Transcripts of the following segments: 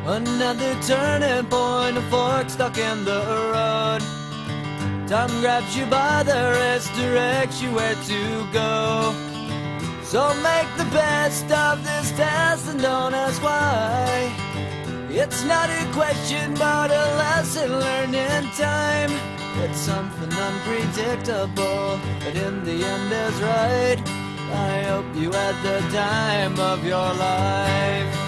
Another turning point, a fork stuck in the road. Tom grabs you by the wrist, directs you where to go. So make the best of this test and don't ask why. It's not a question but a lesson learned in time. It's something unpredictable, but in the end is right. I hope you had the time of your life.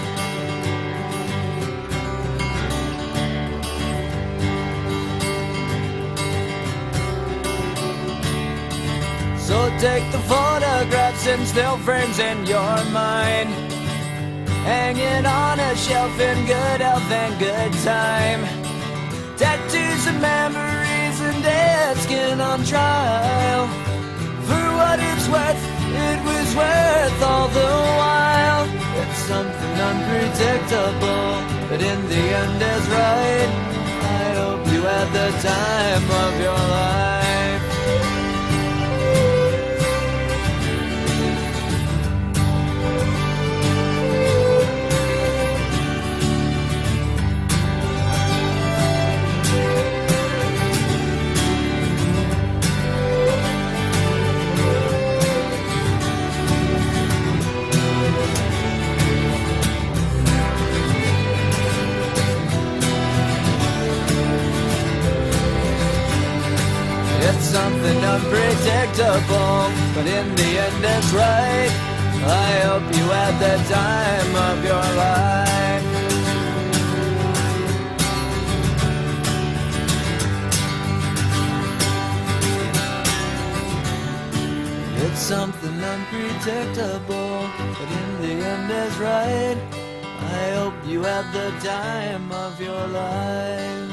So take the photographs and still frames in your mind, hanging on a shelf in good health and good time. Tattoos and memories and dead skin on trial. For what it's worth, it was worth all the while. It's something unpredictable, but in the end is right. I hope you had the time of your life. It's something unpredictable, but in the end it's right. I hope you had the time of your life. It's something unpredictable, but in the end it's right. I hope you had the time of your life.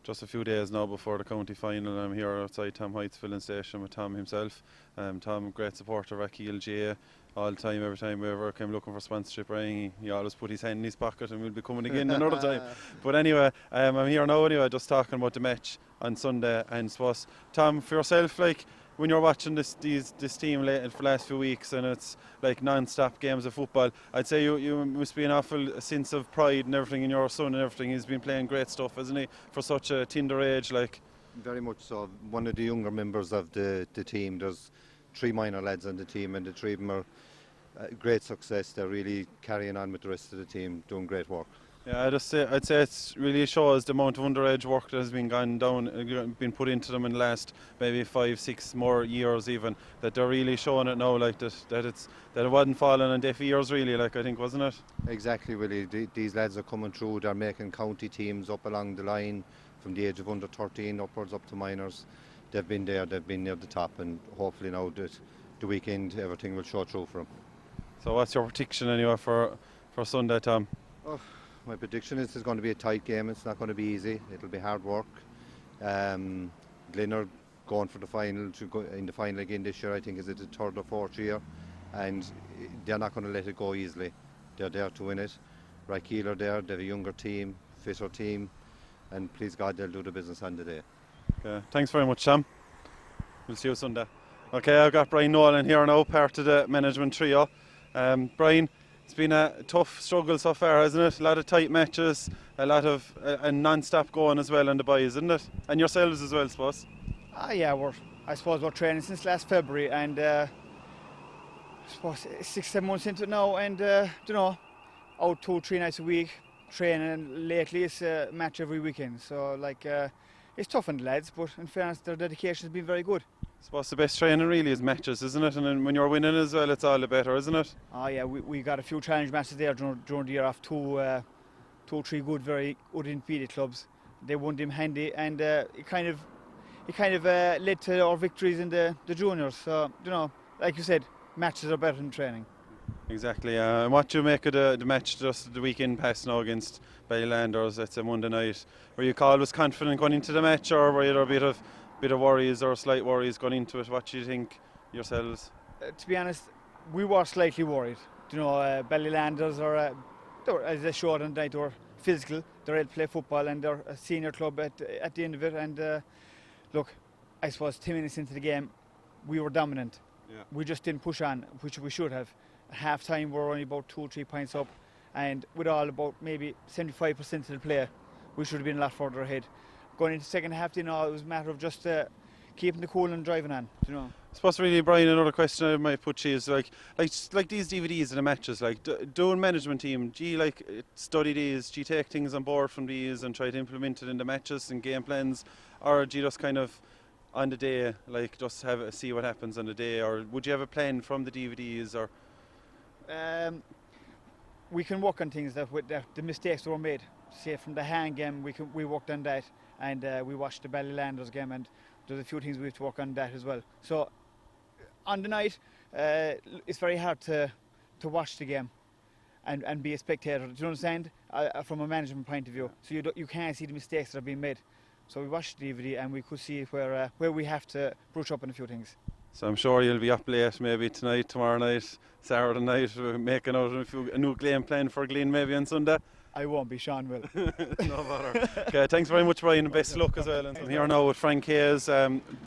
Just a few days now before the county final. I'm here outside Tom Heights filling station with Tom himself. Tom, great supporter of Rathkeale GA all the time. Every time we ever came looking for sponsorship, Ryan, he always put his hand in his pocket and we'll be coming again another time. But anyway, I'm here now anyway, just talking about the match on Sunday. And suppose, Tom, for yourself, like when you're watching this team for the last few weeks and it's like non-stop games of football, I'd say you must be an awful sense of pride and everything in your son and everything. He's been playing great stuff, hasn't he, for such a tender age? Like, very much so. One of the younger members of the team. There's 3 minor lads on the team and the 3 of them are great success. They're really carrying on with the rest of the team, doing great work. Yeah, I'd say it really shows the amount of underage work that has been been put into them in the last maybe 5-6 more years even, that they're really showing it now, like that it wasn't falling on deaf ears really, like I think, wasn't it? Exactly, Willie. These lads are coming through, they're making county teams up along the line from the age of under 13 upwards up to minors. They've been there, they've been near the top, and hopefully now that the weekend everything will show through for them. So what's your prediction anyway for Sunday, Tom? My prediction is it's going to be a tight game. It's not going to be easy. It'll be hard work. Glin are going for the final, to go in the final again this year. I think is it the 3rd or 4th year, and they're not going to let it go easily. They're there to win it. Rathkeale are there. They're a younger team, fitter team, and please God they'll do the business on the day. Okay, thanks very much, Tom. We'll see you Sunday. Okay, I've got Brian Nolan here now, part of the management trio. Brian, it's been a tough struggle so far, hasn't it? A lot of tight matches, a lot of non-stop going as well on the boys, isn't it? And yourselves as well, I suppose. Yeah, I suppose we're training since last February, and I suppose 6-7 months into it now, and out 2-3 nights a week training. Lately it's a match every weekend, so like it's tough on the lads, but in fairness their dedication has been very good. I suppose the best training really is matches, isn't it? And then when you're winning as well, it's all the better, isn't it? Yeah, we got a few challenge matches there during the year off 2-3 good, very good intermediate clubs. They won them handy, and it kind of led to our victories in the juniors. So like you said, matches are better than training. Exactly. And what do you make of the match just the weekend past now against Ballylanders? It's a Monday night. Were you always confident going into the match, or were there a bit of worries or slight worries going into it? What do you think yourselves? To be honest, we were slightly worried. Ballylanders are, as they showed on the night, they were physical. They're ready to play football, and they're a senior club at the end of it. And look, I suppose 10 minutes into the game, we were dominant. Yeah. We just didn't push on, which we should have. At half time, we were only about 2 or 3 points up, and with all about maybe 75% of the play, we should have been a lot further ahead. Going into the second half, it was a matter of just keeping the cool and driving on. I suppose really, Brian, another question I might put to you is like these DVDs in the matches, like doing management team, do you like study these, do you take things on board from these and try to implement it in the matches and game plans, or do you just kind of on the day, like just see what happens on the day, or would you have a plan from the DVDs, or? We can work on things that the mistakes that were made. Say from the hand game, we worked on that, and we watched the Ballylanders game, and there's a few things we have to work on that as well. So on the night, it's very hard to watch the game and be a spectator. Do you understand? From a management point of view, so you can't see the mistakes that are being made. So we watched the DVD and we could see where we have to brush up on a few things. So I'm sure you'll be up late maybe tonight, tomorrow night, Saturday night, making out a new game plan for Glin maybe on Sunday. I won't be, Sean will. No bother. Okay, thanks very much, Brian, and best of luck as well. I'm here now with Frank Hayes,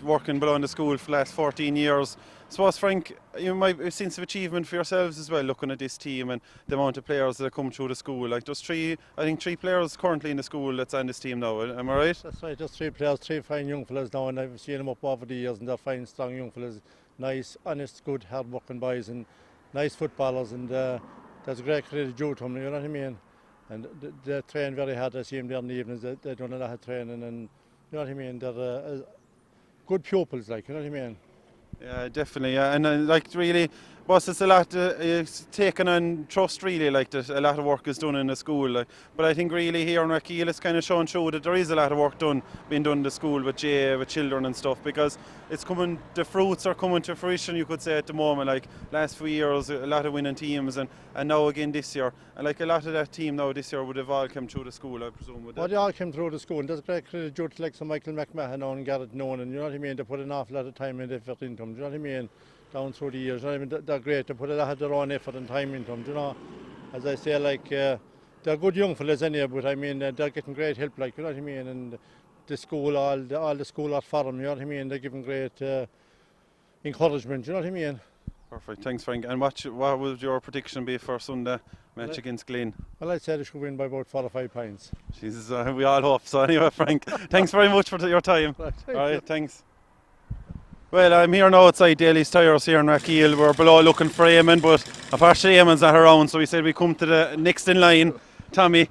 working below in the school for the last 14 years. So, Frank, you might have a sense of achievement for yourselves as well, looking at this team and the amount of players that come through the school. Like, there's three players currently in the school that's on this team now. Am I right? That's right. There's 3 players, 3 fine young fellas now, and I've seen them up over the years, and they're fine, strong young fellas, nice, honest, good, hard-working boys, and nice footballers. And there's a great credit due to them. You know what I mean? And they train very hard. I see them there in the evenings. They do a lot of training, and you know what I mean. They're good pupils, like, you know what I mean. Yeah, definitely. Yeah. And like really, boss, it's a lot. It's taken on trust really. Like that, a lot of work is done in the school. Like, but I think really here in Rathkeale, it's kind of shown through that there is a lot of work being done in the school with children and stuff, because it's coming. The fruits are coming to fruition, you could say, at the moment. Like last few years, a lot of winning teams, and now again this year. And like a lot of that team now this year would have all come through the school, I presume. Well, they all came through the school. And there's great credit due to like some Michael McMahon and Garrett Nolan, and you know what I mean. They put an awful lot of time and effort into them. Do you know what I mean? Down through the years, you know what I mean? They're great. They put a lot of their own effort and time into them. You know, as I say, like they're good young fellas anyway. But I mean, they're getting great help, like, you know what I mean. And the school, all the school are for them. You know what I mean? They're giving great encouragement. You know what I mean? Perfect. Thanks, Frank. And what would your prediction be for Sunday match against Glin? Well, I'd say they should win by about 4 or 5 points. Jesus, we all hope so. Anyway, Frank, thanks very much for your time. Right, all right, thanks. Well, I'm here now outside Daly's Tyres here in Rathkeale. We're below looking for Eamon, but unfortunately Eamon's not around, so we said we come to the next in line, Tommy.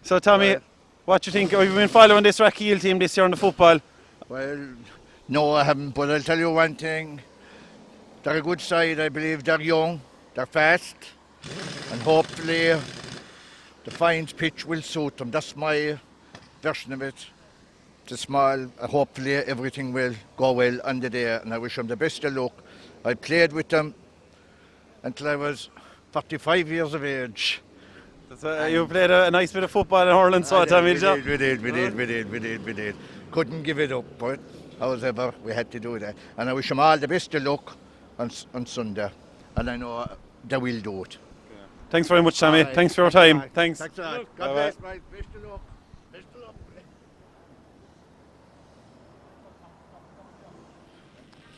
So, Tommy, what do you think? Have you been following this Rathkeale team this year in the football? Well, no, I haven't, but I'll tell you one thing. They're a good side, I believe. They're young, they're fast, and hopefully the Fines pitch will suit them. That's my version of it. It's small. Hopefully everything will go well on the day, and I wish them the best of luck. I played with them until I was 45 years of age. You played a nice bit of football in Ireland, so Tommy. We did. Couldn't give it up, but however, we had to do that. And I wish them all the best of luck on Sunday, and I know they will do it. Yeah. Thanks very much, Tommy. Right. Thanks for your time. Thanks. Thanks a lot. God bless, mate. Best of luck. Best of luck.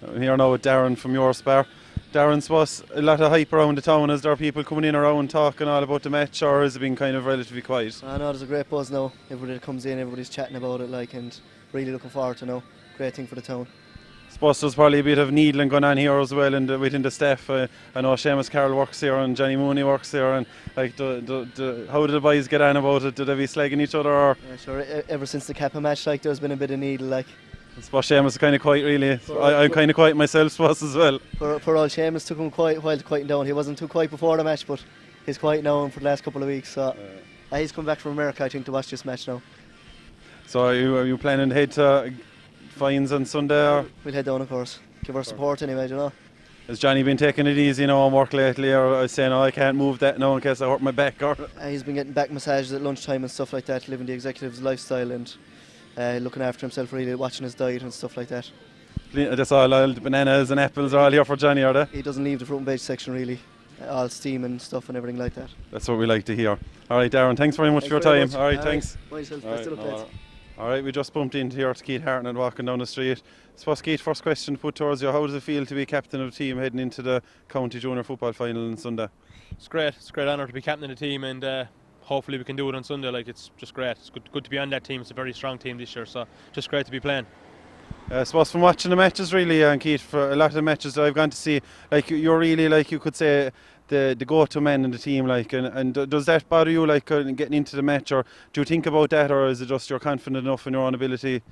I'm here now with Darren from your Spar. Darren, was a lot of hype around the town. Is there people coming in around talking all about the match, or has it been kind of relatively quiet? I know there's a great buzz now. Everybody that comes in, everybody's chatting about it, like, and really looking forward to now. Great thing for the town. I suppose there's probably a bit of needling going on here as well within the staff. I know Seamus Carroll works here and Johnny Mooney works here, and like, how do the boys get on about it? Do they be slagging each other? Or? Yeah, sure. Ever since the Kappa match, like, there's been a bit of needle, like. I suppose Seamus is kind of quiet, really. I'm kind of quiet myself, suppose, as well. For all, Seamus took him quite a while to quieten down. He wasn't too quiet before the match, but he's quiet now for the last couple of weeks. So he's come back from America, I think, to watch this match now. So are you planning to head to Fines on Sunday? Or? We'll head down, of course. Give our support anyway, you know. Has Johnny been taking it easy now on work lately, or saying, I can't move that now in case I hurt my back? Or? He's been getting back massages at lunchtime and stuff like that, living the executive's lifestyle and looking after himself, really, watching his diet and stuff like that. That's all the bananas and apples are all here for Johnny, are they? He doesn't leave the fruit and veg section, really. all steam and stuff and everything like that. That's what we like to hear. All right, Darren, thanks very much for your time. All right, thanks. Myself, All best of luck, right, lads. all right, we just bumped into here to Keith Hartnett walking down the street. I suppose, Keith, first question to put towards you: how does it feel to be captain of the team heading into the county junior football final on Sunday? It's great. It's a great honour to be captain of the team, and hopefully we can do it on Sunday. Like, it's just great. It's good to be on that team. It's a very strong team this year, so just great to be playing. I suppose from watching the matches, really, and Keith, for a lot of the matches that I've gone to see, like, you're really, like, you could say, the go-to man in the team, like, and does that bother you, like, getting into the match, or do you think about that, or is it just you're confident enough in your own ability?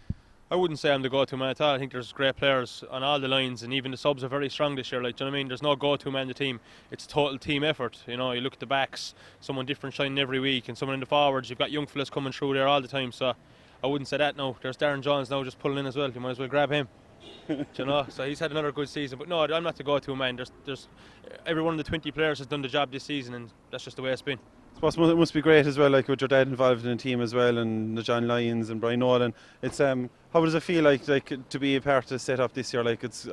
I wouldn't say I'm the go-to man at all. I think there's great players on all the lines, and even the subs are very strong this year. Like, do you know what I mean? There's no go-to man in the team. It's a total team effort. You know, you look at the backs, someone different shining every week, and someone in the forwards. You've got young fellas coming through there all the time. So I wouldn't say that. No, there's Darren Jones now just pulling in as well. You might as well grab him. You know, so he's had another good season. But no, I'm not the go-to man. There's every one of the 20 players has done the job this season, and that's just the way it's been. I suppose it must be great as well, like, with your dad involved in the team as well, and the John Lyons and Brian Nolan. It's how does it feel like to be a part of the setup this year? Like, it's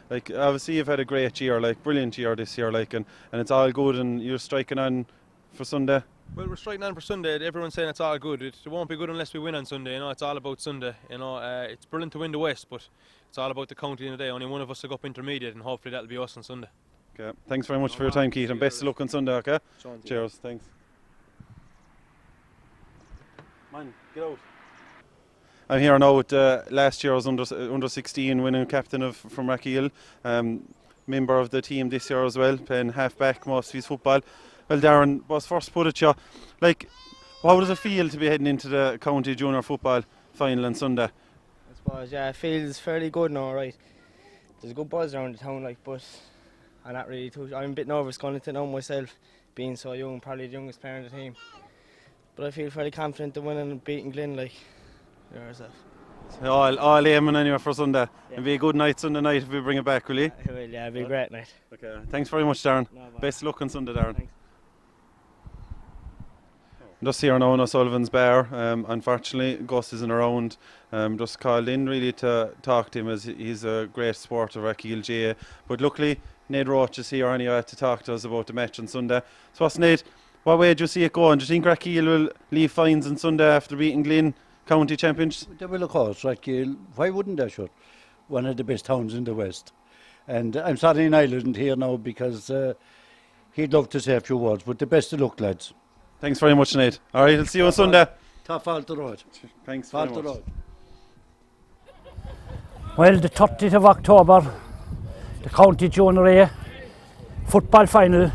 like, obviously you've had a great year, like, brilliant year this year, like, and it's all good, and you're striking on for Sunday. Well, we're striking on for Sunday. Everyone's saying it's all good. It won't be good unless we win on Sunday. You know, it's all about Sunday. You know, it's brilliant to win the West, but it's all about the county in the day. Only one of us will go up intermediate, and hopefully that'll be us on Sunday. Okay, thanks very much for your time, Keith, and best of luck on Sunday. Okay, cheers, thanks. Man, get out. I'm here now with last year's under 16 winning captain from Rathkeale, member of the team this year as well, playing half back most of his football. Well, Darren, was first put at you, like, how does it feel to be heading into the county junior football final on Sunday? I suppose, yeah, it feels fairly good now, right? There's a good buzz around the town, like, but I'm not really I'm a bit nervous going into it now myself, being so young, probably the youngest player in the team. But I feel fairly confident in winning and beating Glin, like, yourself. All aiming anyway for Sunday. Yeah. It'll be a good night Sunday night if we bring it back, will you? It will, yeah, it'll be a great night. Okay, thanks very much, Darren. No, best of luck on Sunday, Darren. Thanks. Just here now in O'Sullivan's bar. Unfortunately, Gus isn't around. Just called in really to talk to him, as he's a great supporter of Rathkeale GA. But luckily, Ned Roach is here anyway to talk to us about the match on Sunday. So what's Ned, what way do you see it going? Do you think Rathkeale will leave fines on Sunday after beating Glin county champions? They will, of course. Rathkeale, why wouldn't they, sure? One of the best towns in the West. And I'm sorry Niall isn't here now, because he'd love to say a few words, but the best of luck, lads. Thanks very much, Nate. All right, I'll see you on Sunday. Top fault the road. Thanks very much. Road. Well, the 30th of October, the County Junior A football final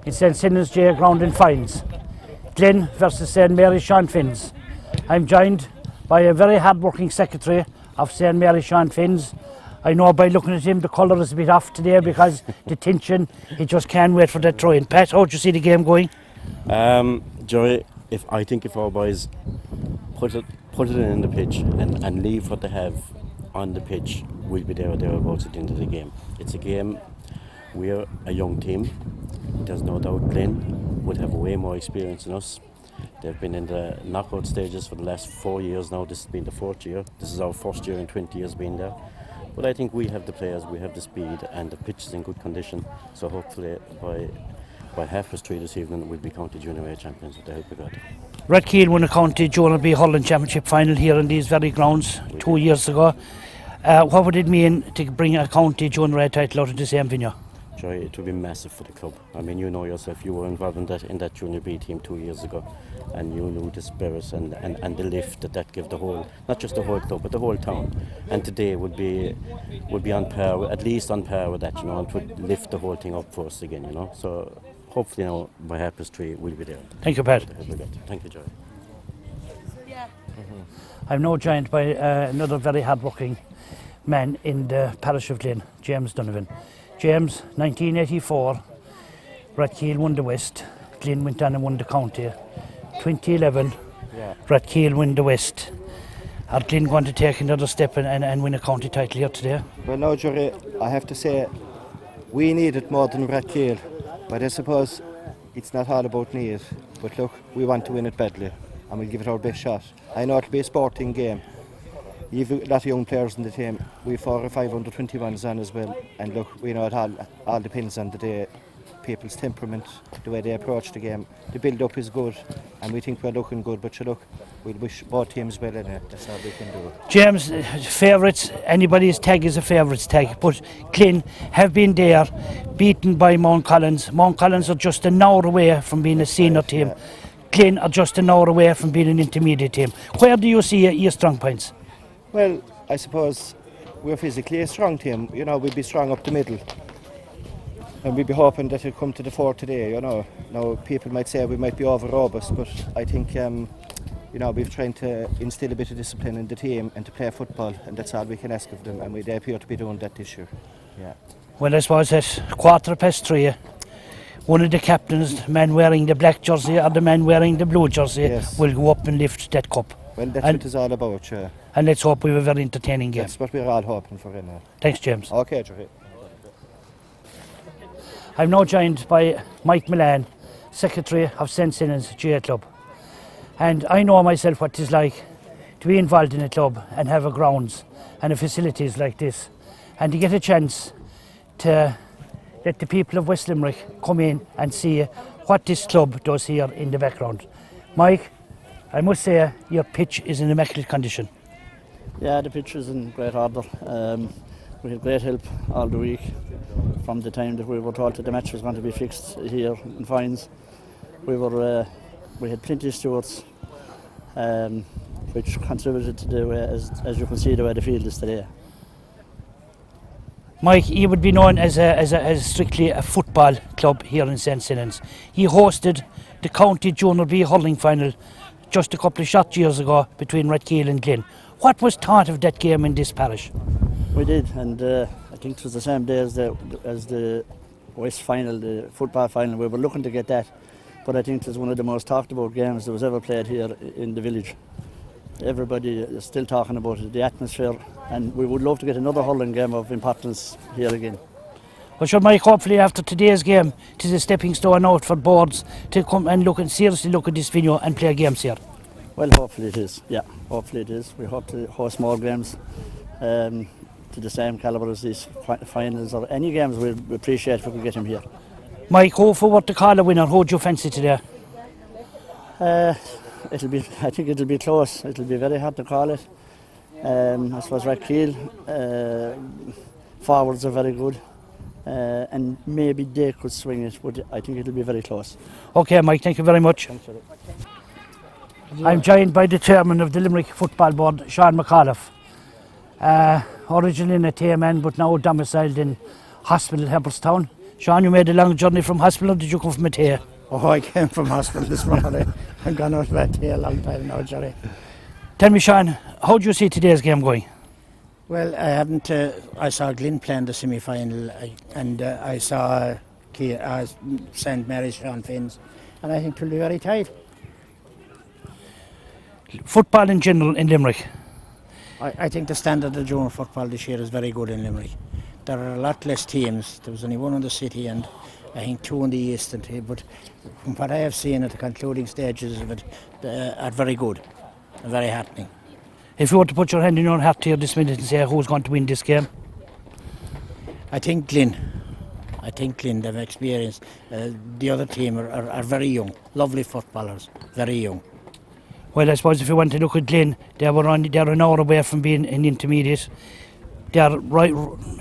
in St. Sinners J ground in Fines. Glin versus St. Mary Sean Finns. I'm joined by a very hard-working secretary of St. Mary Sean Finns. I know by looking at him the colour is a bit off today because the tension, he just can't wait for that throw-in. Pat, how do you see the game going? Joey, I think if our boys put it in the pitch and leave what they have on the pitch, we'll be there or thereabouts at the end of the game. It's a game, we're a young team. There's no doubt Glin would have way more experience than us. They've been in the knockout stages for the last 4 years now. This has been the 4th year. This is our 1st year in 20 years being there. But I think we have the players, we have the speed, and the pitch is in good condition. So hopefully by 3:30 this evening we'll be County Junior A champions with the help of God. Rathkeale won a County Junior B Hurling Championship final here in these very grounds 2 years ago. What would it mean to bring a County Junior A title out of the same venue? Joy, it would be massive for the club. I mean, you know yourself, you were involved in that Junior B team 2 years ago, and you knew the spirit and the lift that gave the whole, not just the whole club, but the whole town. And today would be on par, at least on par with that, you know, and it would lift the whole thing up for us again, you know. So hopefully now by 3:30 we'll be there. Thank you, Pat. Thank you, Joy. I'm now joined by another very hard-working man in the parish of Glin, James Donovan. James, 1984, Rathkeale won the West, Glin went on and won the county. 2011, Rathkeale won the West. Are Glin going to take another step and win a county title here today? Well, now, Jerry, I have to say, we need it more than Rathkeale, but I suppose it's not all about need. But look, we want to win it badly, and we'll give it our best shot. I know it'll be a sporting game. You've a lot of young players in the team. We've 4 or 5 under 21s on as well. And look, we know it all depends on the day people's temperament, the way they approach the game. The build-up is good, and we think we're looking good. But look, we'll wish both teams well in it. That's all we can do. James, favourites, anybody's tag is a favourites tag, but Glin have been there, beaten by Mount Collins. Mount Collins are just an hour away from being a senior team. Yeah. Glin are just an hour away from being an intermediate team. Where do you see your strong points? Well, I suppose we're physically a strong team. You know, we'd be strong up the middle. And we'd be hoping that it'd come to the fore today, you know. Now, people might say we might be over-robust, but I think, you know, we've tried to instill a bit of discipline in the team and to play football, and that's all we can ask of them, and they appear to be doing that this year. Yeah. Well, I suppose at 3:15, one of the captains, the man wearing the black jersey or the man wearing the blue jersey, Yes. will go up and lift that cup. Well, that's what it's all about, yeah. And let's hope we have a very entertaining game. That's what we're all hoping for, you know. Thanks, James. Okay, Jerry. I'm now joined by Mike Milan, Secretary of St. Sinnan's GA Club. And I know myself what it's like to be involved in a club and have a grounds and a facilities like this, and to get a chance to let the people of West Limerick come in and see what this club does here in the background. Mike, I must say your pitch is in immaculate condition. Yeah, the pitch is in great order. We had great help all the week from the time that we were told that the match was going to be fixed here in Fines. We had plenty of stewards, which contributed to the way, as you can see, the way the field is today. Mike, you would be known as strictly a football club here in St. Sinnan's. You hosted the County Junior B hurling final just a couple of short years ago between Rathkeale and Glin. What was thought of that game in this parish? We did, and I think it was the same day as the West final, the football final. We were looking to get that, but I think it was one of the most talked about games that was ever played here in the village. Everybody is still talking about it, the atmosphere, and we would love to get another hurling game of importance here again. Well, sure, Mike, hopefully after today's game, it is a stepping stone out for boards to come and seriously look at this venue and play games here. Well, hopefully it is, yeah, hopefully it is. We hope to host more games to the same calibre as these finals or any games. We'd appreciate if we could get them here. Mike, who for what to call a winner, who do you fancy today? I think it'll be close. It'll be very hard to call it. I suppose Rathkeale, forwards are very good, and maybe they could swing it, but I think it'll be very close. Okay, Mike, thank you very much. Thanks for it. I'm joined by the chairman of the Limerick Football Board, Sean McAuliffe. Originally in a Tayman, but now domiciled in Hospital, Hepperstown. Sean, you made a long journey from Hospital, or did you come from a Tay? Oh, I came from Hospital this morning. I've gone out of that Tay a long time now, Jerry. Tell me, Sean, how do you see today's game going? Well, I haven't. I saw Glin playing the semi-final, and I saw St. Mary's Sean Finns, and I think it'll be very tight. Football in general in Limerick? I think the standard of junior football this year is very good in Limerick. There are a lot less teams. There was only one in the city and I think two in the east. But from what I have seen at the concluding stages of it, are very good and very happening. If you were to put your hand in your heart here this minute and say who's going to win this game? I think Glin. They've experience. The other team are very young, lovely footballers, very young. Well, I suppose if you want to look at Glin, they're an hour away from being an intermediate. Their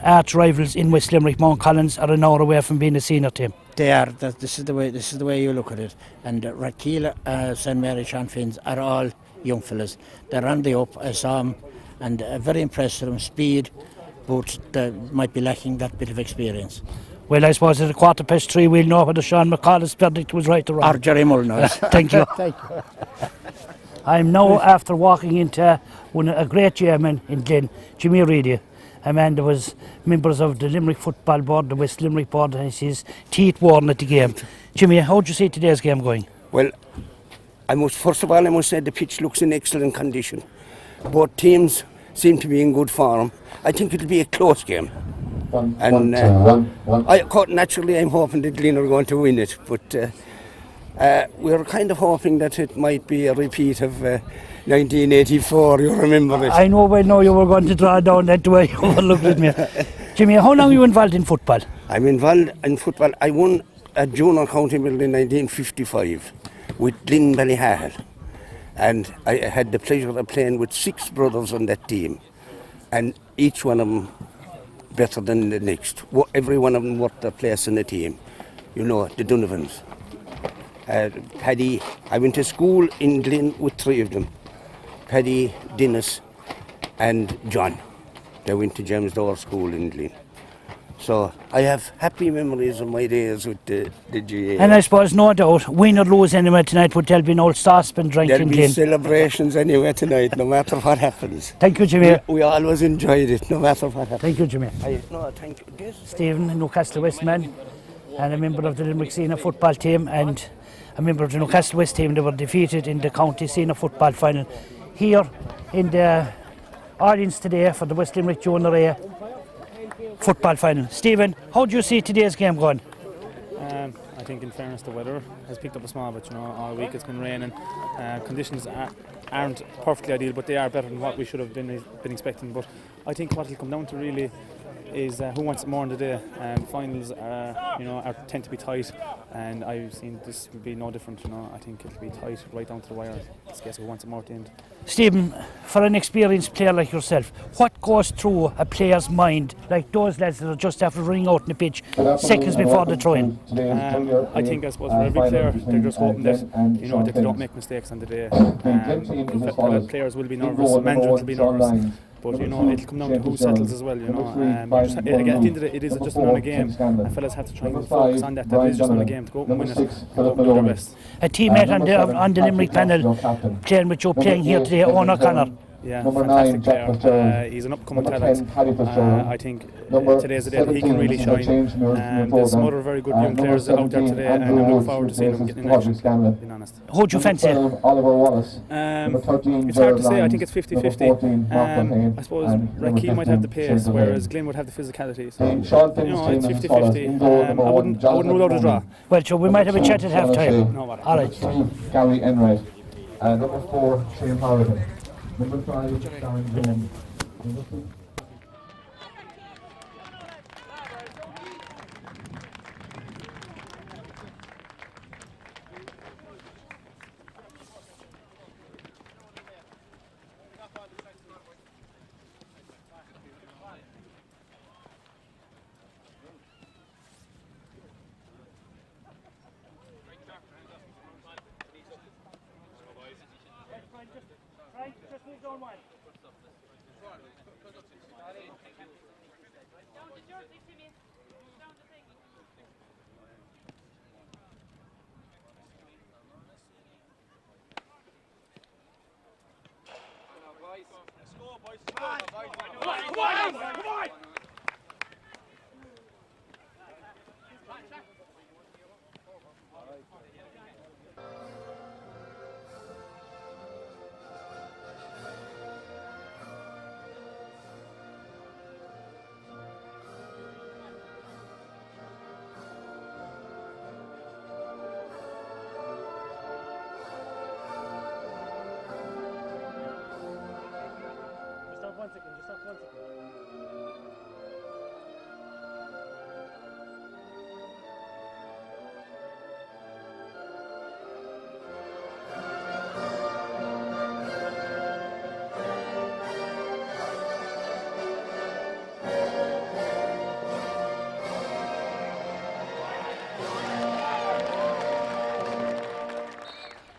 arch rivals in West Limerick, Mount Collins, are an hour away from being a senior team. They are. This is the way you look at it. And Rathkeale, St. Mary, Sean Finns are all young fellas. They're on the up. I saw them, and very impressed with them. Speed, but they might be lacking that bit of experience. Well, I suppose at 3:15 we'll know whether Sean McAuliffe's verdict was right or wrong. Or Jerry Mullen's. Thank you. Thank you. I'm now after walking into a great chairman in Glin, Jimmy Reedy, a man that was members of the Limerick Football Board, the West Limerick Board, and his teeth worn at the game. Jimmy, how do you see today's game going? Well, first of all I must say the pitch looks in excellent condition. Both teams seem to be in good form. I think it'll be a close game. Naturally I'm hoping that Glin are going to win it, but we're kind of hoping that it might be a repeat of 1984, you remember it? I know you were going to draw down that way you were looking at me. Jimmy, how long are you involved in football? I'm involved in football. I won at Junior County Middle in 1955 with Glin Ballyhahel. And I had the pleasure of playing with 6 brothers on that team. And each one of them better than the next. Every one of them worth their place in the team. You know, the Donovans. Paddy, I went to school in Glin with 3 of them. Paddy, Dennis and John. They went to James Dore School in Glin. So I have happy memories of my days with the GA. And I suppose, no doubt, win or lose anyway tonight, but there'll be an old saucepan drink There'll in be Glin. celebrations anyway tonight, no matter what happens. Thank you, Jimmy. We always enjoyed it, no matter what happens. Thank you, Jimmy. Thank you. Stephen, Newcastle West man, and a member of the Limerick Senior football team, and a member of the Newcastle West team. They were defeated in the county senior football final here in the audience today for the West Limerick Junior A football final. Stephen, how do you see today's game going? I think in fairness the weather has picked up a small bit, all week it's been raining. Conditions aren't perfectly ideal, but they are better than what we should have been expecting. But I think what it'll come down to really is who wants it more in the day. Finals tend to be tight, and I've seen this will be no different. I think it'll be tight right down to the wire. It's a case of who wants it more at the end. Stephen, for an experienced player like yourself, what goes through a player's mind, like those lads that are just after running out on the pitch seconds before the throw-in? I think, I suppose, for every player, they're just hoping that that they don't make mistakes on the day. Players will be nervous, management will be nervous. But it'll come down to who settles as well. At the end of the day, it is just another game, and fellas have to try and focus on that. That is just another game to go out and win it, to go out and do their best. A teammate on the Limerick panel playing with you, playing here today, Owen O'Connor. Yeah, fantastic player. He's an upcoming talent. I think today's the day that he can really shine. There's some other very good young players out there today, and I'm looking forward to seeing them getting in action, being honest. Who do you fancy? It's hard to say. I think it's 50-50. I suppose Rathkeale might have the pace, whereas Glin would have the physicality. So, it's 50-50. I wouldn't rule out a draw. Well, so we might have a chat at half time. No matter. All right. Gary Enright. Number 4, Shane Harrigan. Number 5, Darren Graham. Number 6.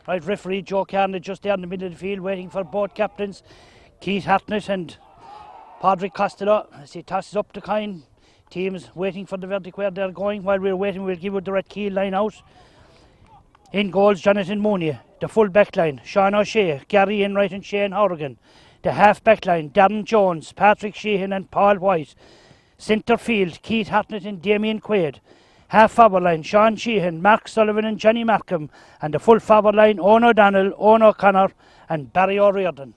Right, referee Joe Carney just there in the middle of the field waiting for both captains, Keith Hartnett and Padraig Costello, as he tosses up the coin. Teams waiting for the verdict where they're going. While we're waiting, we'll give you the Rathkeale line out. In goals, Jonathan Mooney. The full back line, Sean O'Shea, Gary Enright and Shane Horrigan. The half back line, Darren Jones, Patrick Sheehan and Paul White. Centre field, Keith Hartnett and Damien Quaid. Half forward line, Sean Sheehan, Mark Sullivan and Johnny Markham. And the full forward line, Owen O'Donnell, Owen O'Connor and Barry O'Riordan.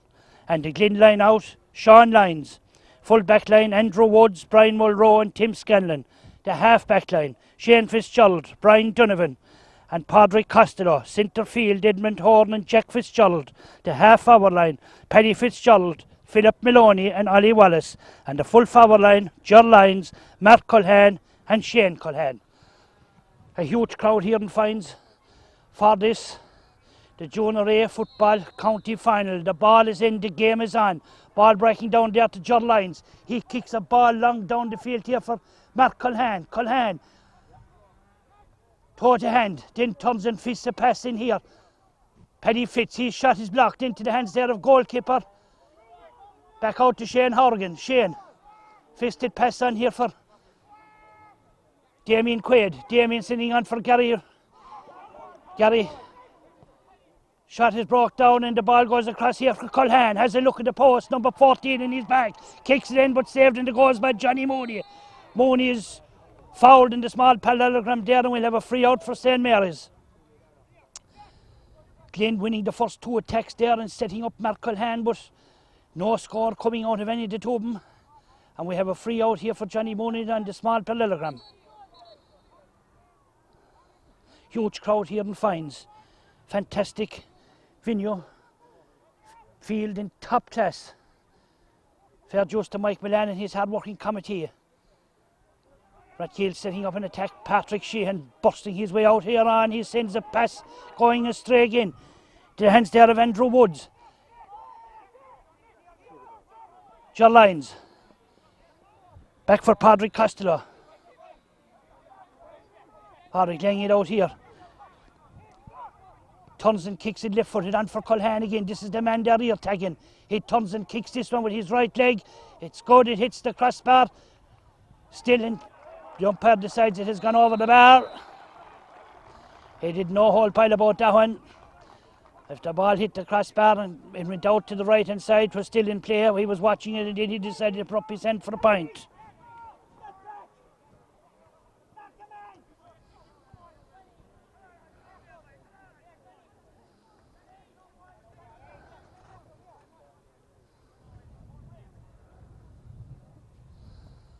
And the Glin line out, Sean Lyons. Full back line, Andrew Woods, Brian Mulrow and Tim Scanlon. The half back line, Shane Fitzgerald, Brian Donovan and Padraig Costello. Centre field, Edmund Horn and Jack Fitzgerald. The half forward line, Paddy Fitzgerald, Philip Maloney and Ollie Wallace. And the full forward line, Ger Lyons, Mark Culhane and Shane Culhane. A huge crowd here in Fines for this, the Junior A football county final. The ball is in, the game is on. Ball breaking down there to Judd Lyons. He kicks a ball long down the field here for Mark Culhane. Culhane, toe to hand, then turns and fists a pass in here. Paddy Fitz, his shot is blocked into the hands there of goalkeeper. Back out to Shane Horgan. Shane, fisted pass on here for Damien Quaid. Damien sitting on for Gary. Gary, shot is broke down and the ball goes across here for Culhane. Has a look at the post, number 14 in his back. Kicks it in but saved in the goals by Johnny Mooney. Mooney is fouled in the small parallelogram there and we'll have a free out for St. Mary's. Glin winning the first two attacks there and setting up Mark Culhane, but no score coming out of any of the two of them. And we have a free out here for Johnny Mooney on the small parallelogram. Huge crowd here in Fines. Fantastic venue. Field in top class. Fair dues to Mike Milan and his hard-working committee. Rathkeale setting up an attack. Patrick Sheehan busting his way out here on. He sends a pass going astray again. To the hands there of Andrew Woods. John Lyons. Back for Padraig Costello. Padraig laying it out here. Turns and kicks it left-footed on for Culhane again. This is the man there ear tagging. He turns and kicks this one with his right leg. It's good, it hits the crossbar. Still in. The umpire decides it has gone over the bar. He did no whole pile about that one. If the ball hit the crossbar and it went out to the right hand side, it was still in play. He was watching it and then he decided to put up his hand for a point.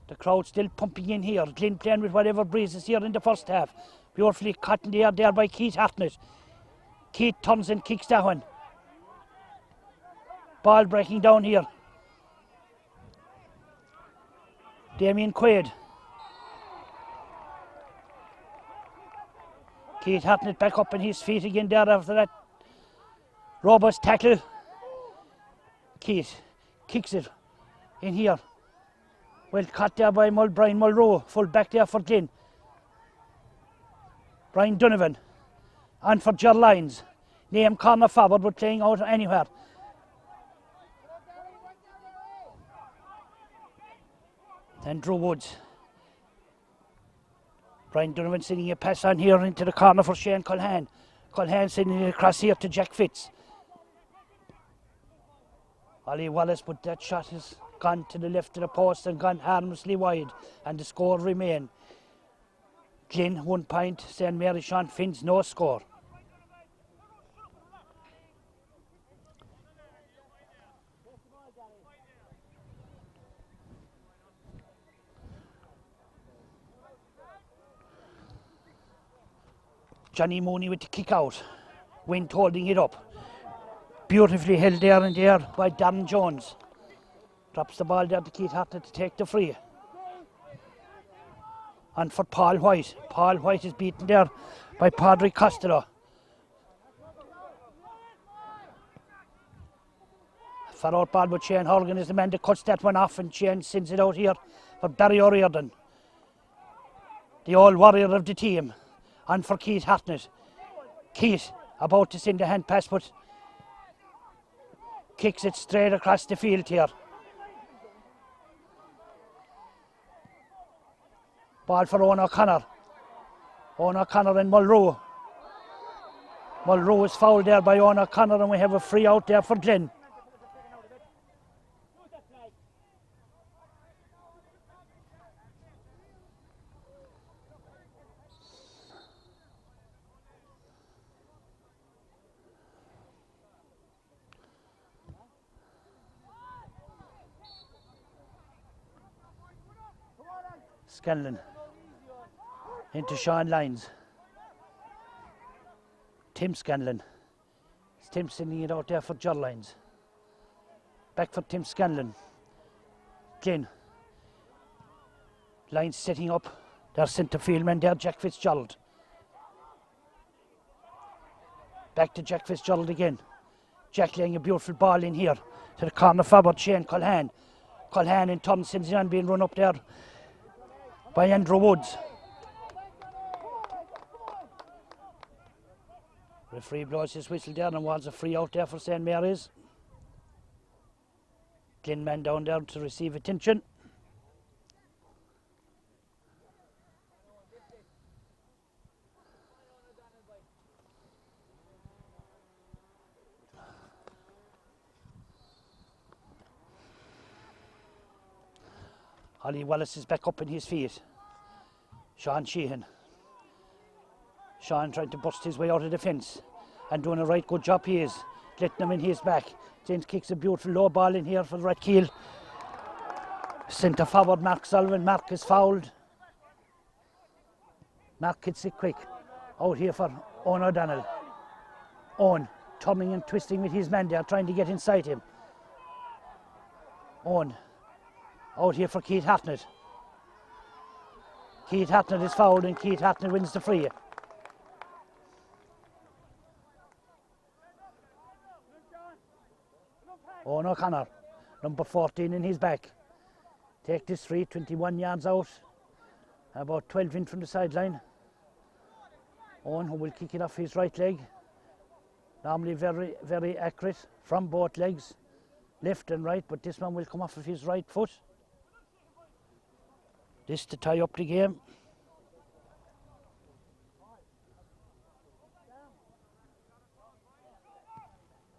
The crowd still pumping in here. Glin playing with whatever breezes here in the first half. Beautifully caught in the air there by Keith Hartnett. Keith turns and kicks that one. Ball breaking down here. Damien Quaid. Keith Hartnett back up on his feet again there after that robust tackle. Keith kicks it in here. Well caught there by Brian Mulroe, full back there for Glin. Brian Donovan on for Judd Lyons. Name corner forward but playing out anywhere. Andrew Woods. Brian Donovan sending a pass on here into the corner for Shane Culhane. Culhane sending it across here to Jack Fitz. Ollie Wallace, but that shot has gone to the left of the post and gone harmlessly wide, and the score remain. Glin 1 point, St. Mary Sean Finns no score. Johnny Mooney with the kick out. Wind holding it up. Beautifully held there and there by Darren Jones. Drops the ball there to Keith Hartnett to take the free. And for Paul White. Paul White is beaten there by Padraig Costello. Far out ball, but Shane Horgan is the man that cuts that one off, and Shane sends it out here for Barry O'Riordan, the old warrior of the team. And for Keith Hartnett. Keith about to send a hand pass, but kicks it straight across the field here. Ball for Owen O'Connor. Owen O'Connor and Mulroe. Mulroe is fouled there by Owen O'Connor, and we have a free out there for Glin. Scanlon into Sean Lyons. Tim Scanlon. Tim sending it out there for Judd Lyons. Back for Tim Scanlon. Glin. Lyons setting up their centre field man there, Jack Fitzgerald. Back to Jack Fitzgerald again. Jack laying a beautiful ball in here to the corner forward, Shane Culhane. Culhane and Tom Sinzian being run up there by Andrew Woods. Referee blows his whistle there and wants a free out there for St Mary's. Glin man down there to receive attention. Ollie Wallace is back up in his feet. Sean Sheehan. Sean trying to bust his way out of the fence and doing a right good job he is. Letting him in his back. James kicks a beautiful low ball in here for Rathkeale. Centre forward Mark Sullivan. Mark is fouled. Mark hits it quick. Out here for Owen O'Donnell. Owen tumbling and twisting with his man there, trying to get inside him. Owen out here for Keith Hartnett. Keith Hartnett is fouled and Keith Hartnett wins the free. Owen O'Connor, number 14 in his back. Take this free, 21 yards out, about 12 in from the sideline. Owen, who will kick it off his right leg. Normally very, very accurate from both legs, left and right, but this one will come off of his right foot. This to tie up the game.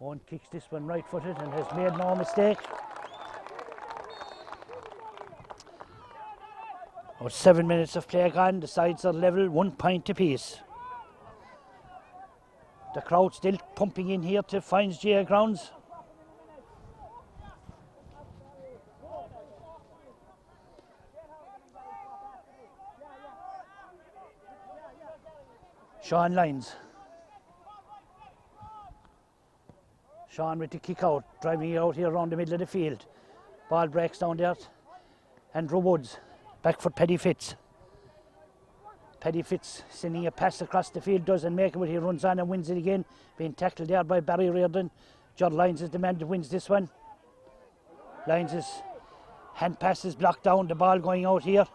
Owen kicks this one right-footed and has made no mistake. About 7 minutes of play gone, the sides are level, 1 point apiece. The crowd still pumping in here to Fines GA grounds. Sean Lyons. Sean with the kick out, driving it out here around the middle of the field. Ball breaks down there. Andrew Woods, back for Paddy Fitz. Paddy Fitz sending a pass across the field, doesn't make it, but he runs on and wins it again. Being tackled there by Barry Reardon. John Lyons is the man that wins this one. Lyons' hand pass is blocked down, the ball going out here.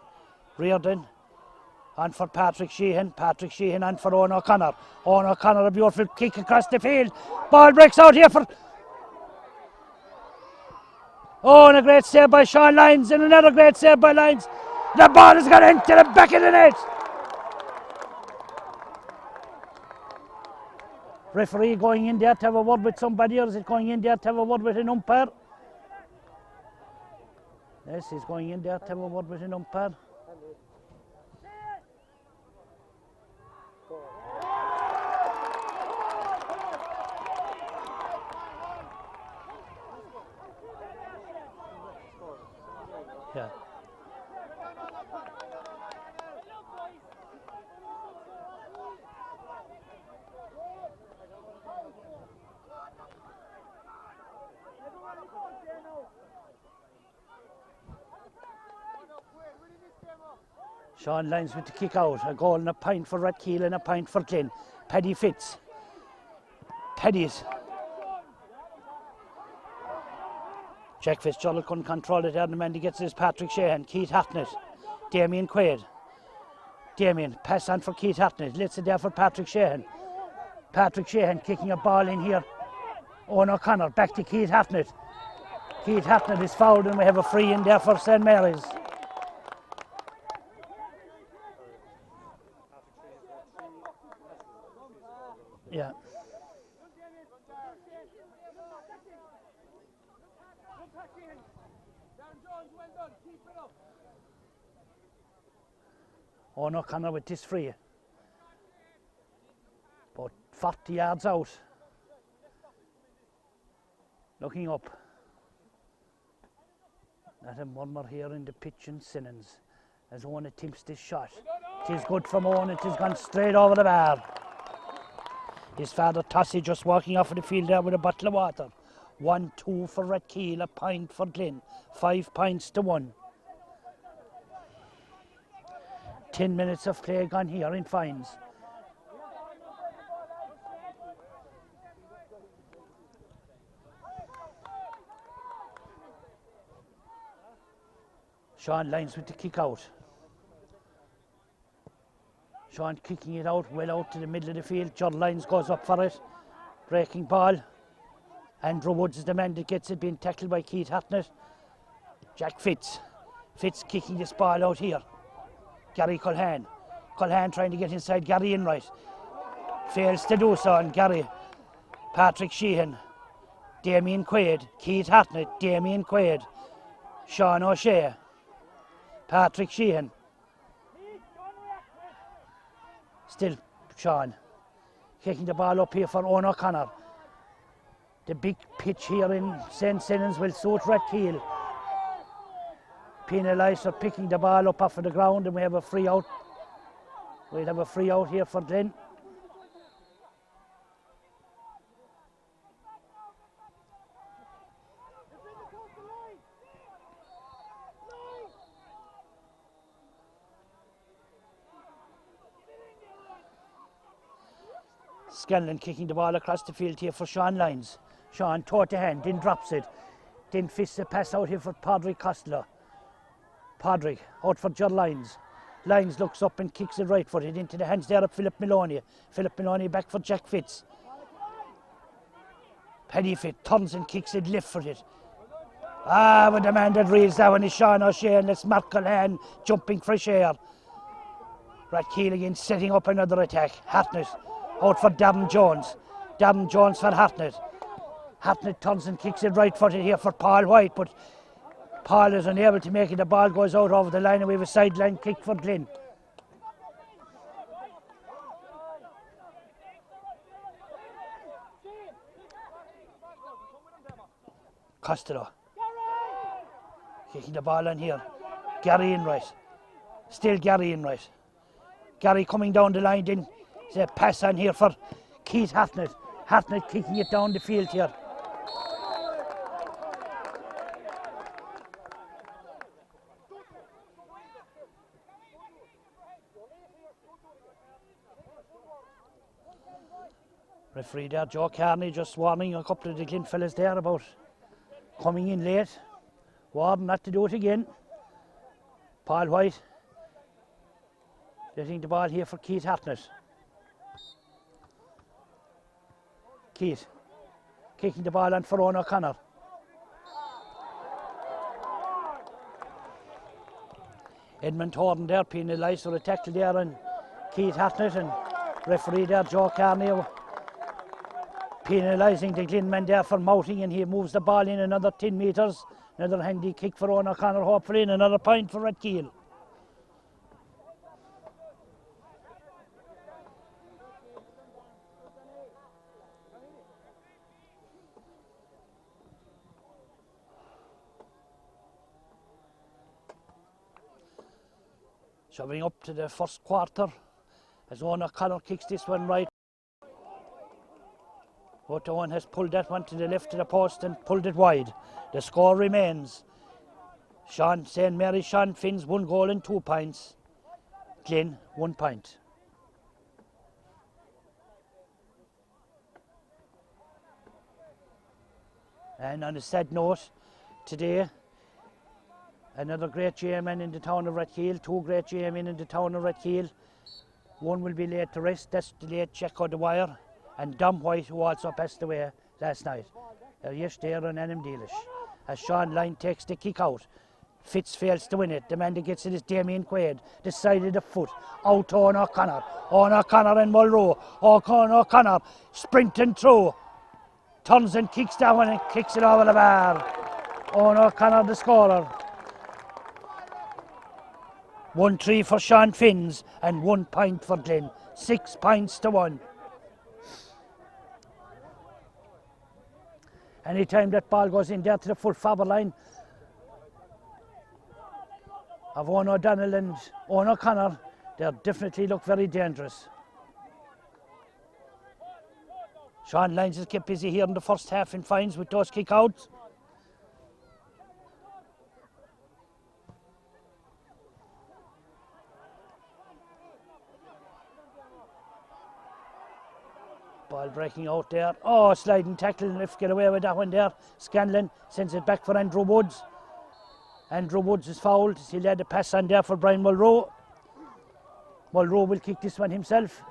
Reardon on for Patrick Sheehan. Patrick Sheehan on for Owen O'Connor. Owen O'Connor, a beautiful kick across the field. Ball breaks out here for... Oh, and a great save by Sean Lyons, and another great save by Lyons. The ball has got into the back of the net. Referee going in there to have a word with somebody, or is it going in there to have a word with an umpire? Yes, he's going in there to have a word with an umpire. Yeah. Sean Lyons with the kick out, a goal and a point for Rathkeale and a point for Glin. Paddy Fitz. Paddy's. Jack Fitzgerald couldn't control it there, and the man that gets it is Patrick Sheehan. Keith Hartnett. Damien Quaid. Damien, pass on for Keith Hartnett. Let's it there for Patrick Sheehan. Patrick Sheehan kicking a ball in here. Owen O'Connor, back to Keith Hartnett. Keith Hartnett is fouled and we have a free in there for St Mary's. Yeah. Owen O'Connor with this free. About 40 yards out. Looking up. Not a murmur here in the pitch in Simmons as Owen attempts this shot. It is good from Owen, it has gone straight over the bar. His father Tossie just walking off of the field there with a bottle of water. 1-2 for Rathkeale, a point for Glin. 5 points to 1. 10 minutes of play gone here in Fines. Sean Lyons with the kick out. Sean kicking it out, well out to the middle of the field. John Lyons goes up for it. Breaking ball. Andrew Woods is the man that gets it, being tackled by Keith Hartnett. Jack Fitz. Fitz kicking this ball out here. Gary Culhane. Culhane trying to get inside Gary Enright. Fails to do so on Gary. Patrick Sheehan. Damien Quaid. Keith Hartnett. Damien Quaid. Sean O'Shea. Patrick Sheehan. Still Sean. Kicking the ball up here for Owen O'Connor. The big pitch here in St. Sinnans will suit Rathkeale. Penalised for picking the ball up off of the ground, and we have a free out. We'll have a free out here for Glin. Scanlon kicking the ball across the field here for Sean Lyons. Sean toe to hand, then drops it. Then fists the pass out here for Padraig Costello. Padraig out for John Lyons. Lyons looks up and kicks it right footed into the hands there of Philip Maloney. Philip Maloney back for Jack Fitz. Paddy Fitz turns and kicks it left footed. But the man that reels that one is Sean O'Shea, and that's Mark Culhane jumping fresh air. Rathkeale again setting up another attack. Hartnett out for Darren Jones. Darren Jones for Hartnett. Hartnett turns and kicks it right footed here for Paul White, but Paul is unable to make it. The ball goes out over the line, and we have a sideline kick for Glin. Costello kicking the ball on here. Gary Enright. Still Gary Enright. Gary coming down the line, then a pass on here for Keith Hartnett. Hartnett kicking it down the field here. Referee there, Joe Carney, just warning a couple of the Glin fellas there about coming in late. Warning not to do it again. Paul White getting the ball here for Keith Hartnett. Keith kicking the ball on for Owen O'Connor. Edmund Thornton there penalised for a tackle there on Keith Hartnett, and referee there, Joe Carney, penalising the Glin man there for mouthing, and he moves the ball in another 10 metres. Another handy kick for Owen O'Connor, hopefully, and another point for Rathkeale. Shoving up to the first quarter as Owen O'Connor kicks this one right. But Owen has pulled that one to the left of the post and pulled it wide. The score remains St. Mary Sean Finn's 1 goal and 2 points. Glin 1 point. And on a sad note, today another great GMN in the town of Rathkeale, 2 great GMN in the town of Rathkeale. One will be laid to rest, that's the late Jack O'Dwyer, and Dom White, who also passed away last night. Yesterday on Anam Dealish. As Sean Lyons takes the kick out. Fitz fails to win it. The man that gets it is Damien Quaid. The side of the foot. Out to Owen O'Connor. Owen O'Connor and Mulroe. Owen O'Connor sprinting through. Turns and kicks that one and kicks it over the bar. Owen O'Connor the scorer. 1-3 for Sean Finns and 1 point for Glin. 6 points to 1. Anytime that ball goes in there to the full forward line of Owen O'Donnell and Owen O'Connor, they definitely look very dangerous. Sean Lyons has kept busy here in the first half in fines with those kick-outs. Ball breaking out there. Oh, sliding tackle, and if get away with that one there. Scanlon sends it back for Andrew Woods. Andrew Woods is fouled. He'll let the pass on there for Brian Mulroe. Mulroe will kick this one himself.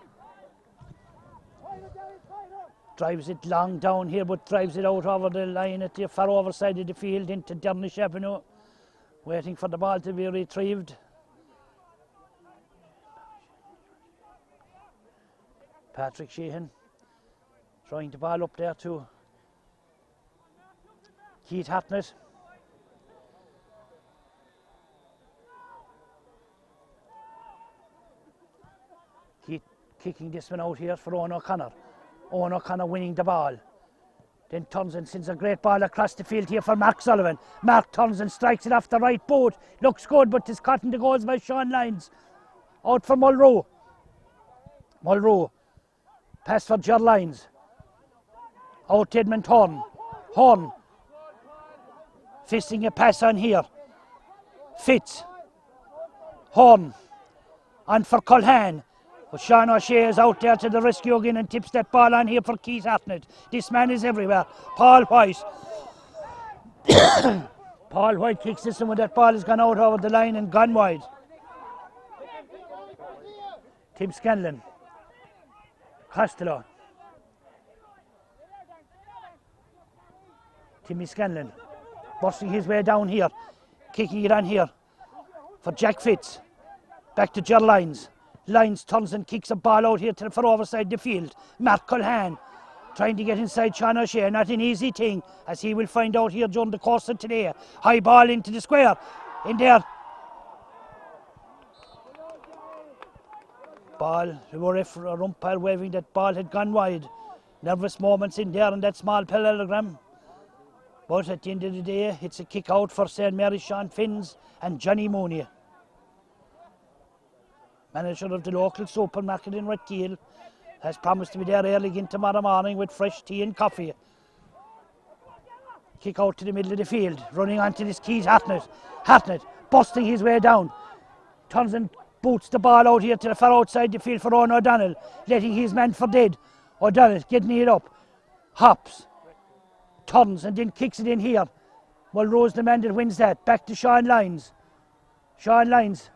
Drives it long down here, but drives it out over the line at the far over side of the field into Dernish Avenue. Waiting for the ball to be retrieved. Patrick Sheehan throwing the ball up there to Keith Hartnett. Keith kicking this one out here for Owen O'Connor. Owen O'Connor winning the ball. Then turns and sends a great ball across the field here for Mark Sullivan. Mark turns and strikes it off the right boot. Looks good, but is caught in the goals by Sean Lyons. Out for Mulroe. Mulroe. Pass for Ger Lyons. Out to Edmund Horn. Horn. Fisting a pass on here. Fitz. Horn. On for Culhane. But Sean O'Shea is out there to the rescue again and tips that ball on here for Keith Hartnett. This man is everywhere. Paul White. Paul White kicks this one when that ball has gone out over the line and gone wide. Tim Scanlon. Costello. Timmy Scanlon. Busting his way down here. Kicking it on here for Jack Fitz. Back to Ger Lyons. Lyons turns and kicks a ball out here to the far overside the field. Mark Culhane trying to get inside Sean O'Shea. Not an easy thing, as he will find out here during the course of today. High ball into the square. In there. Ball, the umpire waving that ball had gone wide. Nervous moments in there in that small parallelogram. But at the end of the day, it's a kick out for St. Mary's Sean Finns and Johnny Mooney. Manager of the local supermarket in Rathkeale has promised to be there early again tomorrow morning with fresh tea and coffee. Kick out to the middle of the field, running onto this Keith Hartnett. Hartnett busting his way down. Turns and boots the ball out here to the far outside the field for Owen O'Donnell, letting his man for dead. O'Donnell getting it up. Hops. Turns and then kicks it in here. Mulroe's the man that wins that. Back to Sean Lyons. Sean Lyons.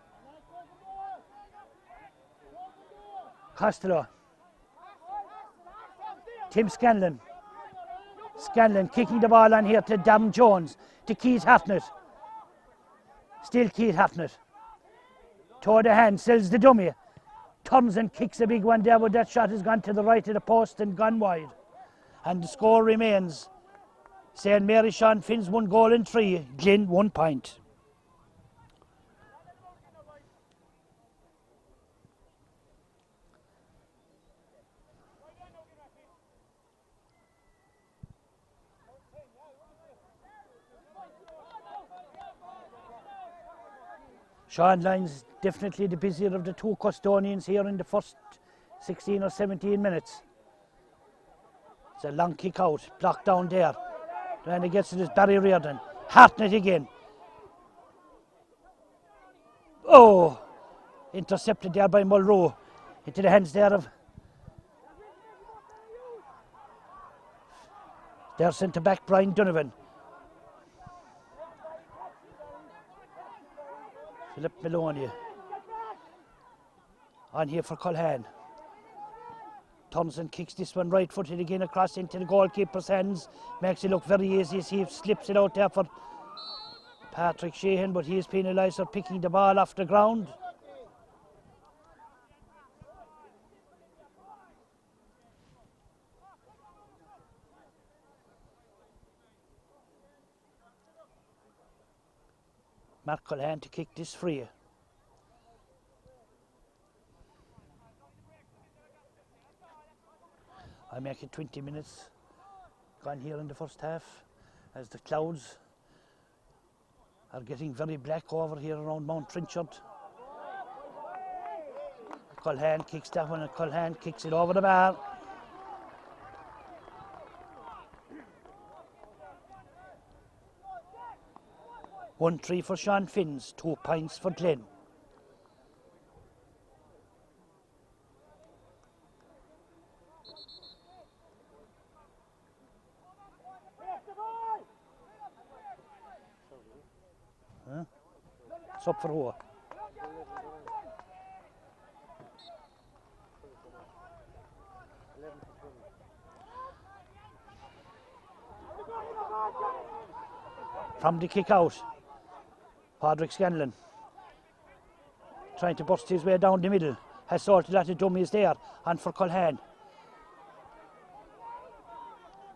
Costello. Tim Scanlon. Scanlon kicking the ball on here to Dam Jones. To Keith Hartnett. Still Keith Hartnett. Toe the hand, sells the dummy. Turns and kicks a big one there, but that shot has gone to the right of the post and gone wide. And the score remains St. Mary's Sean Finns 1 goal and 3. Glin 1 point. Sean Lyons definitely the busier of the two custodians here in the first 16 or 17 minutes. It's a long kick out, blocked down there. And he gets it is Barry Reardon. Hartnett again. Oh! Intercepted there by Mulroe. Into the hands there of their centre back Brian Donovan. Philip Maloney. On here for Culhane. Turns and kicks this one right footed again across into the goalkeeper's hands. Makes it look very easy as he slips it out there for Patrick Sheehan, but he is penalised for picking the ball off the ground. Mark Culhane to kick this free. I make it 20 minutes gone here in the first half as the clouds are getting very black over here around Mount Trinchard. Culhane kicks that one and Culhane kicks it over the bar. One 3 for Sean Finns, 2 points for Glin. Huh? It's up for who? From the kick out, Padraig Scanlon trying to burst his way down the middle, has sorted out the dummies there, and for Culhane.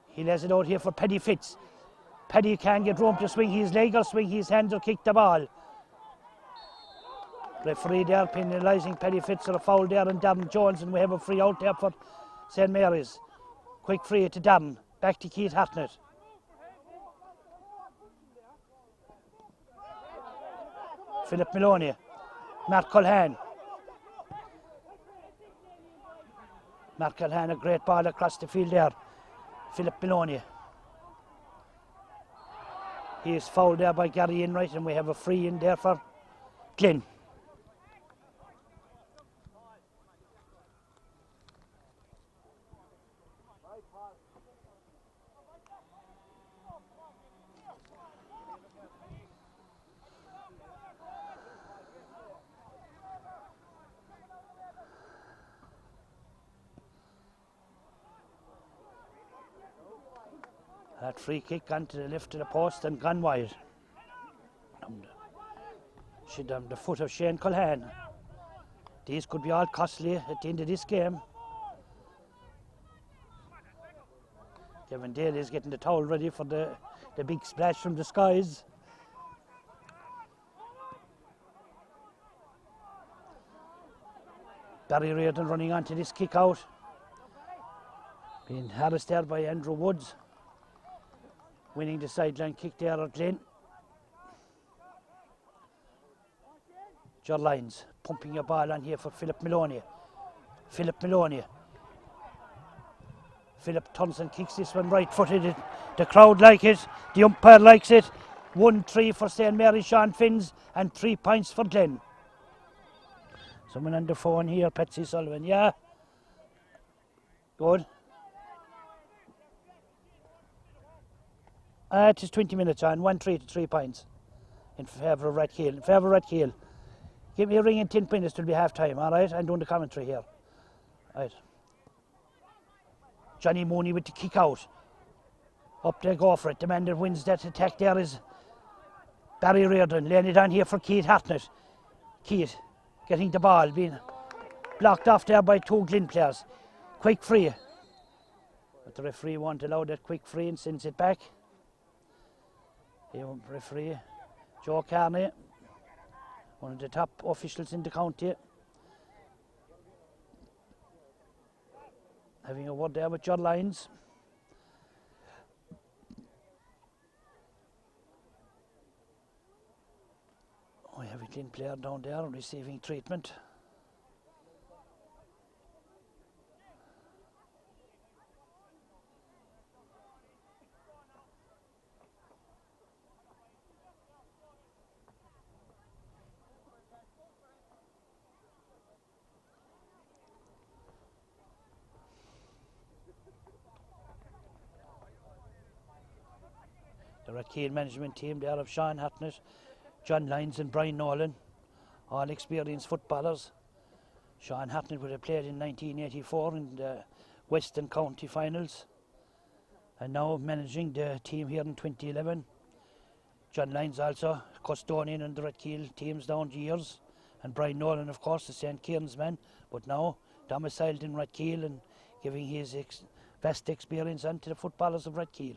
He lays it out here for Paddy Fitz. Paddy can get room to swing his leg or swing his hand or kick the ball. Referee there penalising Paddy Fitz for a foul there and Darren Jones, and we have a free out there for St Mary's. Quick free to Darren, back to Keith Hartnett. Philip Maloney, Mark Culhane. Mark Culhane, a great ball across the field there. Philip Maloney. He is fouled there by Gary Enright, and we have a free in there for Glin. That free kick gone to the left of the post and gone wide. Should have the foot of Shane Culhane. These could be all costly at the end of this game. Kevin Daly is getting the towel ready for the big splash from the skies. Barry Reardon running onto this kick out. Being harassed there by Andrew Woods. Winning the sideline kick there at Glin. Ger Lyons pumping a ball on here for Philip Maloney. Philip Maloney. Philip turns and kicks this one right-footed. The crowd like it. The umpire likes it. 1-3 for St Mary Sean Finns and 3 points for Glin. Someone on the phone here, Patsy Sullivan. Yeah. Good. It is 20 minutes on, 1-3 to 3 points in favour of Rathkeale. In favour of Rathkeale. Give me a ring in 10 minutes till be half time, all right? I'm doing the commentary here. Right. Johnny Mooney with the kick out. Up they go for it. The man that wins that attack there is Barry Reardon. Laying it on here for Keith Hartnett. Keith getting the ball, being blocked off there by 2 Glin players. Quick free. But the referee won't allow that quick free and sends it back. Referee Joe Carney, one of the top officials in the county, having a word there with Ger Lyons. We have a Glin player down there receiving treatment. The Rathkeale management team there of Sean Hartnett, John Lyons and Brian Nolan, all experienced footballers. Sean Hartnett would have played in 1984 in the Western County finals and now managing the team here in 2011. John Lyons also custodian in the Rathkeale teams down the years, and Brian Nolan of course the St Kieran's man, but now domiciled in Rathkeale and giving his vast experience onto the footballers of Rathkeale.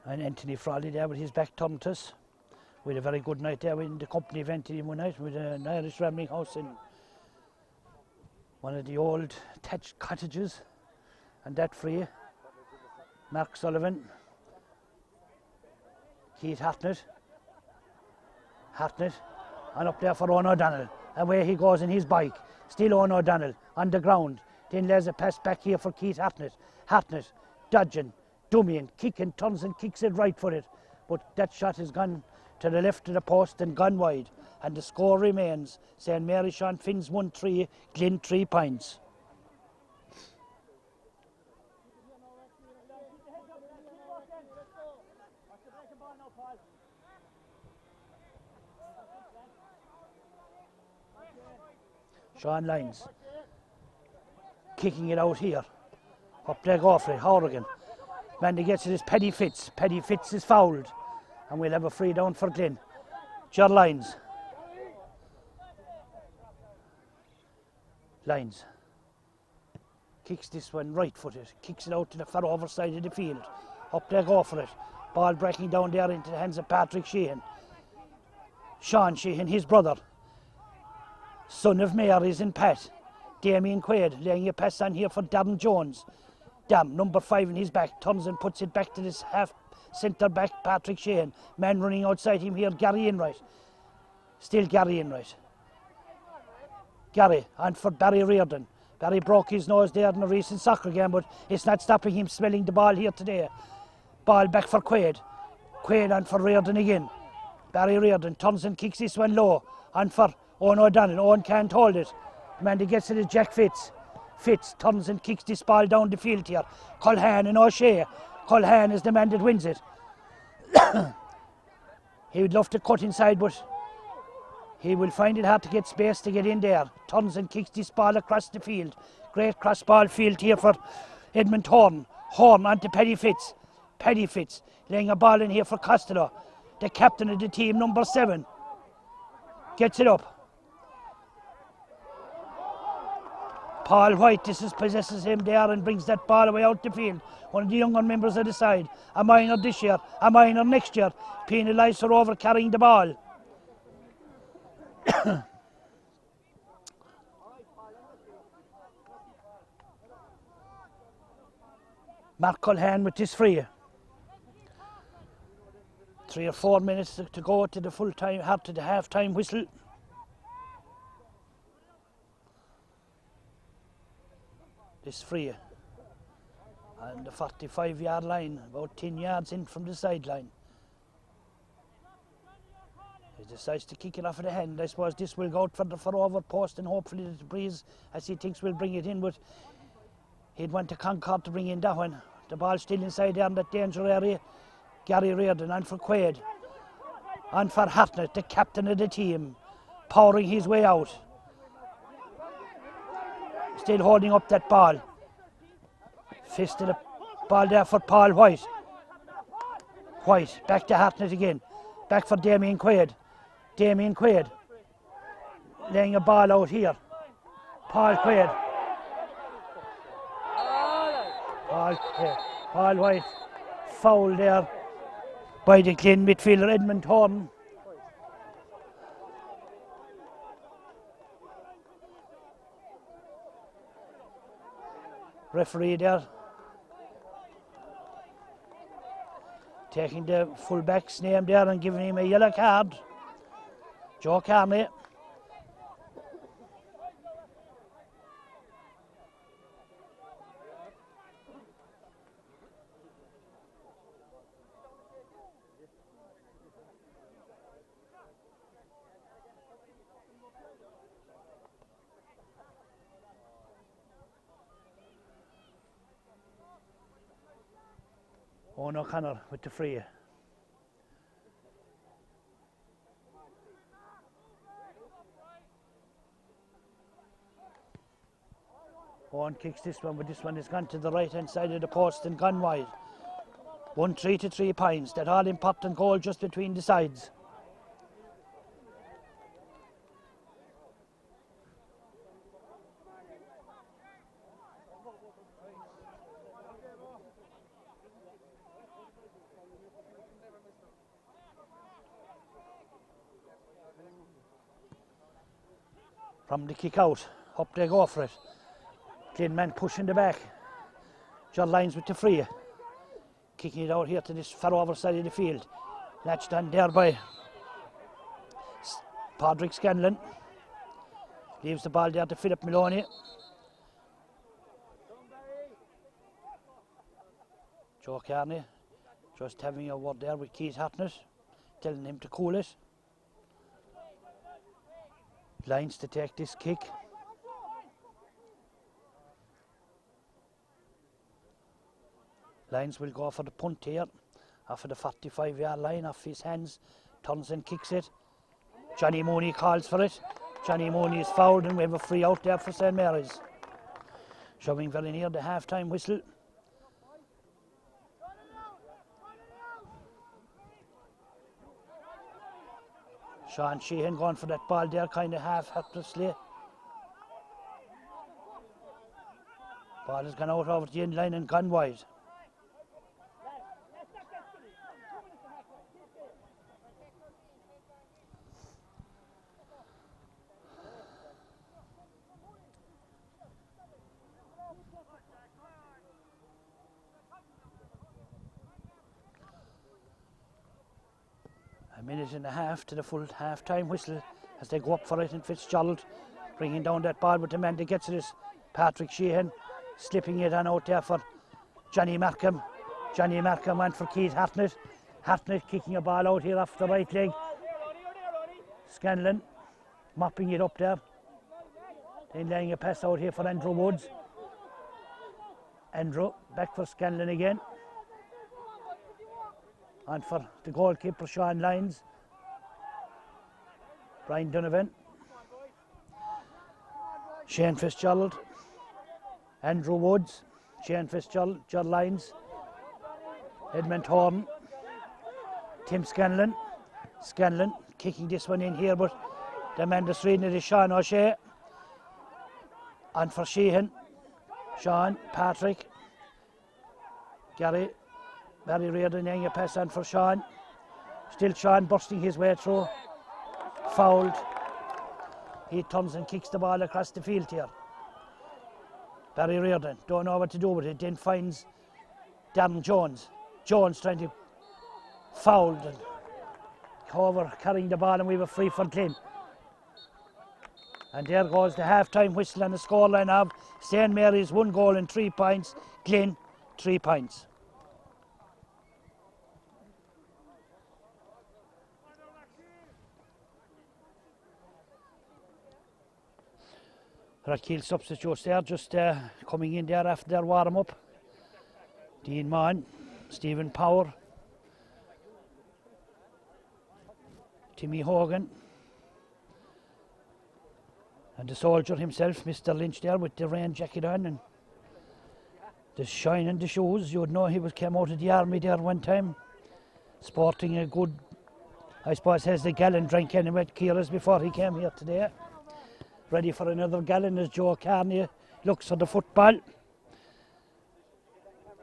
And Anthony Frawley there with his back turned to us. We had a very good night there in the company event one night with an Irish rambling house in one of the old thatched cottages, and that free. Mark Sullivan, Keith Hartnett, and up there for Owen O'Donnell. Away he goes in his bike. Still Owen O'Donnell on the ground. Then there's a pass back here for Keith Hartnett. Hartnett dodging, dummying, kicking, turns and kicks it right footed. But that shot has gone to the left of the post and gone wide. And the score remains St Mary Sean Finns 1-3, Glin 3 points. Sean Lyons. Kicking it out here. Up there, go for it. Horrigan. Man that gets it is Paddy Fitz. Paddy Fitz is fouled. And we'll have a free down for Glin. Ger Lyons. Lyons. Kicks this one right footed. Kicks it out to the far over side of the field. Up there, go for it. Ball breaking down there into the hands of Patrick Sheehan. Sean Sheehan, his brother. Son of Mayor is in Pat. Damien Quaid laying a pass on here for Darren Jones. Darren, number 5 in his back, turns and puts it back to this half centre back Patrick Sheehan. Man running outside him here, Gary Enright. Still Gary Enright. Gary, and for Barry Reardon. Barry broke his nose there in a recent soccer game, but it's not stopping him smelling the ball here today. Ball back for Quaid. Quaid on for Reardon again. Barry Reardon turns and kicks this one low. On for Owen O'Donnell. Owen can't hold it. The man that gets it is Jack Fitz. Fitz turns and kicks this ball down the field here. Culhane and O'Shea. Culhane is the man that wins it. He would love to cut inside, but he will find it hard to get space to get in there. Turns and kicks this ball across the field. Great cross ball field here for Edmund Horn. Horn onto Paddy Fitz. Paddy Fitz laying a ball in here for Costello. The captain of the team, number 7. Gets it up. Paul White possesses him there and brings that ball away out the field. One of the younger members of the side. A minor this year, a minor next year. Penalised for over carrying the ball. Mark Culhane with this free. 3 or 4 minutes to go to the full time, to the half time whistle. This free on the 45-yard line, about 10 yards in from the sideline. He decides to kick it off of the hand. I suppose this will go out for over post, and hopefully the breeze, as he thinks, will bring it in, but he'd want to Concord to bring in that one. The ball still inside there in that danger area. Gary Reardon on for Quaid. On for Hartnett, the captain of the team, powering his way out. Still holding up that ball. Fist of the ball there for Paul White. White, back to Hartnett again. Back for Damien Quaid. Damien Quaid. Laying a ball out here. Paul Quaid. Paul White. Foul there by the Glin midfielder Edmund Horn. Referee there taking the fullback's name there and giving him a yellow card. Joe Carney. Owen O'Connor with the free. Owen kicks this one, but this one has gone to the right hand side of the post and gone wide. 1-3 to 3 points. That all important goal just between the sides. From the kick out, up they go for it. Glin man pushing the back. John Lyons with the free. Kicking it out here to this far over side of the field. Latched on there by Padraig Scanlon. Leaves the ball there to Philip Maloney. Joe Carney just having a word there with Keith Hartnett, telling him to cool it. Lyons to take this kick. Lyons will go for the punt here, off of the 45-yard line, off his hands, turns and kicks it. Johnny Mooney calls for it. Johnny Mooney is fouled and we have a free out there for St. Mary's. Shoving very near the half-time whistle. Sean Sheehan going for that ball there, kind of half-helplessly. Ball has gone out over the end line and gone wide. A minute and a half to the full half-time whistle as they go up for it, and Fitzgerald bringing down that ball, but the man that gets it is Patrick Sheehan, slipping it on out there for Johnny Markham. Johnny Markham went for Keith Hartnett. Hartnett kicking a ball out here off the right leg. Scanlon mopping it up there. Then laying a pass out here for Andrew Woods. Andrew back for Scanlon again. And for the goalkeeper, Sean Lyons. Brian Donovan. Shane Fitzgerald. Andrew Woods. Shane Fitzgerald. Judd Lyons. Edmund Horn. Tim Scanlon. Scanlon kicking this one in here, but the man that's reading it is Sean O'Shea. And for Sheehan. Sean, Patrick. Gary. Barry Reardon laying a pass on for Sean. Still Sean bursting his way through. Fouled. He turns and kicks the ball across the field here. Barry Reardon, don't know what to do with it, then finds Darren Jones. Jones trying to foul and over carrying the ball, and we were free for Glin. And there goes the half-time whistle and the scoreline of St. Mary's 1 goal and 3 points. Glin 3 points. Rathkeale substitutes there, just coming in there after their warm-up. Dean Mann, Stephen Power, Timmy Hogan, and the soldier himself, Mr. Lynch there with the rain jacket on and the shine in the shoes. You would know he came out of the army there one time, sporting a good, I suppose, has the gallon drink anyway at Keira's before he came here today. Ready for another gallon as Joe Carney looks for the football.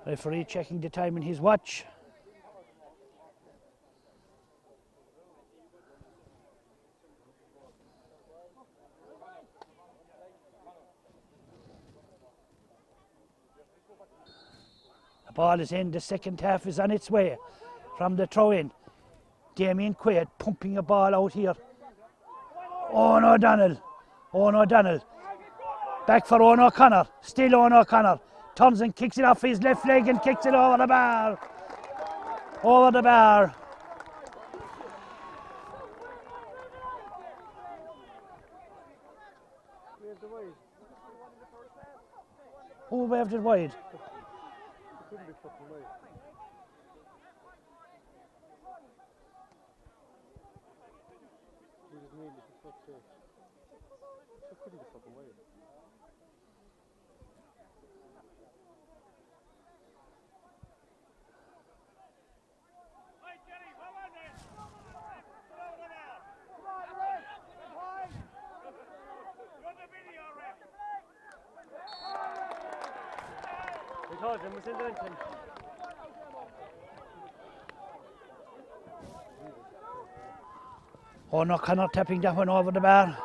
Referee checking the time in his watch. The ball is in, the second half is on its way from the throw-in. Damien Quaid pumping a ball out here. Owen O'Donnell. Owen O'Donnell. Back for Owen O'Connor. Still Owen O'Connor. Turns and kicks it off his left leg and kicks it over the bar. Over the bar. Who waved it wide? Owen O'Connor tapping that one over the bar.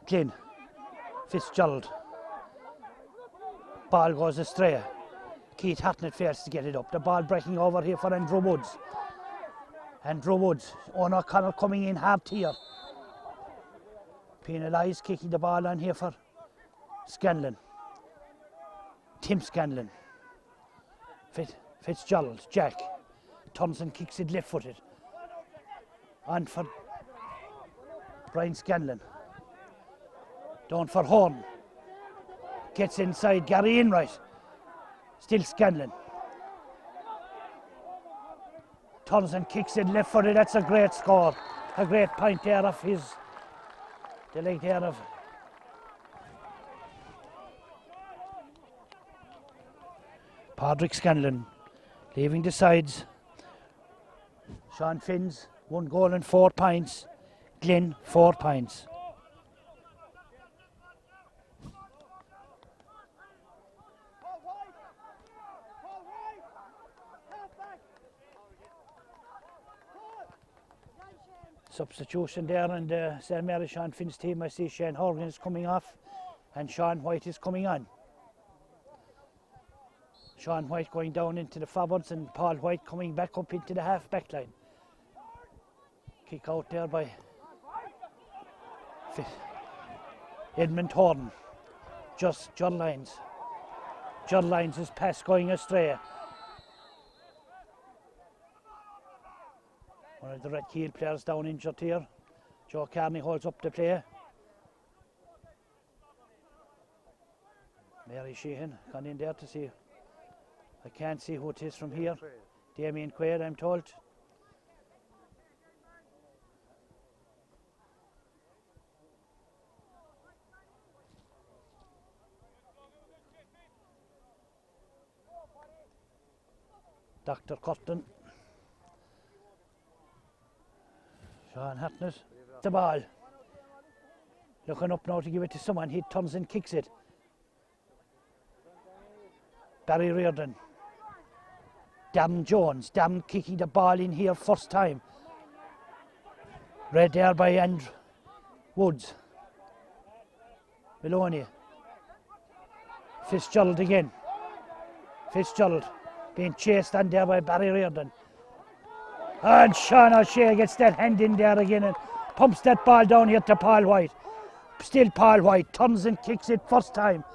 Glin. Fitzgerald. Ball goes astray. Keith Hartnett fails to get it up. The ball breaking over here for Andrew Woods. Andrew Woods. Owen O'Connor coming in hard here. Penalised, kicking the ball on here for Scanlon. Tim Scanlon. Fitzgerald. Jack. Turns and kicks it left-footed. On for Brian Scanlon. Down for Horn. Gets inside Gary Enright. Still Scanlon. turns and kicks it left footed. That's a great score. A great point there of the leg there of Padraig Scanlon, leaving the sides. Sean Finns, 1 goal and 4 points. Glin, 4 points. Substitution there in the St. Mary Sean Finn's team. I see Shane Horgan is coming off and Sean White is coming on. Sean White going down into the forwards and Paul White coming back up into the half back line. Kick out there by Edmund Horn. Just John Lyons. John Lyons' pass going astray. One of the Rathkeale players down injured here. Joe Carney holds up the play. Mary Sheehan gone in there to see. I can't see who it is from here. Damien Quaid, I'm told. Dr. Curtin. Sean Hartnett. The ball. Looking up now to give it to someone. He turns and kicks it. Barry Reardon. Darren Jones. Darren kicking the ball in here first time. Read there by Andrew Woods. Maloney. Fitzgerald again. Fitzgerald being chased on there by Barry Reardon. And Sean O'Shea gets that hand in there again and pumps that ball down here to Paul White. Still Paul White turns and kicks it first time.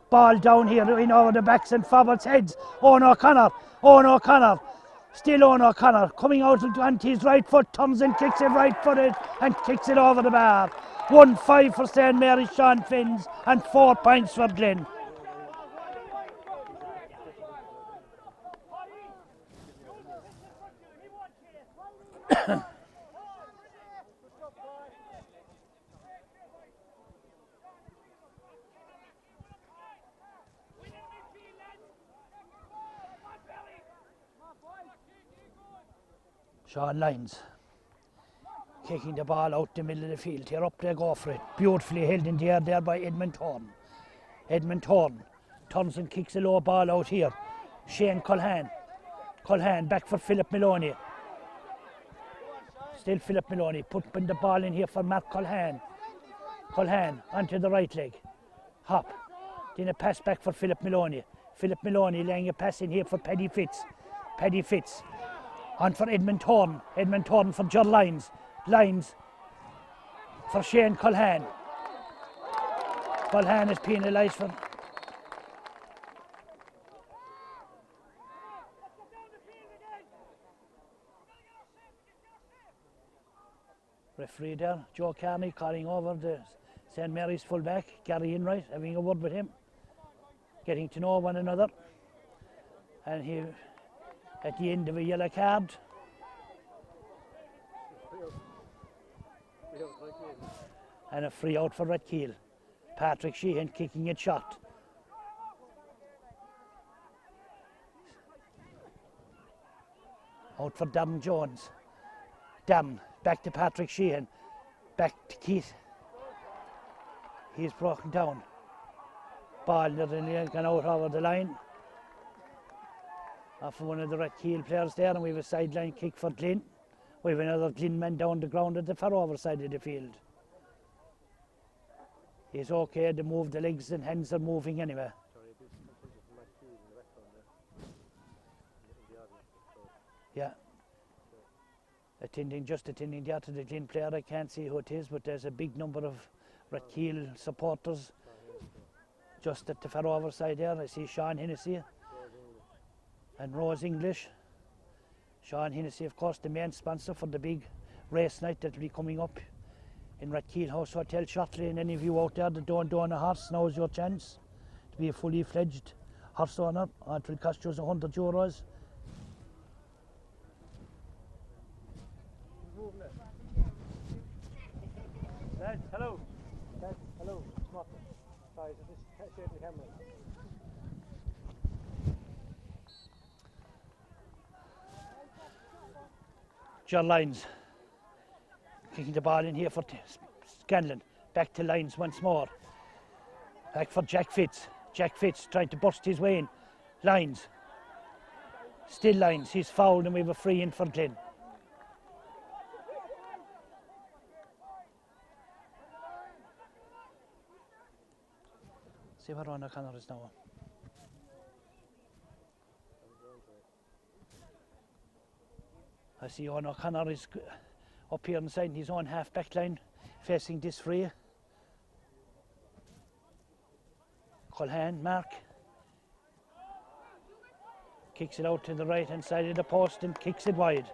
Ball down here in over the backs and forwards heads. Owen O'Connor. Owen O'Connor. Still Owen O'Connor coming out onto his right foot, turns and kicks it right footed and kicks it over the bar. 1-5 for St. Mary's Sean Finns and 4 points for Glin. Sean Lyons kicking the ball out the middle of the field. Here up they go for it. Beautifully held in the air there by Edmund Horn. Edmund Horn turns and kicks a low ball out here. Shane Culhane. Culhane back for Philip Maloney. Still Philip Maloney putting the ball in here for Mark Culhane. Culhane onto the right leg. Hop. Then a pass back for Philip Maloney. Philip Maloney laying a pass in here for Paddy Fitz. Paddy Fitz. On for Edmund Horn. Edmund Horn for John Lyons. Lyons for Shane Culhane. Culhane is penalised for referee there, Joe Carney calling over the St. Mary's fullback, Gary Enright, having a word with him, getting to know one another. And he, at the end of a yellow card, and a free out for Rathkeale. Patrick Sheehan kicking it shot. Out for Darren Jones. Darren back to Patrick Sheehan. Back to Keith. He's broken down. Ball nearly gone out over the line. Off of one of the Rathkeale players there, and we have a sideline kick for Glin. We have another Glin man down the ground at the far over side of the field. He's okay to move, the legs and hands are moving anyway. Yeah. Just attending there to the Glin player. I can't see who it is, but there's a big number of Rathkeale supporters just at the far over side there. I see Sean Hennessy and Rose English. Sean Hennessy, of course, the main sponsor for the big race night that will be coming up in Rathkeale House Hotel shortly. And any of you out there that don't own a horse, now's your chance to be a fully fledged horse owner. It will cost you €100. Lads, hello. Lads, hello. Smart. Sorry, just share the camera. John Lyons kicking the ball in here for Scanlon. Back to Lyons once more. Back for Jack Fitz. Jack Fitz trying to burst his way in. Lyons. Still Lyons. He's fouled and we have a free in for Glin. See where Ron O'Connor is now. I see Ron O'Connor is up here inside his own half back line, facing this free. Colhan, Mark. Kicks it out to the right hand side of the post and kicks it wide.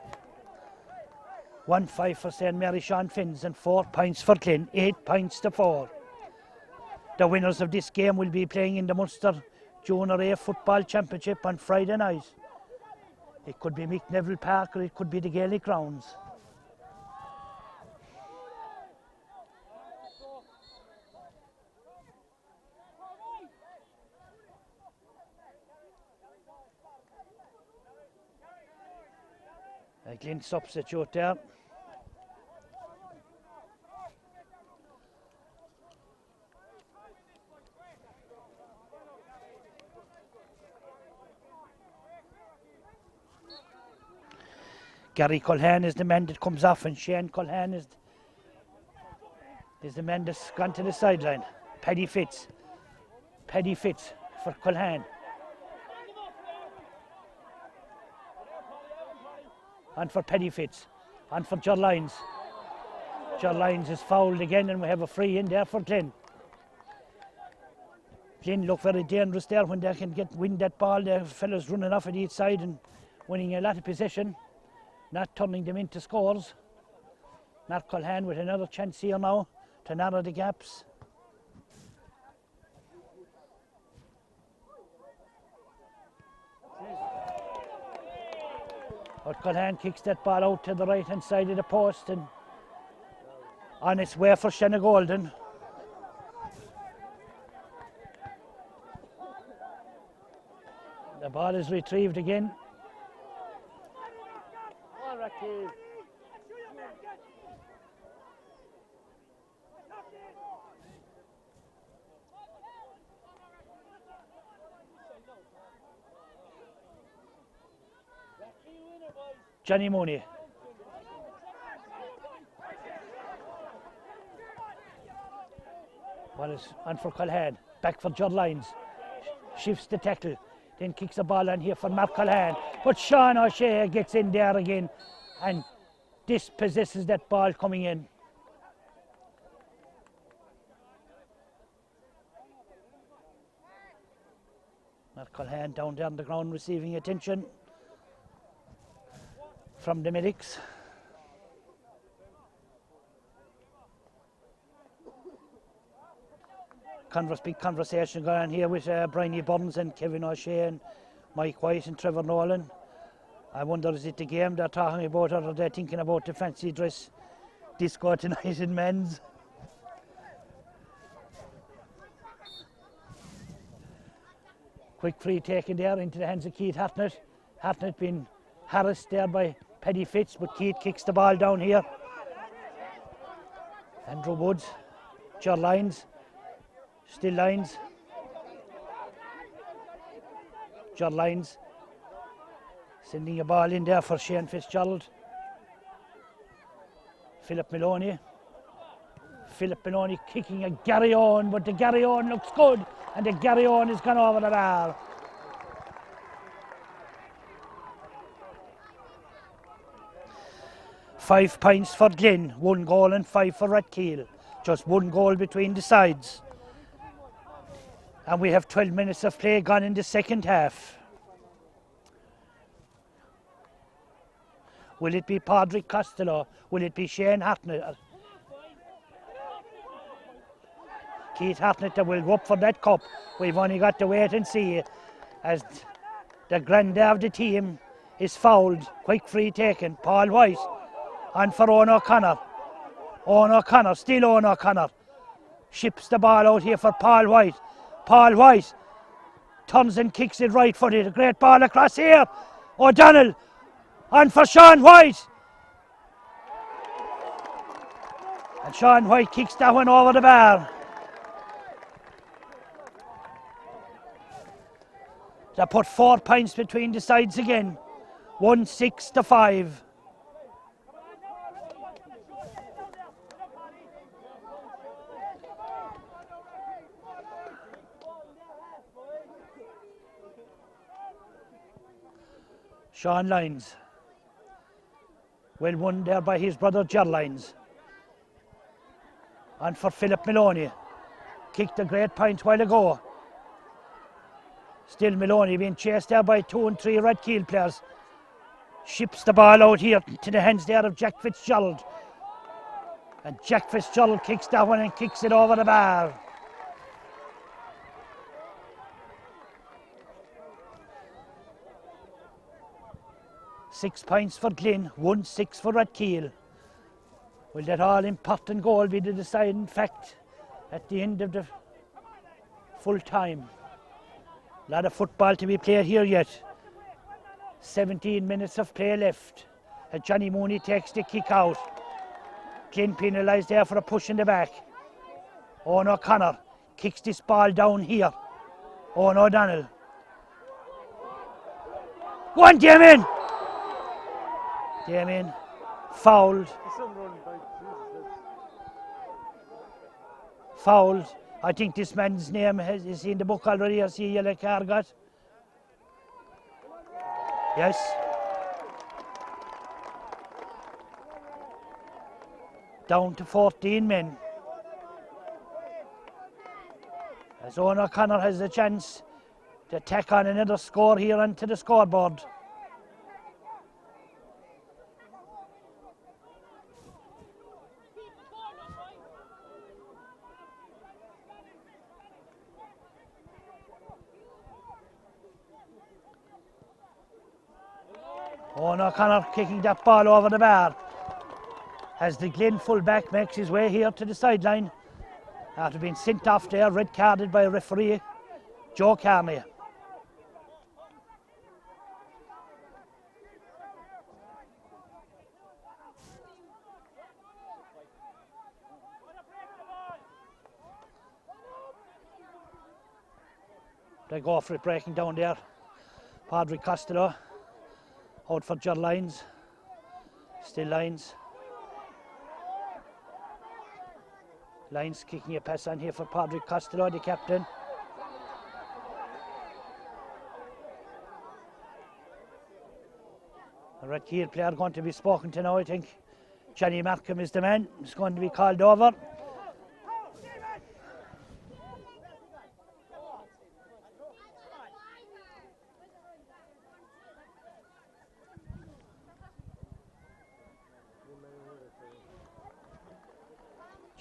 1-5 for St. Mary Sean Finns and 4 points for Glin, 8 points to 4. The winners of this game will be playing in the Munster Junior A Football Championship on Friday night. It could be Mick Neville Park or it could be the Gaelic Grounds. A Glin substitute there. Gary Colhan is the man that comes off and Shane Colhan is the man that's gone to the sideline. Paddy Fitz for Colhan. And for Paddy Fitz. And for John Lyons. John Lyons is fouled again and we have a free in there for Glin. Glin look very dangerous there when they can win that ball. The fellas running off at each side and winning a lot of possession. Not turning them into scores. Mark Colhan with another chance here now to narrow the gaps. But Colhan kicks that ball out to the right hand side of the post and on its way for Shanna Golden. The ball is retrieved again. Rathkeale. Johnny Mooney. Well, it's on for Colhan. Back for Judd Lyons. Shifts the tackle. Then kicks the ball on here for Mark Colhan. But Sean O'Shea gets in there again and dispossesses that ball coming in. Mark Colhan down there on the ground receiving attention from the medics. Big conversation going on here with Bryony Burns and Kevin O'Shea and Mike White and Trevor Nolan. I wonder, is it the game they're talking about or are they thinking about the fancy dress disco tonight in men's? Quick free taken there into the hands of Keith Hartnett. Hartnett being harassed there by Paddy Fitz, but Keith kicks the ball down here. Andrew Woods, John Lyons. Still Lyons. John Lyons sending a ball in there for Shane Fitzgerald. Philip Maloney. Philip Maloney kicking a Gary Owen, but the Gary Owen looks good and the Gary Owen has gone over the bar. Five points for Glin, 1 goal and 5 for Rathkeale. Just 1 goal between the sides. And we have 12 minutes of play gone in the second half. Will it be Padraig Costello? Will it be Shane Hartnett? Keith Hartnett that will go up for that cup. We've only got to wait and see as the granddad of the team is fouled. Quick free taken. Paul White on for Owen O'Connor. Owen O'Connor, still Owen O'Connor. Ships the ball out here for Paul White. Paul White turns and kicks it right footed. A great ball across here. O'Donnell on for Sean White. And Sean White kicks that one over the bar. That put 4 points between the sides again. 1-6-5. Sean Lyons. Well won there by his brother Ger Lyons. And for Philip Maloney. Kicked a great point while ago. Still Maloney being chased there by 2 and 3 Rathkeale players. Ships the ball out here to the hands there of Jack Fitzgerald. And Jack Fitzgerald kicks that one and kicks it over the bar. Six points for Glin, 1-6 for Rathkeale. Will that all important goal be the deciding fact at the end of the full time? A lot of football to be played here yet. 17 minutes of play left. As Johnny Mooney takes the kick out. Glin penalised there for a push in the back. Owen O'Connor kicks this ball down here. Owen O'Donnell. One Damien! Damien fouled. Fouled. I think this man's name is in the book already. I see a yellow card got. Yes. Down to 14 men. As Owen O'Connor has the chance to tack on another score here onto the scoreboard. Owen O'Connor kicking that ball over the bar as the Glin fullback makes his way here to the sideline after being sent off there, red carded by referee Joe Carney. They go for it, breaking down there. Padre Costello out for Ger Lyons. Still Lyons. Lyons kicking a pass on here for Padre Costello, the captain. A Rathkeale player going to be spoken to now, I think. Johnny Markham is the man. He's going to be called over.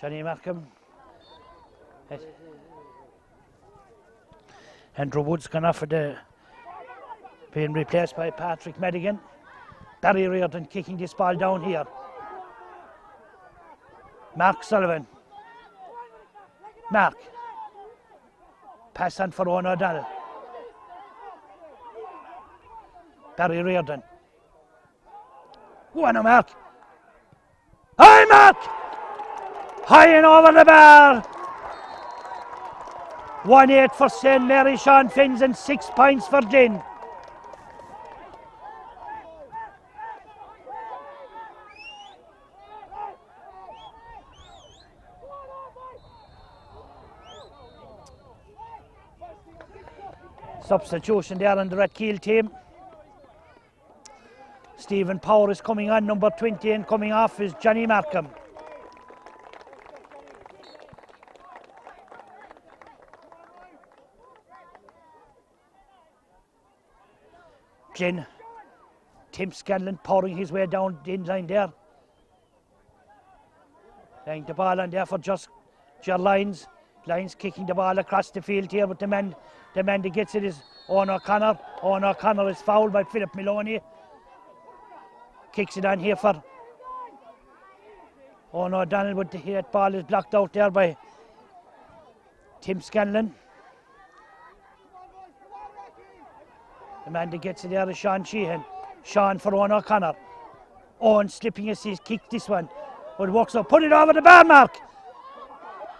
Johnny Markham. Andrew Wood's gone off for the being replaced by Patrick Madigan. Barry Reardon kicking this ball down here. Mark Sullivan. Mark. Pass on for Owen O'Donnell. Barry Reardon. One Mark. Hi Mark! High and over the bar. 1-8 for St. Mary Sean Finns and 6 points for Glin. Substitution there on the Rathkeale team. Stephen Power is coming on, number 20, and coming off is Johnny Markham. Glin, Tim Scanlon pouring his way down the end line there. Laying the ball on there for just Ger Lyons. Lyons kicking the ball across the field here, but the man that gets it is Owen O'Connor. Owen O'Connor is fouled by Philip Maloney. Kicks it on here for Oh no, Donald with the hit ball is blocked out there by Tim Scanlon. The man that gets it there is Sean Sheehan. Sean for Owen O'Connor. Owen slipping as he's kicked this one. But it works up. Put it over the bar, Mark.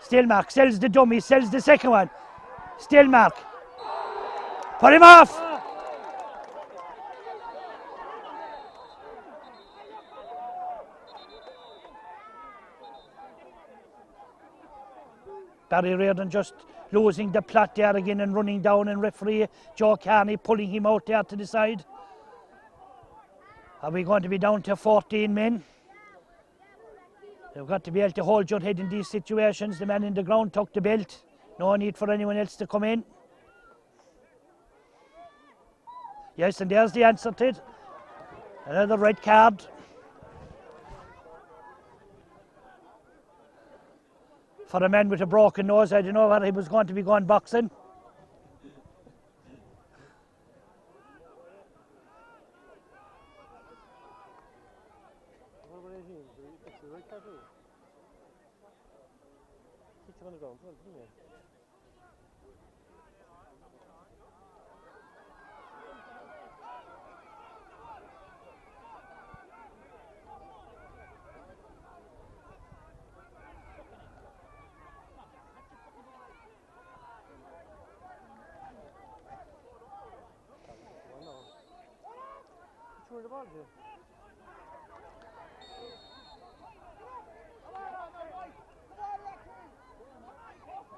Still Mark sells the dummy, sells the second one. Still Mark. Put him off. Barry Reardon just losing the plot there again and running down, and referee Joe Carney pulling him out there to the side. Are we going to be down to 14 men? They've got to be able to hold your head in these situations. The man in the ground took the belt. No need for anyone else to come in. Yes, and there's the answer to it. Another red card. For a man with a broken nose, I don't know whether he was going to be going boxing.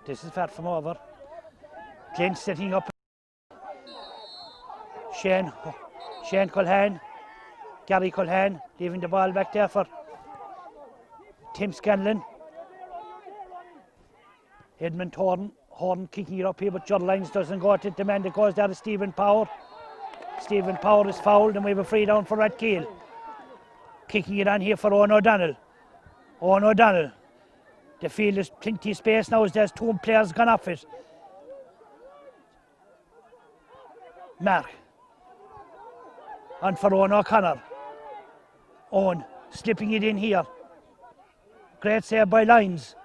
This is far from over. Glin setting up. Shane Culhane, Gary Culhane leaving the ball back there for Tim Scanlon. Edmund Horn kicking it up here, but Judd Lyons doesn't go at it. The man that goes there is Stephen Power. Stephen Power is fouled, and we have a free down for Rathkeale. Kicking it on here for Owen O'Donnell. Owen O'Donnell. The field is plenty of space now as there's two players gone off it. Mark. And for Owen O'Connor. Owen slipping it in here. Great save by Lyons.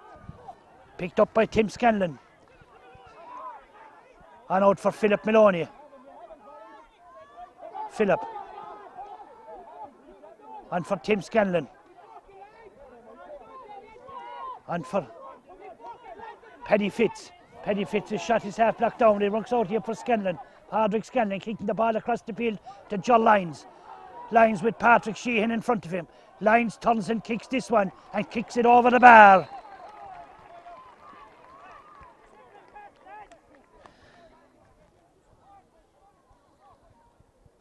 Picked up by Tim Scanlon. And out for Philip Maloney. Philip. And for Tim Scanlon. And for Paddy Fitz. Paddy Fitz's shot is half blocked down. He runs out here for Scanlon. Patrick Scanlon kicking the ball across the field to John Lyons. Lyons with Patrick Sheehan in front of him. Lyons turns and kicks this one and kicks it over the bar.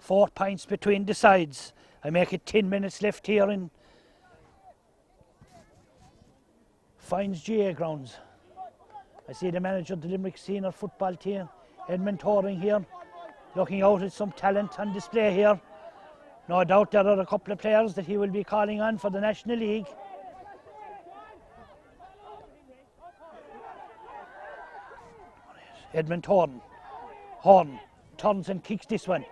Four points between the sides. I make it 10 minutes left here in Fines GA grounds. I see the manager of the Limerick senior football team, Edmund Toring here, looking out at some talent on display here. No doubt there are a couple of players that he will be calling on for the National League. Edmund Horn turns and kicks this one.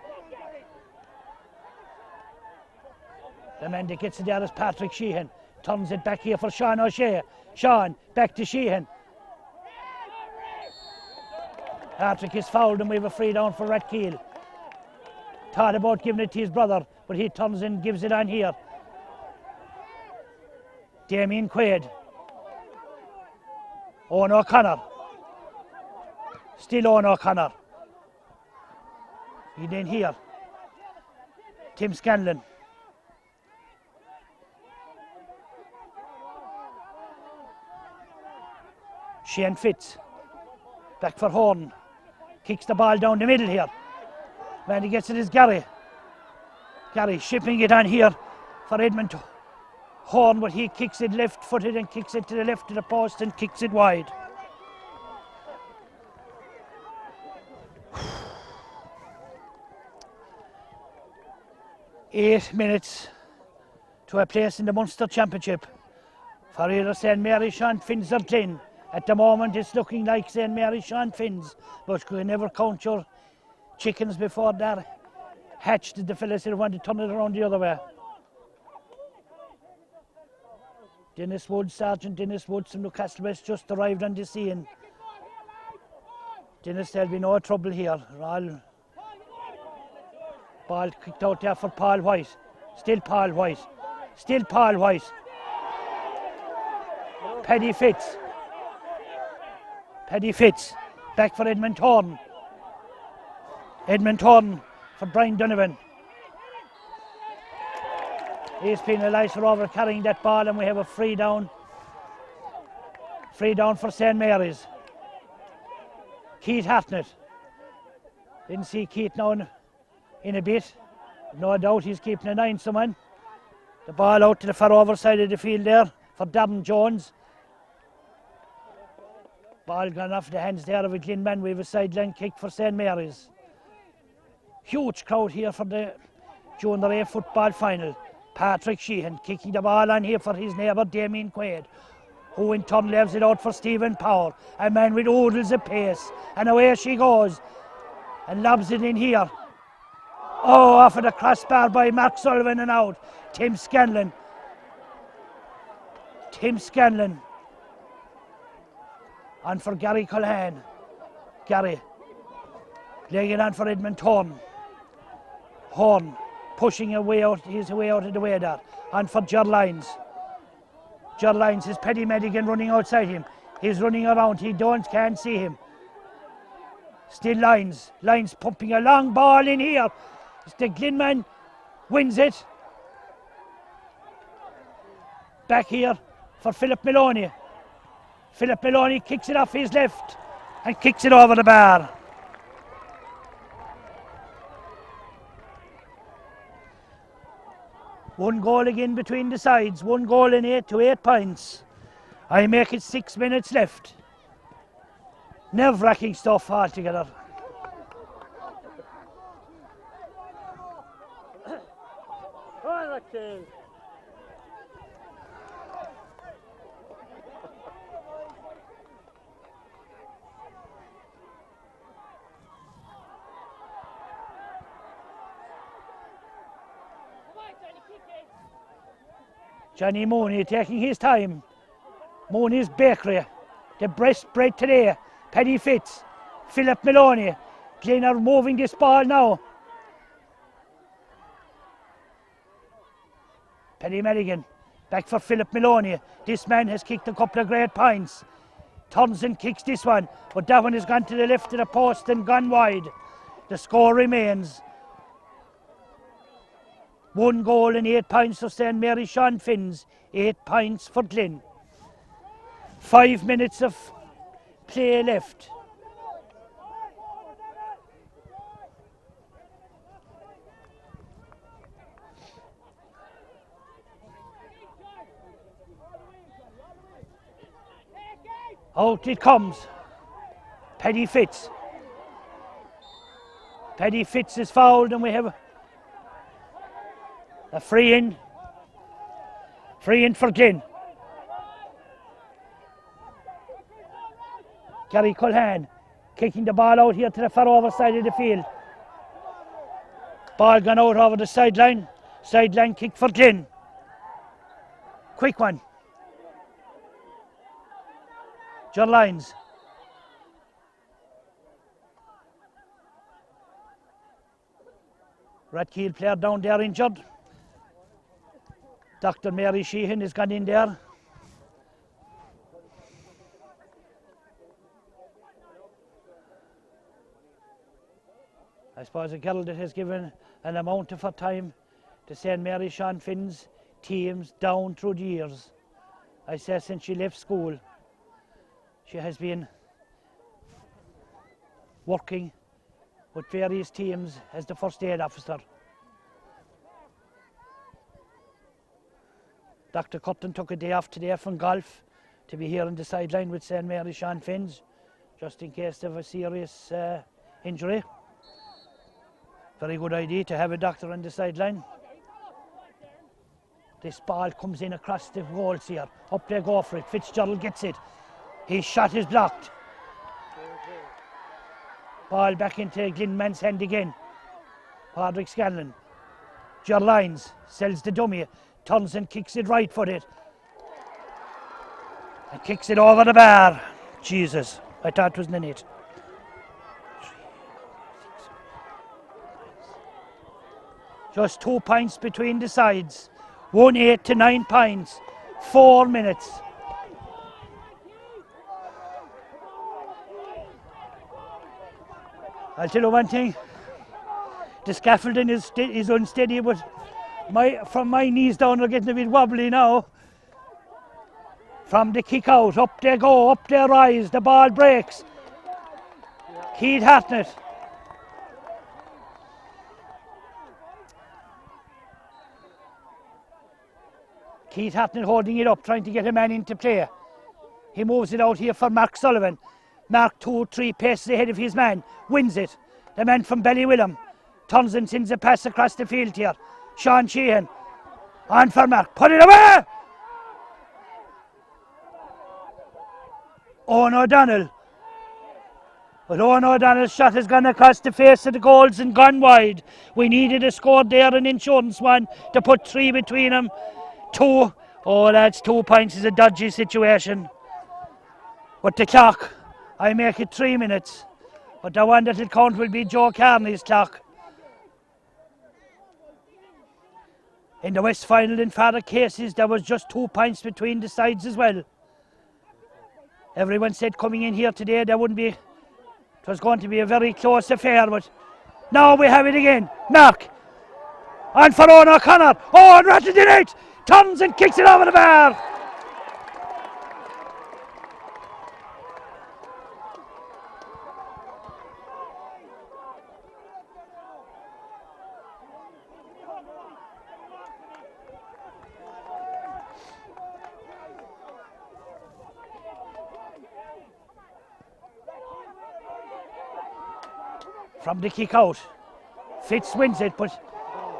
The man that gets it there is Patrick Sheehan. Turns it back here for Sean O'Shea. Sean, back to Sheehan. Patrick is fouled and we have a free down for Rathkeale. Thought about giving it to his brother, but he turns and gives it on here. Damien Quaid. Owen O'Connor. Still Owen O'Connor. He in here. Tim Scanlon. Shane Fitz. Back for Horn. Kicks the ball down the middle here. Man, he gets it is Gary. Gary shipping it on here for Edmund Horn, but he kicks it left-footed and kicks it to the left of the post and kicks it wide. Eight minutes to a place in the Munster Championship for either St. Mary, Sean Finns or Glin. At the moment it's looking like St. Mary, Sean Finns, but you can never count your chickens before they're hatched. The fellas here want to turn it around the other way. Dennis Woods, Sergeant Dennis Woods from Newcastle West just arrived on the scene. Dennis, there'll be no trouble here. Ball kicked out there for Paul White. Still Paul White. Still Paul White. Paddy Fitz. Paddy Fitz. Back for Edmund Thorne. Edmund Thorne for Brian Donovan. He's penalised for over carrying that ball, and we have a free down. Free down for St. Mary's. Keith Hartnett. Didn't see Keith now in a bit. No doubt he's keeping an eye on someone. The ball out to the far over side of the field there for Darren Jones. Ball gone off the hands there of a Glin man. We have a sideline kick for St. Mary's. Huge crowd here for the Junior A football final. Patrick Sheehan kicking the ball on here for his neighbour Damien Quaid, who in turn leaves it out for Stephen Power, a man with oodles of pace, and away she goes and lobs it in here. Oh, off of the crossbar by Mark Sullivan and out. Tim Scanlon. On for Gary Culhane. Gary laying it on for Edmund Thorne. Horn pushing his way out of the way there. On for Ger Lyons. Ger Lyons is Paddy Madigan running outside him. He's running around. Can't see him. Still Lyons. Lyons pumping a long ball in here. The Glin man wins it. Back here for Philip Maloney. Philip Maloney kicks it off his left and kicks it over the bar. One goal again between the sides. One goal in 8 to 8 points. I make it 6 minutes left. Nerve-wracking stuff altogether. Johnny Mooney taking his time. Mooney's bakery. The breast bread today. Paddy Fitz. Philip Maloney. Glin are moving this ball now. Paddy Madigan. Back for Philip Maloney. This man has kicked a couple of great points. Turns and kicks this one. But that one has gone to the left of the post and gone wide. The score remains 1 goal and 8 points for St. Mary Sean Finns, 8 points for Glin. 5 minutes of play left. Out it comes. Paddy Fitz. Paddy Fitz is fouled and we have a free in for Glin. Gary Culhane kicking the ball out here to the far over side of the field. Ball gone out over the sideline. Sideline kick for Glin. Quick one. Ger Lyons. Rathkeale player down there injured. Dr. Mary Sheehan has gone in there. I suppose a girl that has given an amount of her time to St. Mary Sean Finn's teams down through the years. I say since she left school, she has been working with various teams as the first aid officer. Dr. Cotton took a day off today from golf to be here on the sideline with St. Mary Sean Finns, just in case of a serious injury. Very good idea to have a doctor on the sideline. This ball comes in across the goals here. Up they go for it. Fitzgerald gets it. His shot is blocked. Ball back into Glin man's hand again. Padraig Scanlon. Ger Lyons sells the dummy. Turns and kicks it right footed. And kicks it over the bar. Jesus, I thought it was in the net. Just 2 points between the sides. 1-8 to 9 points. 4 minutes. I'll tell you one thing. The scaffolding is unsteady, but from my knees down are getting a bit wobbly now. From the kick out, up they go, up they rise, the ball breaks. Keith Hartnett. Keith Hartnett holding it up, trying to get a man into play. He moves it out here for Mark Sullivan. Mark 2-3 paces ahead of his man, wins it. The man from Ballywilliam turns and sends a pass across the field here. Sean Sheehan on for Mark, put it away! Owen O'Donnell. But Owen O'Donnell's shot has gone across the face of the goals and gone wide. We needed a score there, an insurance one, to put 3 between them. 2. Oh, that's 2 points is a dodgy situation. But the clock, I make it 3 minutes. But the one that will count will be Joe Carney's clock. In the West final in Father Casey's, there was just 2 points between the sides as well. Everyone said coming in here today there wouldn't be, it was going to be a very close affair, but now we have it again. Mark, on for Owen O'Connor. Owen rattled in it, turns and kicks it over the bar. From the kick out, Fitz wins it, but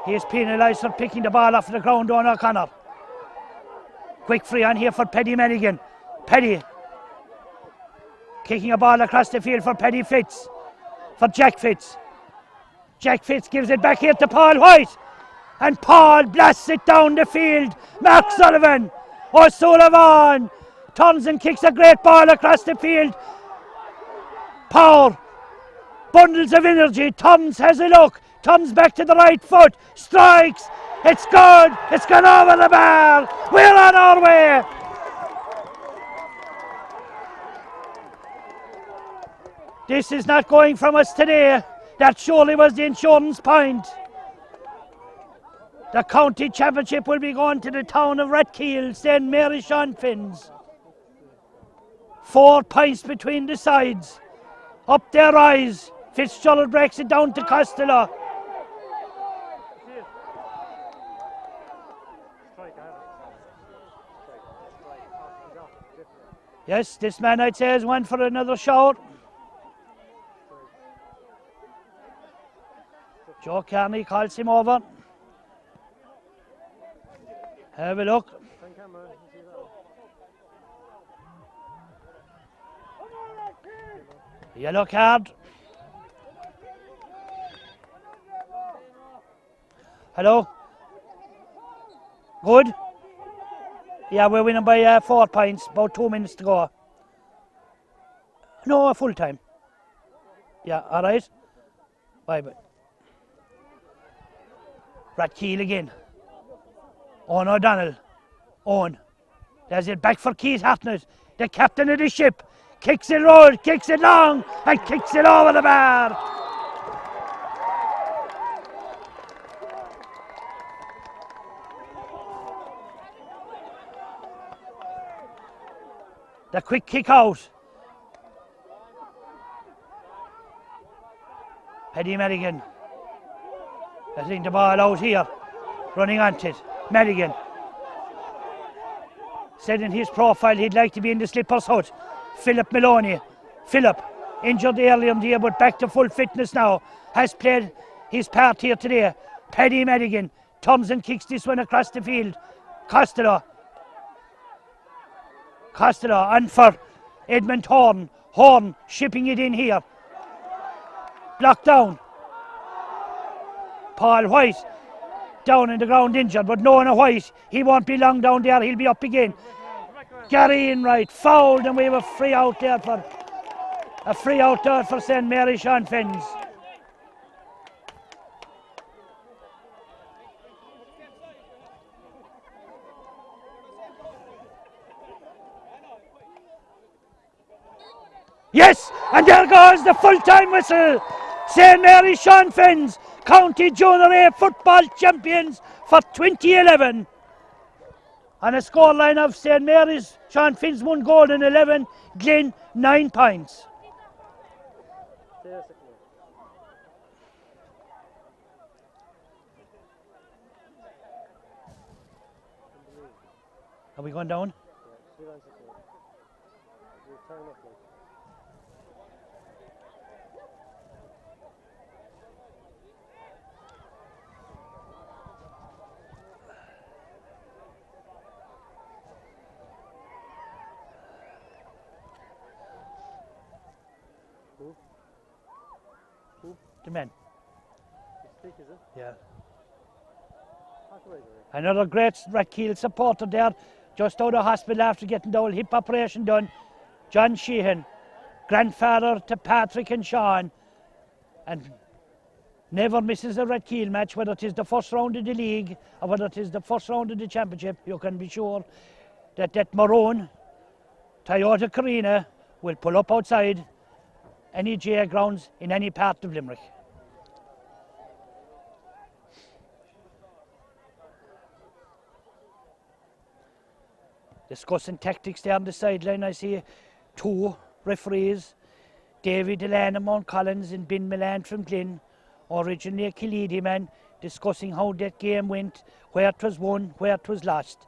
he is penalised for picking the ball off the ground on O'Connor. Quick free on here for Paddy Madigan. Paddy kicking a ball across the field for Paddy Fitz, for Jack Fitz. Jack Fitz gives it back here to Paul White, and Paul blasts it down the field. Mark Sullivan, O'Sullivan turns and kicks a great ball across the field. Power. Bundles of energy, Tums has a look, Tums back to the right foot, strikes, it's good, it's gone over the bar, we're on our way. This is not going from us today, that surely was the insurance point. The county championship will be going to the town of Rathkeale, St. Mary Sean Finns. 4 points between the sides, up their rise. Fitzgerald breaks it down to Costello. Yes, this man I'd say has one for another shot. Joe Carney calls him over. Have a look. Yellow card. Hello? Good? Yeah, we're winning by 4 points, about 2 minutes to go. No, full time. Yeah, all right. Bye-bye. Rathkeale again. Owen O'Donnell. Owen. There's it back for Keith Hartnett, the captain of the ship. Kicks it road, kicks it long, and kicks it over the bar. The quick kick out. Paddy Madigan. Letting the ball out here. Running onto it. Madigan. Said in his profile he'd like to be in the Slippers hut. Philip Maloney. Philip, injured earlier in the year but back to full fitness now. Has played his part here today. Paddy Madigan turns and kicks this one across the field. Costello on for Edmund Horn. Horn shipping it in here. Blocked down. Paul White down in the ground injured, but Noah White, he won't be long down there, he'll be up again. Gary Enright fouled, and we have a free out there for St. Mary Sean Finns. Yes, and there goes the full-time whistle. St. Mary Sean Finns, County Junior A football champions for 2011. On a scoreline of St. Mary's Sean Finns 1 goal and 11, Glin 9 points. Are we going down? The men. Yeah. Another great Rathkeale supporter there, just out of hospital after getting the old hip operation done. John Sheehan, grandfather to Patrick and Sean, and never misses a Rathkeale match, whether it is the first round of the league or whether it is the first round of the championship. You can be sure that maroon Toyota Carina will pull up outside any GA grounds in any part of Limerick. Discussing tactics there on the sideline, I see 2 referees, David Delan and Mount Collins and Ben Milan from Glin, originally a Killeedy man, discussing how that game went, where it was won, where it was lost.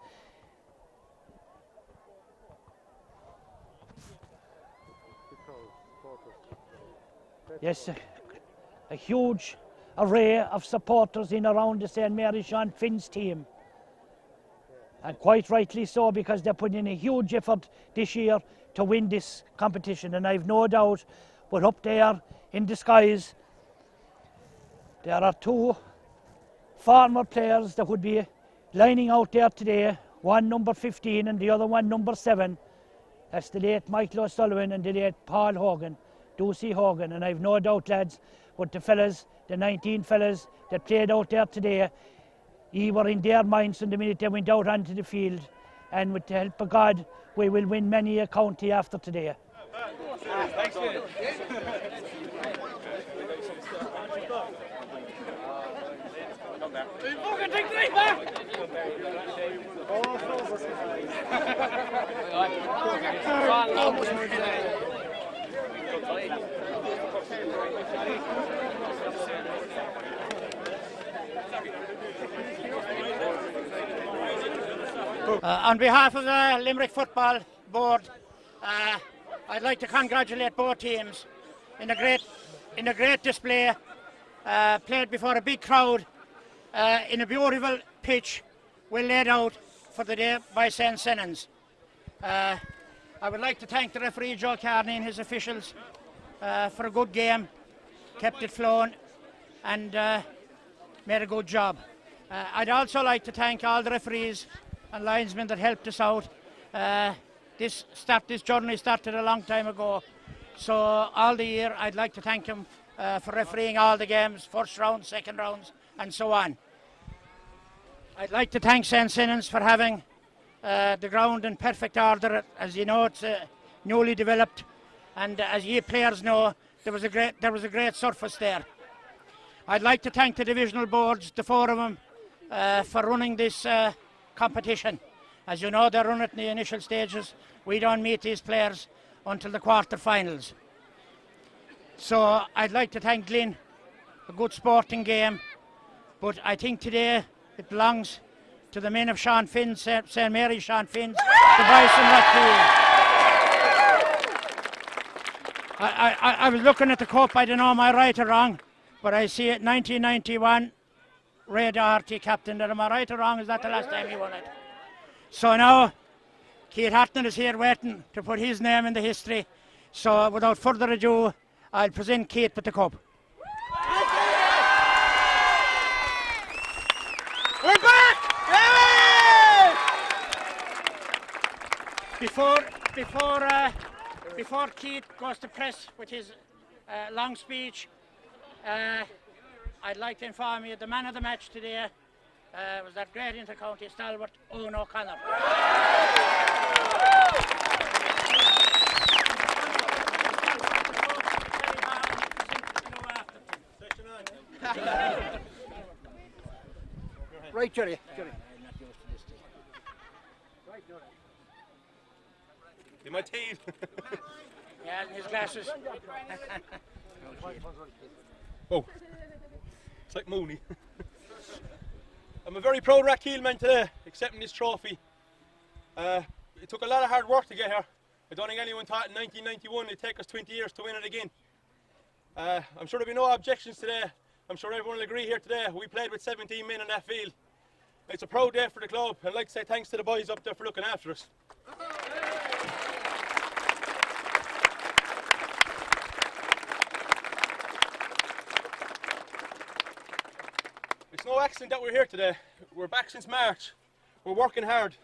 Yes, a huge array of supporters in around the St. Mary Sean Finns team. And quite rightly so, because they're putting in a huge effort this year to win this competition. And I've no doubt, but up there in the skies, there are 2 former players that would be lining out there today. One number 15 and the other one number 7. That's the late Michael O'Sullivan and the late Paul Hogan, Doocy Hogan. And I've no doubt, lads, but the fellas, the 19 fellas that played out there today, ye were in their minds from the minute they went out onto the field, and with the help of God, we will win many a county after today. On behalf of the Limerick Football Board, I'd like to congratulate both teams in a great display, played before a big crowd, in a beautiful pitch, well laid out for the day by St. Senans. I would like to thank the referee Joe Carney and his officials for a good game, kept it flowing, and made a good job. I'd also like to thank all the referees and linesmen that helped us out. This journey started a long time ago, so all the year I'd like to thank them for refereeing all the games, first round, second rounds, and so on. I'd like to thank St. Senans for having the ground in perfect order. As you know, it's newly developed, and as you players know, there was a great surface there. I'd like to thank the divisional boards, the 4 of them, for running this competition. As you know, they run it in the initial stages. We don't meet these players until the quarter-finals. So I'd like to thank Glin, a good sporting game, but I think today it belongs to the men of Sean Finns, St. Mary Sean Finns, the boys from Rathkeale. I was looking at the cup, I don't know am I right or wrong, but I see it 1991, Ray Doherty captain. Am I right or wrong? Is that the last time he won it? So now, Keith Hartnett is here waiting to put his name in the history. So without further ado, I'll present Keith with the cup. We're back! Yay! Before Keith goes to press with his long speech, I'd like to inform you the man of the match today was that great inter-county stalwart Owen O'Connor. Right, Jerry. In my teeth. Yeah, and his glasses. Oh, it's like Mooney. I'm a very proud Rathkeale man today, accepting this trophy. It took a lot of hard work to get here. I don't think anyone thought in 1991 it'd take us 20 years to win it again. I'm sure there'll be no objections today. I'm sure everyone will agree here today. We played with 17 men on that field. It's a proud day for the club. I'd like to say thanks to the boys up there for looking after us. It's no accident that we're here today. We're back since March. We're working hard.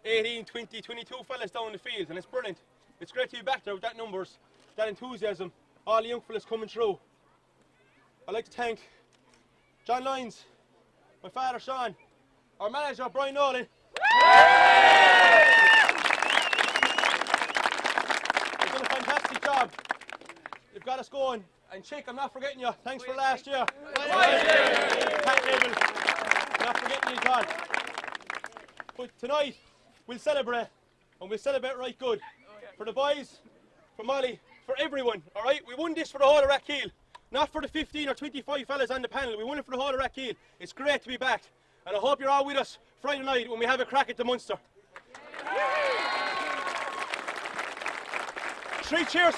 18, 20, 22 fellas down the field, and it's brilliant. It's great to be back there with that numbers, that enthusiasm, all the young fellas coming through. I'd like to thank John Lyons, my father Sean, our manager Brian Nolan. They've done a fantastic job. They've got us going. And Chick, I'm not forgetting you. Thanks for last year. Pat Neville, not forgetting you, John. But tonight, we'll celebrate, and we'll celebrate right good. For the boys, for Molly, for everyone, all right? We won this for the whole of Rathkeale. Not for the 15 or 25 fellas on the panel. We won it for the whole of Rathkeale. It's great to be back. And I hope you're all with us Friday night when we have a crack at the Munster. Three cheers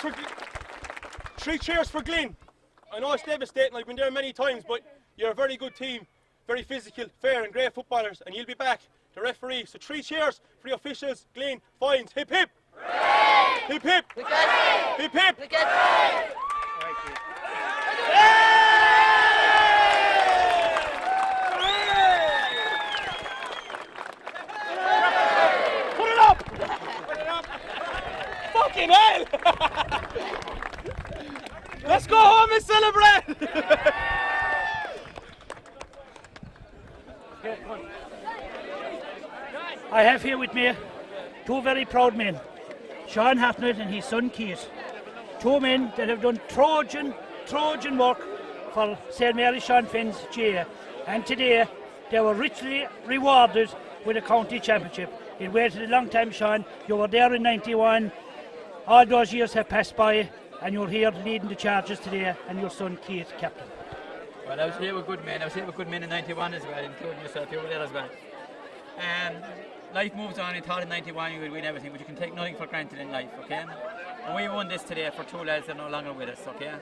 for Glin. I know it's devastating, I've been there many times, but you're a very good team, very physical, fair and great footballers, and you'll be back, the referee. So 3 cheers for the officials, Glin, fines, hip hip! Hip hip! Hip hip! Put it up! Put it up! Fucking hell! Let's go home and celebrate! I have here with me 2 very proud men, Sean Hatnett and his son Keith. 2 men that have done Trojan work for St. Mary Sean Finn's GA, and today they were richly rewarded with a county championship. It waited a long time, Sean. You were there in 91. All those years have passed by, and you're here leading the charges today, and your son Keith, captain. Well, I was here with good men. I was here with good men in 91 as well, including yourself. You were there as well. And life moves on. You thought in 91 you would win everything, but you can take nothing for granted in life, okay? And we won this today for 2 lads that are no longer with us, okay?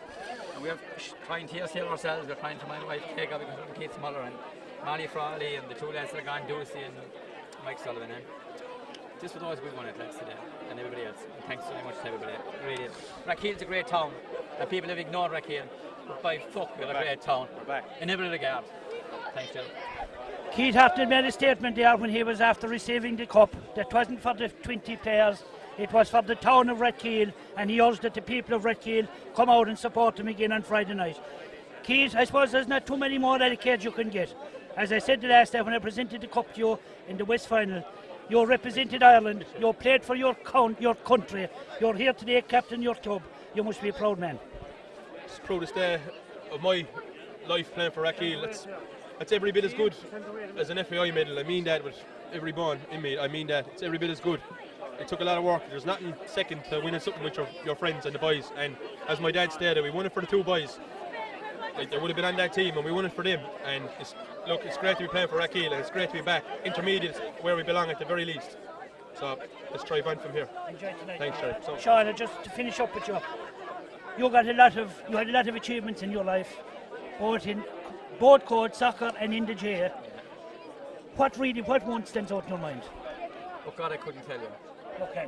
And we're trying to heal ourselves. We're trying to my wife Kega because of Keith's mother, and Molly Frawley, and the 2 lads that are gone, Doocy and Mike Sullivan. And just for those we won it, lads, today, and everybody else. And thanks so much to everybody. Really. Rathkeale's a great town, and people have ignored Rathkeale. But by fuck, we're a great town. We're back. In every regard. Thanks, Joe. Keith Hatton made a statement there when he was after receiving the cup that wasn't for the 20 players, it was for the town of Rathkeale, and he urged that the people of Rathkeale come out and support him again on Friday night. Keith, I suppose there's not too many more accolades you can get. As I said the last time when I presented the cup to you in the West final, you represented Ireland, you played for your country, you're here today captain your club. You must be a proud man. It's the proudest day of my life playing for Rathkeale. That's every bit as good as an FAI medal. I mean that with every bone in me. I mean that. It's every bit as good. It took a lot of work. There's nothing second to winning something with your friends and the boys. And as my dad stated, we won it for the 2 boys. Like, they would have been on that team, and we won it for them. And it's great to be playing for Rathkeale, and it's great to be back. Intermediate, where we belong at the very least. So let's drive on from here. Enjoy tonight. Thanks, Jerry. So, Sean, just to finish up with you, you had a lot of achievements in your life, both in board court, soccer, and in the GA. What one stands out in your mind? Oh God, I couldn't tell you. Okay,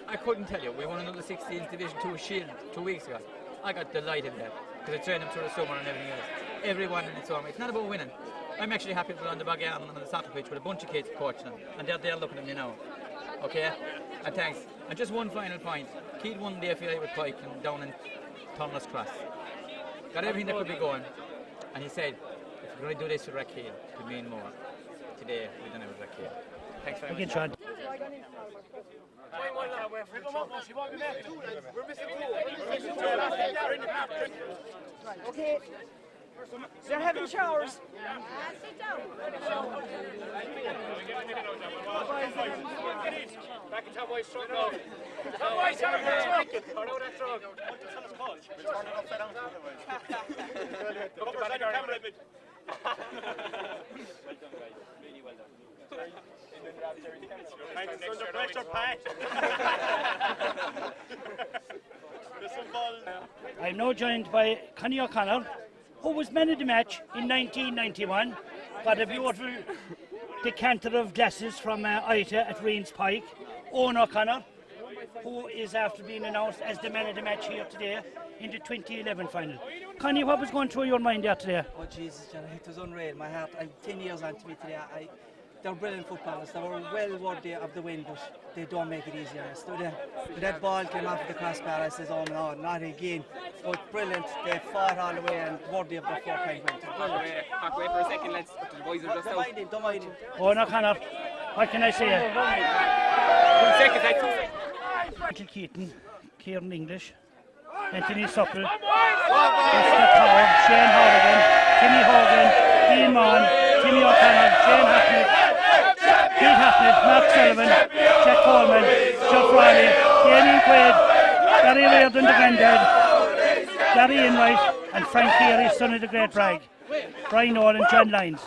I couldn't tell you. We won another 16th Division 2 Shield 2 weeks ago. I got delighted there because I trained them through the summer and everything else. Everyone in its own way. It's not about winning. I'm actually happy to be on the backyard and on the soccer pitch with a bunch of kids coaching them, and they're there looking at me now. Okay? And thanks. And just one final point. Keith won the FAI with Pike and down in Thomas Cross. Got everything that could be going. And he said, if we're going to do this with Rathkeale, it could mean more. Today, we've done it with Rathkeale. Thanks very much. Sean. Okay. They're having showers. Sit down. Back in Tom White's truck now. Tom White's truck. Turn out that truck. We'll turn it upside down. Come back on camera a bit. Well done, guys. Really well done. Thanks under pressure, Pat. I'm now joined by Connie O'Connor, who was man of the match in 1991, got a beautiful decanter of glasses from Ita at Rains Pike. Owen O'Connor, who is after being announced as the man of the match here today in the 2011 final. Connie, what was going through your mind there today? Oh Jesus, John, it was unreal. My heart, I'm 10 years on to me today. They're brilliant footballers. They were well worthy of the win, but they don't make it easy on us. When that ball came off the crossbar, I says, oh no, not again. But brilliant. They fought all the way and worthy of their 4-point win. Brilliant. Back away for a second, lads. The boys are just out. Don't mind him. Owen O'Connor, what can I say? 2 seconds, like 2 seconds. Michael Keaton, Kieran English, Anthony Suckle, Esther Tower, Shane Horrigan, Timmy Hogan, Dean Maughan, Timmy O'Connor, Shane Hacknett, Pete Hacknett, Mark Sullivan, Jack Coleman, Jeff Riley, Damien Quaid, Gary Reardon, the granddad, Gary Enright, and Frank Keary, son of the great Bragg, Brian Nolan and John Lyons.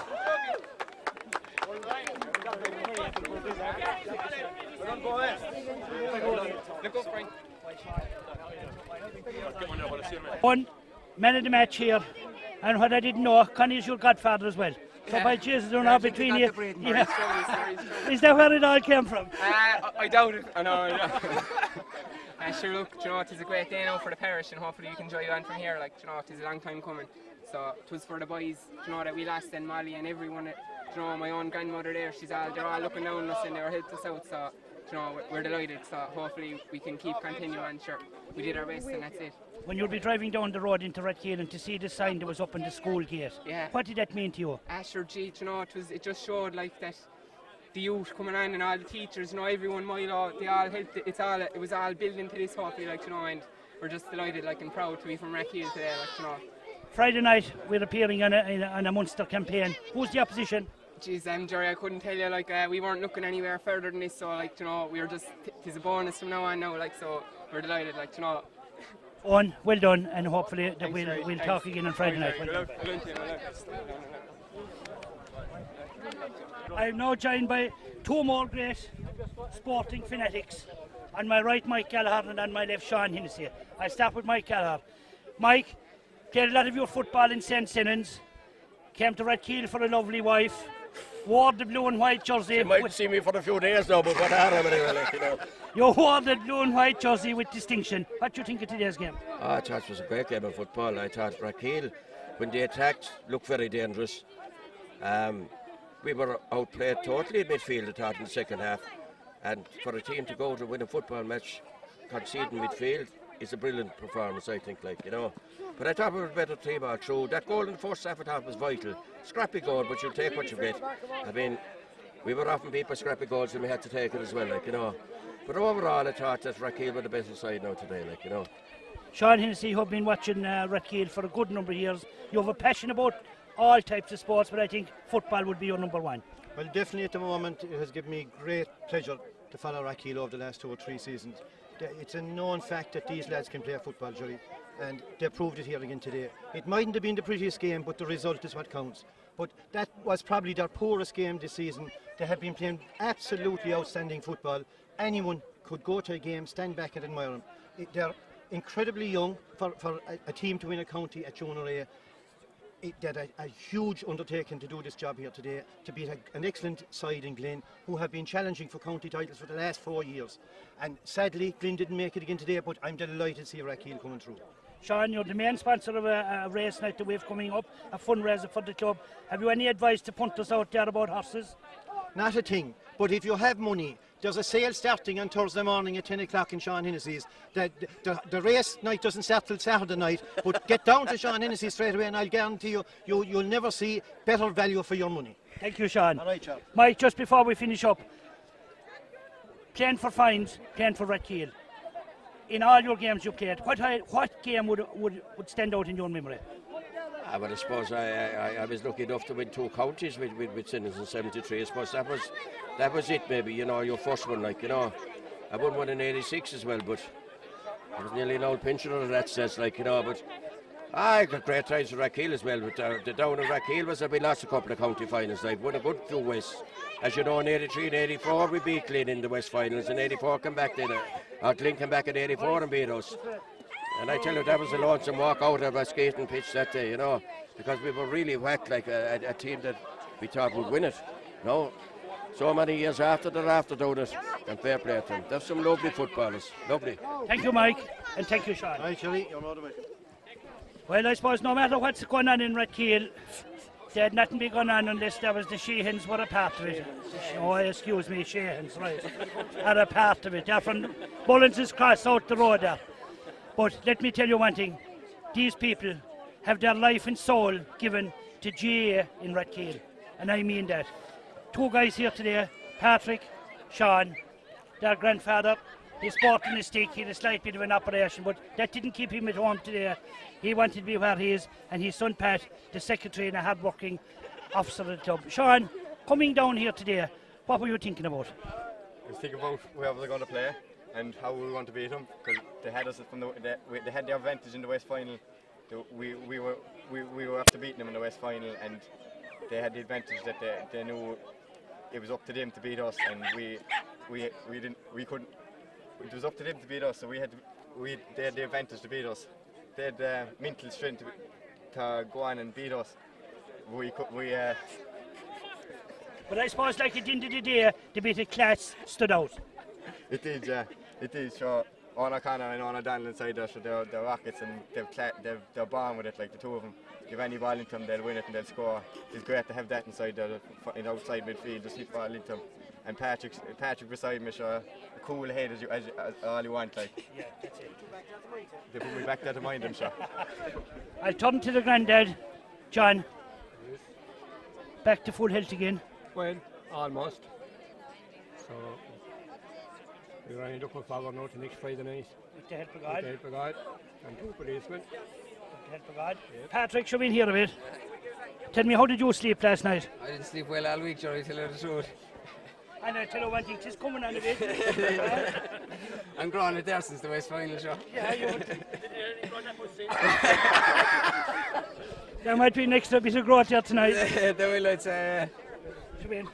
One man of the match here, and what I didn't know, Connie's your godfather as well. So by Jesus, they're not between you. Yeah. Is that where it all came from? I doubt it. I know. Sure, look, you know, it is a great day now for the parish, and hopefully we can enjoy on from here. Like, you know, it is a long time coming. So it was for the boys, you know, that we lost, and Molly and everyone. You know, my own grandmother there, they're all looking down on us and they were helped us out. So, you know, we're delighted. So hopefully we can keep continuing. Sure, we did our best, and that's it. When you'll be driving down the road into Rathkeale and to see the sign that was up on the school gate, what did that mean to you? Sure, gee, you know, it just showed like that the youth coming on and all the teachers, you know, everyone, they all helped. It was all built into this, hopefully, like, you know, and we're just delighted, like, and proud to be from Rathkeale today, like, you know. Friday night we're appearing on a Munster campaign. Who's the opposition? Jeez, Jerry, I couldn't tell you, like, we weren't looking anywhere further than this, so, like, you know, we were just, it's a bonus from now on now, like, so we're delighted, like, you know. Owen, well done, and hopefully that we'll talk again on Friday night. Well done. I'm now joined by two more great sporting fanatics. On my right, Mike Gallagher, and on my left, Sean Hennessy. I'll start with Mike Gallagher. Mike, played a lot of your football in St. Sinnans, came to Rathkeale for a lovely wife, wore the blue and white jersey. You might see me for a few days now, but what I have anyway, like, you know. You wore the blue and white jersey with distinction. What do you think of today's game? I thought it was a great game of football. I thought Rathkeale, when they attacked, looked very dangerous. We were outplayed totally in midfield, I thought, in the second half. And for a team to go to win a football match, conceding midfield, is a brilliant performance, I think, like, you know. But I thought we were a better team all through. That goal in the first half, I thought, was vital. Scrappy goal, but you'll take what you get. I mean, we were often beat by scrappy goals and we had to take it as well, like, you know. But overall, I thought that Rathkeale were the better side now today, like, you know. Sean Hennessy, who've been watching Rathkeale for a good number of years. You have a passion about all types of sports, but I think football would be your number one. Well, definitely at the moment, it has given me great pleasure to follow Rathkeale over the last 2 or 3 seasons. It's a known fact that these lads can play football, Jerry, and they proved it here again today. It mightn't have been the prettiest game, but the result is what counts. But that was probably their poorest game this season. They have been playing absolutely outstanding football. Anyone could go to a game, stand back and admire them. They're incredibly young for a team to win a county at junior A. They had a huge undertaking to do this job here today, to beat an excellent side in Glin, who have been challenging for county titles for the last 4 years. And sadly, Glin didn't make it again today, but I'm delighted to see Rathkeale coming through. Sean, you're the main sponsor of a race night that we have coming up, a fundraiser for the club. Have you any advice to punters out there about horses? Not a thing, but if you have money, There's a sale starting on Thursday morning at 10 o'clock in Sean Hennessy's. The race night doesn't start till Saturday night, but get down to Sean Hennessy straight away and I'll guarantee you, you'll never see better value for your money. Thank you, Sean. All right, Sean. Mike, just before we finish up, playing for Fines, playing for Rathkeale. In all your games you played, what game would stand out in your memory? But I suppose I was lucky enough to win 2 counties with Sinners in 73. I suppose that was it, maybe, you know, your first one, like, you know. I won one in 86 as well, but I was nearly an old pensioner in that sense, like, you know, but I got great times with Rathkeale as well. But the down in Rathkeale was we lost a couple of county finals. I've won a good 2 West. As you know, in 83 and 84 we beat Glin in the West finals. In 84 came back then. Glin came back in 84 and beat us. And I tell you, that was a lonesome walk out of a skating pitch that day, you know, because we were really whacked like a team that we thought would win it. No, so many years after they're after doing it, and fair play to them. There's some lovely footballers, lovely. Thank you, Mike, and thank you, Sean. Right, Shirley, you're more than welcome. Well, I suppose no matter what's going on in Rathkeale, there'd nothing be going on unless there was the Sheehans were a part of it. Oh, excuse me, Sheehans, right, are a part of it. They're from Mullins' Cross out the road there. But let me tell you one thing, these people have their life and soul given to GA in Rathkeale, and I mean that. 2 guys here today, Patrick, Sean, their grandfather, he's sporting his stick, he had a slight bit of an operation, but that didn't keep him at home today. He wanted to be where he is, and his son Pat, the secretary and a hard-working officer of the club. Sean, coming down here today, what were you thinking about? I was thinking about whoever they're going to play and how we want to beat them, because they had us from they had the advantage in the West final. We were after beating them in the West final, and they had the advantage that they knew it was up to them to beat us, and we couldn't. It was up to them to beat us, so they had the advantage to beat us. They had mental strength to go on and beat us. But I suppose, like at the end of the day, the bit of class stood out. It did, yeah. It is, sure. Anna Connor and Anna Daniel inside there, so they're rockets, and they're born with it, like the 2 of them. Give any ball into them, they'll win it and they'll score. It's great to have that inside there, in outside midfield, just hit ball into them. And Patrick beside me, sure, a cool head as all you want, like. Yeah, that's it. They put me back there to mind them, sure. I'll turn to the granddad, John. Back to full health again. Well, almost. So we're only looking forward now to next Friday night. With the help of God. With the help of God. And 2 policemen. With the help of God. Yes. Patrick, should we hear a bit? Tell me, how did you sleep last night? I didn't sleep well all week, Jerry, tell you the truth. And I tell you one thing, it's coming on a bit. I'm growing it there since the West final show. Yeah, you would. There might be an extra bit of growth here tonight. There will, I'd say. Come in.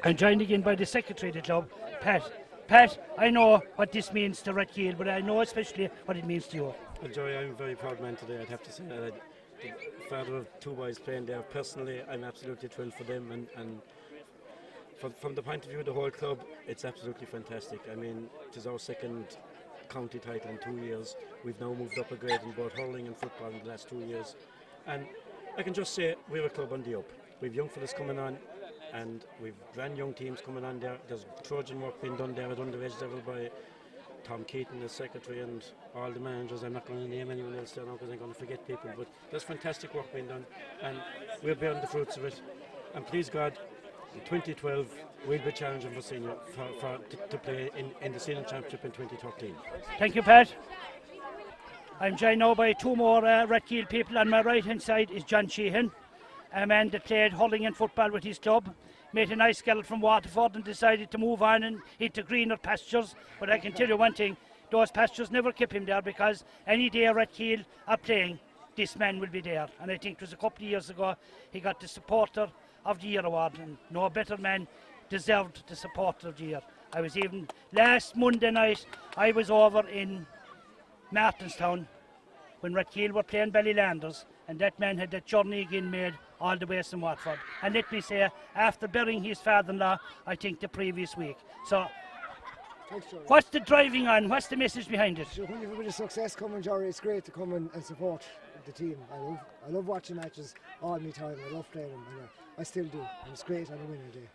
I'm joined again by the secretary of the club, Pat. Pat, I know what this means to Rathkeale, but I know especially what it means to you. Well, Joey, I'm a very proud man today, I'd have to say. The father of 2 boys playing there, personally, I'm absolutely thrilled for them, and from the point of view of the whole club, it's absolutely fantastic. I mean, it is our 2nd county title in 2 years. We've now moved up a grade in both hurling and football in the last 2 years. And I can just say we're a club on the up. We've young fellas coming on, and we've grand young teams coming on there. There's Trojan work being done there at underage level by Tom Keaton, the secretary, and all the managers. I'm not going to name anyone else there now because I'm going to forget people, but there's fantastic work being done, and we're bearing the fruits of it. And please God, in 2012 we'll be challenging for senior to play in the senior championship in 2013. Thank you, Pat. I'm joined now by 2 more Rathkeale people. On my right hand side is John Sheehan, a man that played hurling and football with his club, made a nice gallop from Waterford and decided to move on and into greener pastures. But I can tell you one thing, those pastures never kept him there, because any day Rathkeale are playing, this man will be there. And I think it was a couple of years ago he got the Supporter of the Year award, and no better man deserved the Supporter of the Year. I was even, last Monday night, I was over in Martinstown when Rathkeale were playing Ballylanders, and that man had that journey again made all the way from Watford. And let me say, after burying his father-in-law, I think the previous week. So, what's the driving on? What's the message behind it? When you've a bit of success coming, Jerry, it's great to come and support the team. I love watching matches all my time. I love playing them, and I still do. And it's great on a winning day.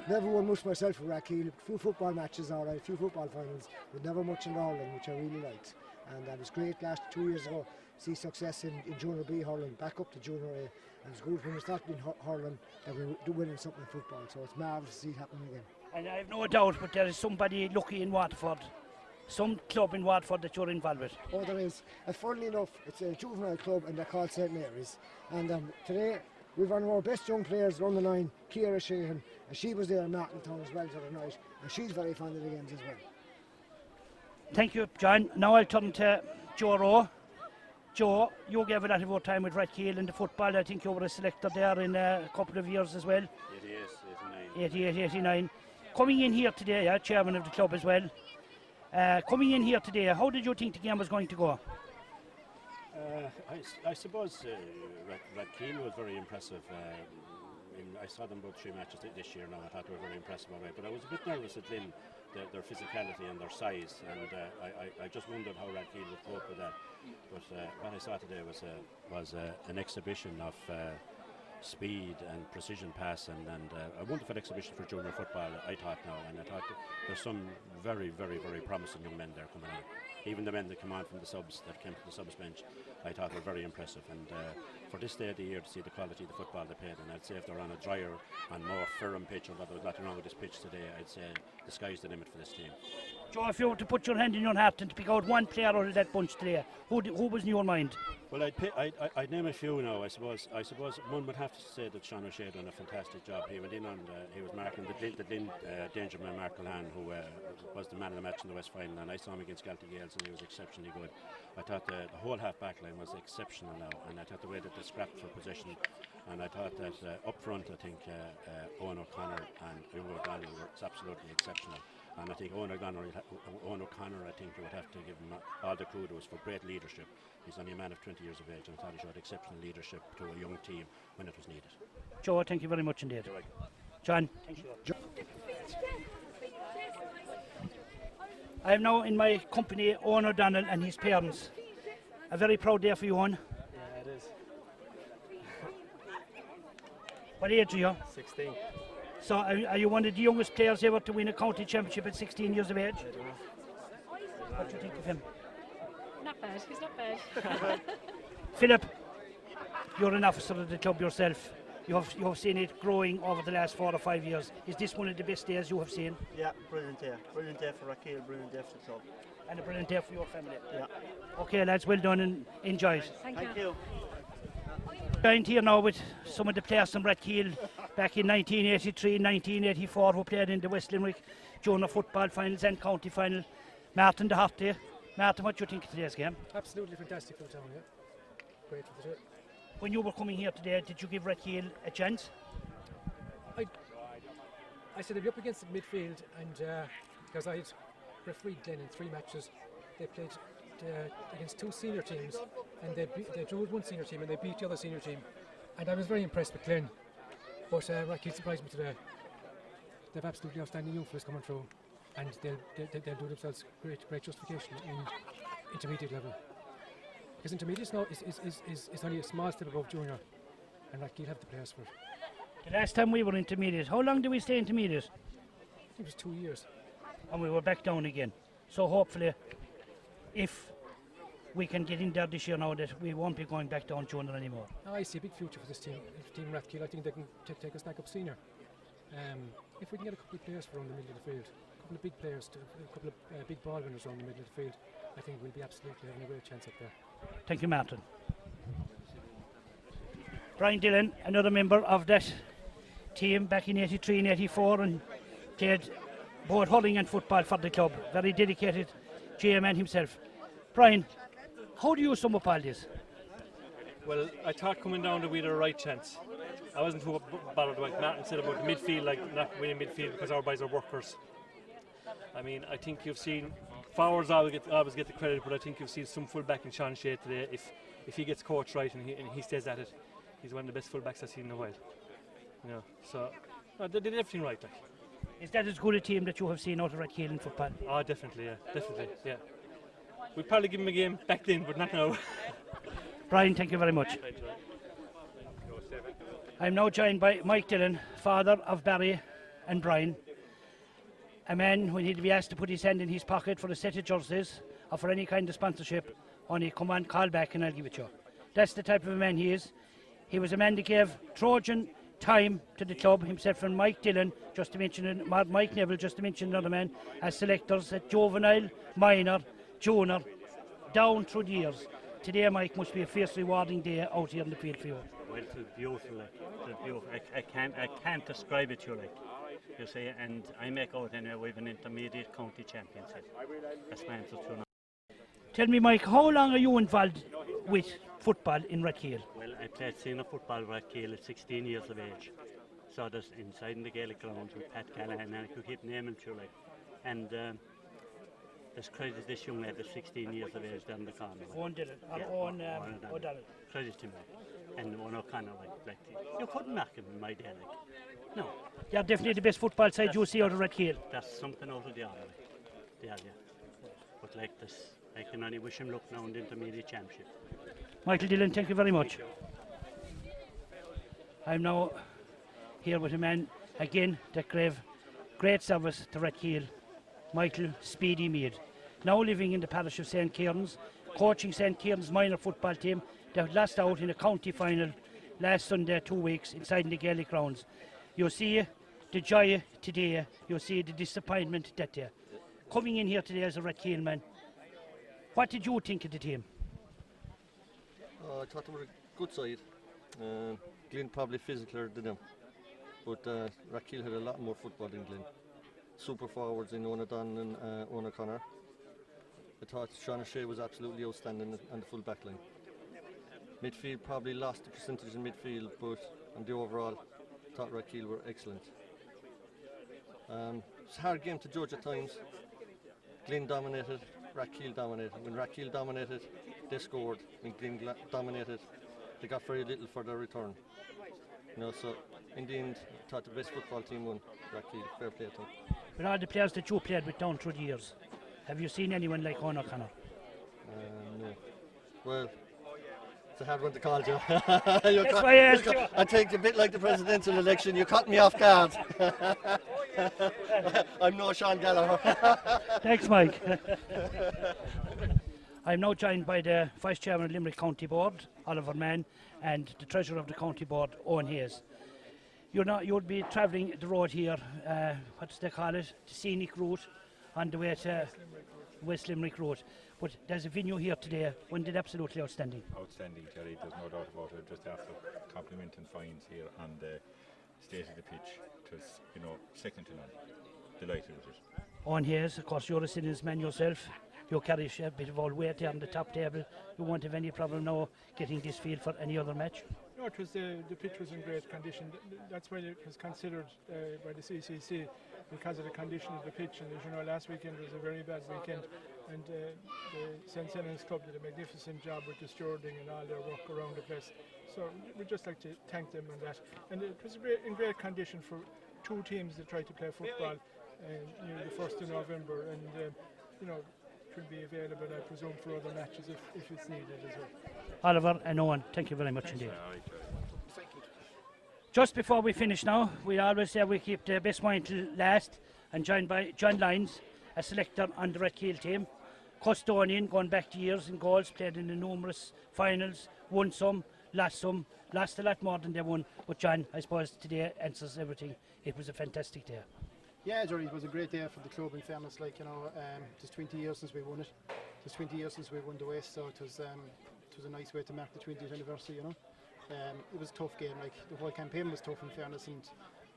Never won much myself with Rathkeale. A few football matches, all right, a few football finals, but never much in hurling, which I really liked. And it was great last 2 years ago, see success in Junior B hurling, back up to Junior A. And it's good when we start in hurling that we're winning something in football, so it's marvellous to see it happening again. And I have no doubt, but there is somebody lucky in Waterford, some club in Waterford that you're involved with. Oh, there is. And funnily enough, it's a juvenile club and they're called St Mary's. And today, we've one of our best young players on the line, Ciara Sheehan, and she was there in Martintown as well the other night, and she's very fond of the games as well. Thank you, John. Now I'll turn to Joe Rowe. Joe, you gave a lot of your time with Rathkeale in the football. I think you were a selector there in a couple of years as well. 88, 89. Coming in here today, chairman of the club as well. Coming in here today, how did you think the game was going to go? I suppose Rathkeale was very impressive. I saw them both 3 matches this year now. I thought they were very impressive already, but I was a bit nervous at Glin, their physicality and their size, and I just wondered how Rathkeale would cope with that. But what I saw today was an exhibition of speed and precision passing, and a wonderful exhibition for junior football, I thought now, and I thought there's some very, very, very promising young men there coming on. Even the men that come on from the subs, that came from the subs bench, I thought were very impressive. And for this day of the year, to see the quality of the football they played, and I'd say if they're on a drier and more firm pitch, although there's nothing wrong with this pitch today, I'd say the sky's the limit for this team. Joe, if you were to put your hand in your heart and to pick out one player out of that bunch today, who was in your mind? Well, I'd name a few now. I suppose one would have to say that Sean O'Shea done a fantastic job. He went in and he was marking the Glin Dangerman Mark Lahan, who was the man of the match in the West Final, and I saw him against Galty Gales and he was exceptionally good. I thought the whole half back line was exceptional now, and I thought the way that they scrapped for possession, and I thought that up front I think Owen O'Connor and Ewan O'Donnell were absolutely exceptional. And I think Owen O'Connor, I think you would have to give him all the kudos for great leadership. He's only a man of 20 years of age, and I thought he showed exceptional leadership to a young team when it was needed. Joe, thank you very much indeed. John, thank you. I am now in my company, Owen O'Donnell and his parents. A very proud day for you, Owen. Yeah, it is. What age are you? 16. So are you one of the youngest players ever to win a county championship at 16 years of age? What do you think of him? Not bad, he's not bad. Philip, you're an officer of the club yourself. You have seen it growing over the last 4 or 5 years. Is this one of the best days you have seen? Yeah, brilliant day. Brilliant day for Rathkeale, brilliant day for the club. And a brilliant day for your family. Yeah. Okay lads, well done and enjoy it. Thank you. Joined here now with some of the players from Rathkeale back in 1983, 1984 who played in the West Limerick junior football finals and county final. Martin the Harty. Martin, what do you think of today's game? Absolutely fantastic for the town, yeah. Great for the town. When you were coming here today, did you give Rathkeale a chance? I said they'd be up against the midfield, and because I had refereed Glin in 3 matches, they played against 2 senior teams, and they drew one senior team and they beat the other senior team. And I was very impressed with Glin, but Rathkeale surprised me today. They've absolutely outstanding young fellas coming through, and they'll do themselves great justification in intermediate level. Because intermediate now is only a small step above junior, and Rathkeale have the players for it. The last time we were intermediate, how long did we stay intermediate? I think it was 2 years. And we were back down again. So hopefully, if we can get in there this year now, that we won't be going back down junior anymore. I see a big future for this team. Team Rathkeale, I think they can take us back up senior. If we can get a couple of players around the middle of the field, a couple of big players, a couple of big ball winners around the middle of the field, I think we'll be absolutely having a great chance up there. Thank you, Martin. Brian Dillon, another member of that team back in 83 and 84, and played both hurling and football for the club. Very dedicated GM man himself. Brian, how do you sum up all this? Well, I thought coming down that we had a right chance. I wasn't too bothered about Martin said about midfield, like not winning midfield because our boys are workers. I mean, I think you've seen forwards always get the credit, but I think you've seen some fullback in Sean Shea today. If he gets coached right and he stays at it, he's one of the best fullbacks I've seen in a while. You know, so they did everything right. Like. Is that as good a team that you have seen out of Rathkeale in football? Oh, definitely, yeah. We'd probably give him a game back then, but not now. Brian, thank you very much. I'm now joined by Mike Dillon, father of Barry and Brian. A man, when he'd be asked to put his hand in his pocket for a set of jerseys or for any kind of sponsorship, only come on, call back and I'll give it to you. That's the type of a man he is. He was a man that gave Trojan time to the club, himself and Mike Dillon, just to mention Mike Neville, just to mention another man, as selectors at juvenile, minor, junior, down through the years. Today, Mike, must be a fierce rewarding day out here in the field for you. Well, it's beautiful, like, it's beautiful. I can't describe it to you, like, you see, and I make out anyway we have an intermediate county championship. That's my answer to now. Tell me, Mike, how long are you involved with football in Rathkeale? Well, I played senior football at Rathkeale at 16 years of age. So there's inside in the Gaelic grounds with Pat Callahan, and I could keep naming to you, like, and there's credit to this young lad at 16 years of age down the corner. Owen Dillon, O'Donnell. Credit to him, like, and Owen O'Connor, like, you couldn't knock him in my day, like, no. They're definitely the best football side you see out of Rathkeale. That's something out of the other, like, they are, yeah. But like this, I can only wish him luck now in the intermediate championship. Michael Dillon, thank you very much. I'm now here with a man, again, that gave great service to Rathkeale, Michael Speedy Mead. Now living in the parish of St. Kieran's, coaching St. Kieran's minor football team that lost out in a county final last Sunday, 2 weeks, inside in the Gaelic grounds. You see the joy today, you see the disappointment that day. Coming in here today as a Rathkeale man, what did you think of the team? I thought they were a good side. Glin probably physically than them, but Rathkeale had a lot more football than Glin. Super forwards in Owen O'Donnell and Owen O'Connor. I thought Sean O'Shea was absolutely outstanding on the full back line. Midfield probably lost the percentage in midfield, but on the overall, I thought Rathkeale were excellent. It's a hard game to judge at times. Glin dominated, Rathkeale dominated. When Rathkeale dominated, they scored. When Glin dominated, they got very little for their return. You know, so in the end, I thought the best football team won. Rathkeale, fair play to them. With all the players that you played with down through the years, have you seen anyone like Owen O'Connor? No. Well, it's a hard one to call, Joe. That's why I asked you. I think a bit like the presidential election, you caught me off guard. I'm no Sean Gallagher. Thanks, Mike. I'm now joined by the Vice Chairman of Limerick County Board, Oliver Mann, and the Treasurer of the County Board, Owen Hayes. You'll be travelling the road here, what do they call it, the scenic route, on the way to West Limerick Road. But there's a venue here today, one did absolutely outstanding. Outstanding, Jerry, there's no doubt about it. Just after complimenting fines here on the state of the pitch, it was, you know, second to none. Delighted with it. Owen Hayes, of course, you're a Sinners man yourself. You carry a bit of all weight here on the top table. You won't have any problem now getting this field for any other match? No, it was the pitch was in great condition. That's why it was considered by the CCC, because of the condition of the pitch. And as you know, last weekend was a very bad weekend, and the St. Senan's Club did a magnificent job with the stewarding and all their work around the place. So we'd just like to thank them on that. And it was in great condition for two teams that tried to play football near the 1st of November, and you know, it will be available, I presume, for other matches if it's needed as well. Oliver and Owen, thank you very much indeed. Just before we finish now, we always say we keep the best wine till last, and joined by John Lyons, a selector on the Rathkeale team. Custodian, going back to years in goals, played in the numerous finals, won some, lost a lot more than they won. But John, I suppose today answers everything. It was a fantastic day. Yeah, Jerry, it was a great day for the club, in fairness. Like, you know, it's 20 years since we won it. It's 20 years since we won the West, so it was a nice way to mark the 20th anniversary, you know. It was a tough game, like the whole campaign was tough, in fairness, and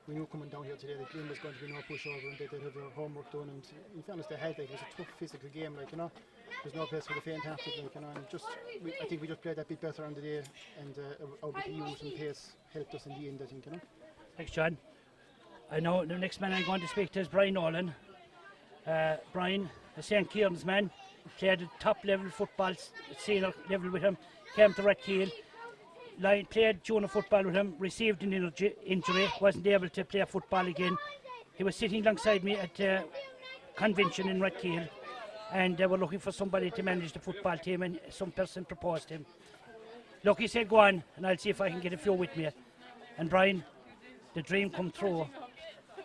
we knew coming down here today that Glin was going to be no pushover, and they'd have their homework done, and in fairness they had, like, it was a tough physical game, like, you know. There's no place for the faint-hearted, like, you know, and I think we just played that bit better on the day, and our bit of use and pace helped us in the end, I think, you know. Thanks, John. I know the next man I'm going to speak to is Brian Nolan. Brian, a St. Kieran's man, played at top level football, senior level with him, came to Rathkeale, played junior football with him, received an injury, wasn't able to play football again. He was sitting alongside me at the convention in Rathkeale, and they were looking for somebody to manage the football team, and some person proposed him. Look, he said, go on, and I'll see if I can get a few with me. And Brian, the dream come true.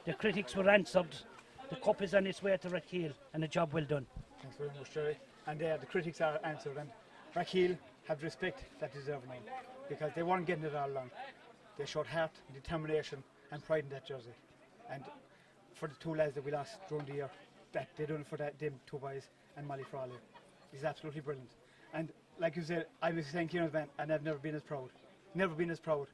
The critics were answered. The cup is on its way to Rathkeale, and a job well done. Thanks very much, Jerry. And the critics are answered, and Rathkeale have the respect that they deserve now, because they weren't getting it all along. They showed heart, determination, and pride in that jersey. And for the two lads that we lost during the year, that they done it for them two boys and Molly Frawley. He's absolutely brilliant. And like you said, I was saying Kieran's man, and I've never been as proud. Never been as proud.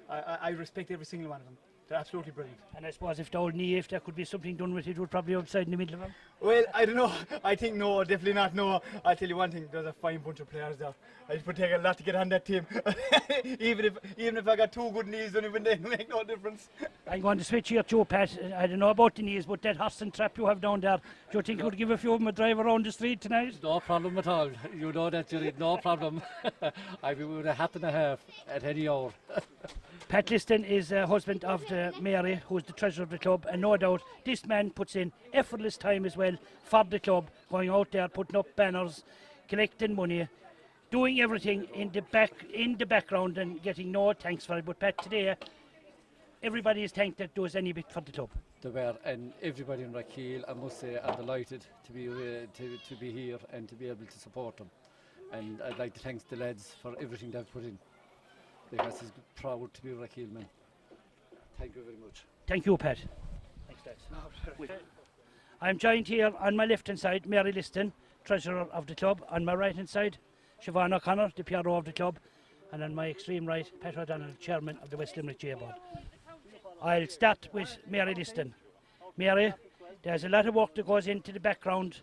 I respect every single one of them. They're absolutely brilliant. And I suppose if the old knee, if there could be something done with it, it would probably be outside in the middle of them. Well, I don't know. I think no, definitely not no. I'll tell you one thing, there's a fine bunch of players there. It would take a lot to get on that team. even if I got two good knees, it wouldn't make no difference. I'm going to switch here to Pat. I don't know about the knees, but that horse and trap you have down there, do you think you would give a few of them a drive around the street tonight? No problem at all. You know that, Jerry, no problem. I'd be with a hat and a half at any hour. Pat Liston is husband of the Mary, who's the treasurer of the club, and no doubt this man puts in effortless time as well for the club, going out there, putting up banners, collecting money, doing everything in the background and getting no thanks for it. But Pat, today everybody is thanked that does any bit for the club. They were, and everybody in Rathkeale, I must say, are delighted to be here and to be able to support them. And I'd like to thank the lads for everything they've put in, because he's proud to be a Rathkeale man. Thank you very much. Thank you, Pat. Thanks, lads. I'm joined here on my left-hand side, Mary Liston, treasurer of the club. On my right-hand side, Siobhan O'Connor, the PRO of the club. And on my extreme right, Pat O'Donnell, chairman of the West Limerick GA board. I'll start with Mary Liston. Mary, there's a lot of work that goes into the background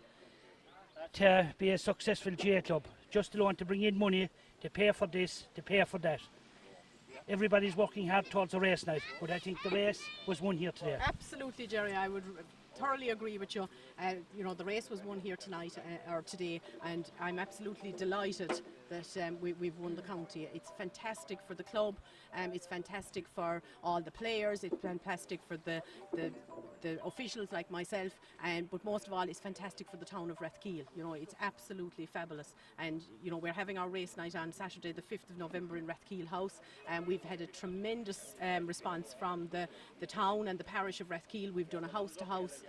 to be a successful GA club. Just alone to bring in money, to pay for this, to pay for that. Everybody's working hard towards a race night, but I think the race was won here today. Absolutely, Jerry. I would thoroughly agree with you. You know, the race was won here tonight or today, and I'm absolutely delighted that we've won the county. It's fantastic for the club. It's fantastic for all the players. It's fantastic for the officials like myself, but most of all, it's fantastic for the town of Rathkeale. You know, it's absolutely fabulous. And you know, we're having our race night on Saturday, the 5th of November, in Rathkeale House, and we've had a tremendous response from the town and the parish of Rathkeale. We've done a house-to-house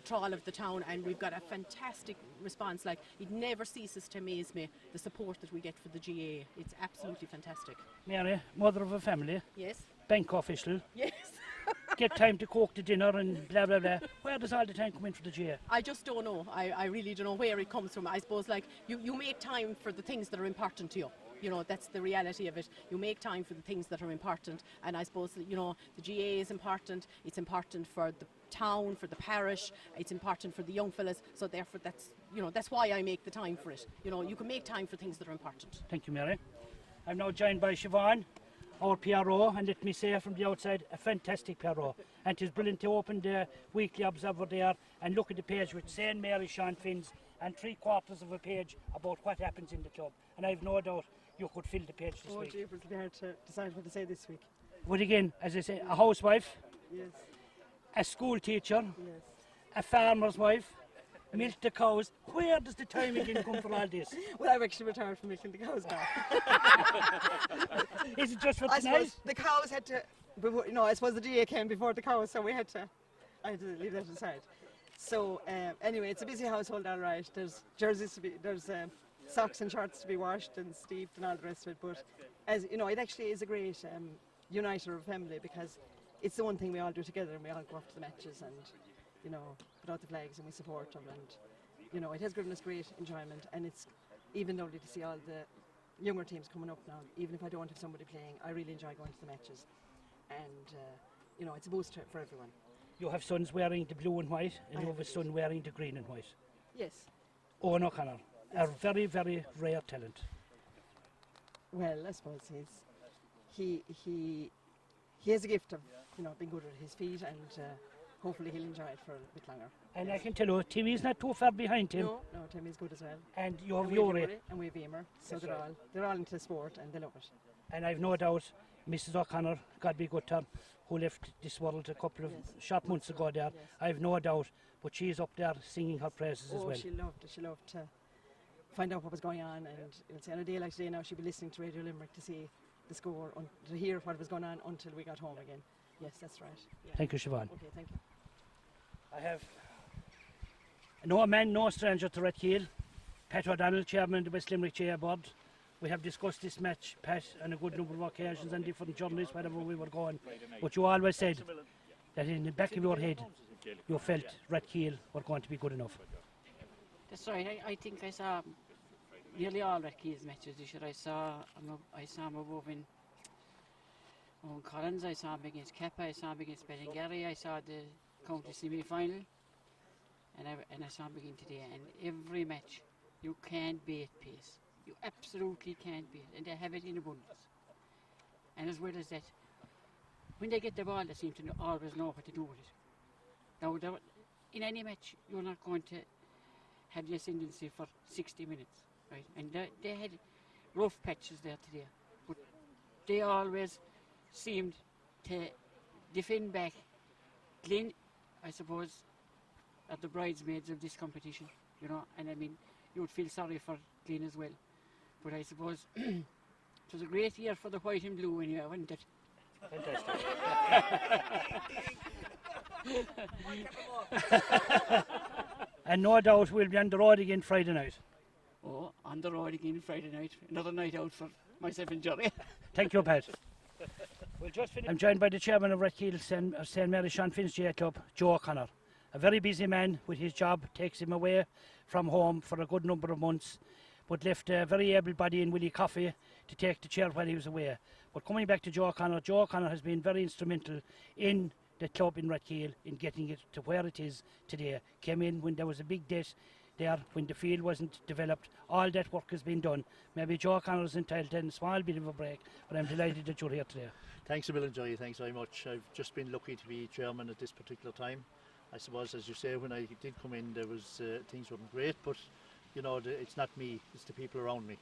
trial of the town, and we've got a fantastic response. Like, it never ceases to amaze me, the support that we get for the GA. It's absolutely fantastic. Mary, mother of a family. Yes. Bank official. Yes. Get time to cook the dinner and blah blah blah. Where does all the time come in for the GA? I just don't know. I really don't know where it comes from. I suppose, like, you make time for the things that are important to you. You know, that's the reality of it. You make time for the things that are important, and I suppose that, you know, the GA is important. It's important for the town, for the parish. It's important for the young fellas. So therefore, that's why I make the time for it. You know, you can make time for things that are important. Thank you, Mary. I'm now joined by Siobhan, our PRO, and let me say from the outside, a fantastic PRO. And it is brilliant to open the Weekly Observer there and look at the page with St. Mary Sean Finns and 3/4 of a page about what happens in the club. And I've no doubt you could fill the page this week. Gee, it would be hard to decide what to say this week. But again, as I say, a housewife, Yes. a school teacher, Yes. a farmer's wife, milk the cows. Where does the time again come for all this? Well, I'm actually retired from milking the cows now. Is it just for I tonight? suppose the cows had to, before, you know, I suppose the GA came before the cows, so I had to leave that aside. So anyway, it's a busy household, all right. There's jerseys to be, there's socks and shorts to be washed and steeped and all the rest of it. But as you know, it actually is a great uniter of family, because it's the one thing we all do together, and we all go off to the matches and, you know, put out the flags and we support them, and you know, it has given us great enjoyment, and it's even lovely to see all the younger teams coming up now. Even if I don't have somebody playing, I really enjoy going to the matches, and you know, it's a boost for everyone. You have sons wearing the blue and white, and you have a son wearing the green and white. Yes. Owen O'Connor, a very, very rare talent. Well, I suppose he has a gift of, you know, being good at his feet, and hopefully he'll enjoy it for a bit longer. And I can tell you, Timmy's not too far behind him. No, Timmy's good as well. And you have we Yuri. And we have Emer, so That's they're all into sport and they love it. And I've no doubt Mrs. O'Connor, God be good to her, who left this world a couple of short months ago there. Yes. I've no doubt, but she's up there singing her praises as well. She loved to find out what was going on, and you know, say on a day like today now, she'd be listening to Radio Limerick to see the score, to hear what was going on until we got home again. Yes, that's right. Yeah. Thank you, Siobhan. Okay, thank you. I have no man, no stranger to Rathkeale. Pat O'Donnell, Chairman of the West Limerick GAA Board. We have discussed this match, Pat, on a good number of occasions and different journeys, wherever we were going. But you always said that in the back of your head, you felt Rathkeale were going to be good enough. That's right. I think I saw nearly all Rathkeale's matches this year. I saw him above in Collins, I saw him against Kappa, I saw him against Ballingarry, I saw the county semi-final, and I saw him again today. And every match, you can't beat pace. You absolutely can't beat it, and they have it in abundance. And as well as that, when they get the ball, they seem to always know what to do with it. Now, in any match, you're not going to have the ascendancy for 60 minutes, right? And they had rough patches there today, but they always seemed to defend back. Glin, I suppose, are the bridesmaids of this competition, you know, and I mean, you would feel sorry for Glin as well. But I suppose it was a great year for the white and blue anyway, wasn't it? Fantastic. And no doubt we'll be on the road again Friday night. Oh, on the road again Friday night. Another night out for myself and Jerry. Thank you, Pat. I'm joined by the chairman of Rathkeale St Mary Sean Finn's GAA Club, Joe O'Connor. A very busy man with his job, takes him away from home for a good number of months, but left a very able body in Willie Coffey to take the chair while he was away. But coming back to Joe O'Connor has been very instrumental in the club in Rathkeale in getting it to where it is today. Came in when there was a big debt there, when the field wasn't developed. All that work has been done. Maybe Joe O'Connor is entitled to a small bit of a break, but I'm delighted that you're here today. Thanks a million, Joey. Thanks very much. I've just been lucky to be chairman at this particular time. I suppose, as you say, when I did come in, there was things weren't great, but you know, it's not me, it's the people around me,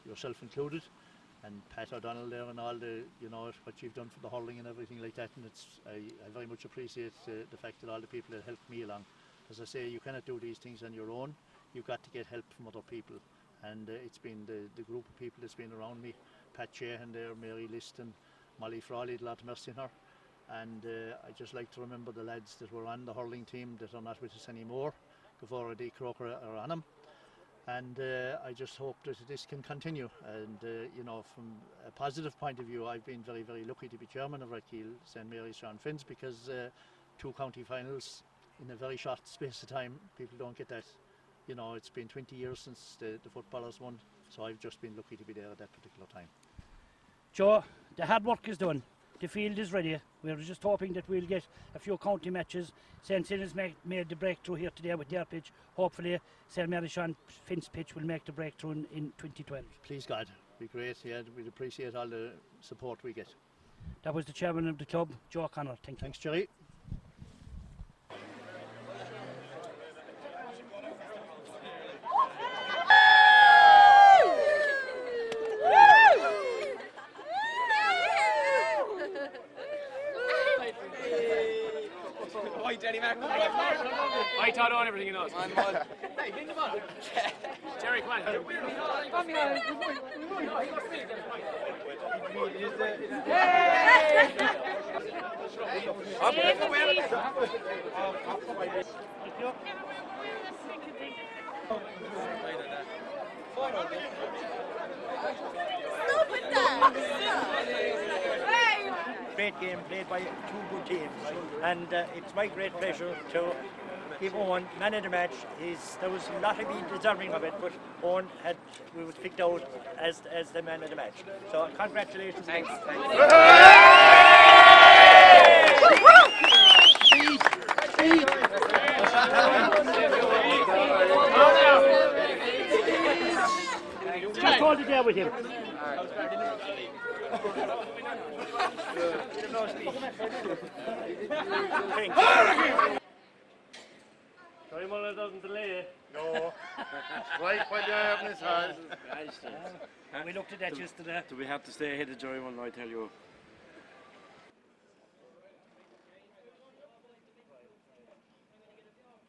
yourself included, and Pat O'Donnell there, and all the, you know, what you've done for the hurling and everything like that. And I very much appreciate the fact that all the people that helped me along. As I say, you cannot do these things on your own. You've got to get help from other people, and it's been the group of people that's been around me. Pat Sheehan there, Mary Liston, Molly Frawley, a lot of mercy in her. And I just like to remember the lads that were on the hurling team that are not with us anymore. Gavora D. Croker are on them. And I just hope that this can continue. And you know, from a positive point of view, I've been very, very lucky to be chairman of Rathkeale St Mary's Sean Finn's, because 2 county finals in a very short space of time, people don't get that. You know, it's been 20 years since the footballers won, so I've just been lucky to be there at that particular time. Joe, the hard work is done. The field is ready. We're just hoping that we'll get a few county matches. St. Sinners made the breakthrough here today with their pitch. Hopefully St. Mary Sean Finn's pitch will make the breakthrough in 2012. Please God, it'd be great. Yeah, we'd appreciate all the support we get. That was the chairman of the club, Joe O'Connor. Thank you. Thanks, Jerry. I taught on everything he knows. Hey, bring the ball. Jerry, come on. Great game played by 2 good teams, and it's my great pleasure to give Owen man of the match. There was a lot of being deserving of it, but Owen we was picked out as the man of the match. So congratulations. Thanks. Just hold it there with him. Sorry, Muller doesn't delay. No. Right when you open his hand. We looked at that yesterday. Do we have to stay ahead of Joey one, I tell you?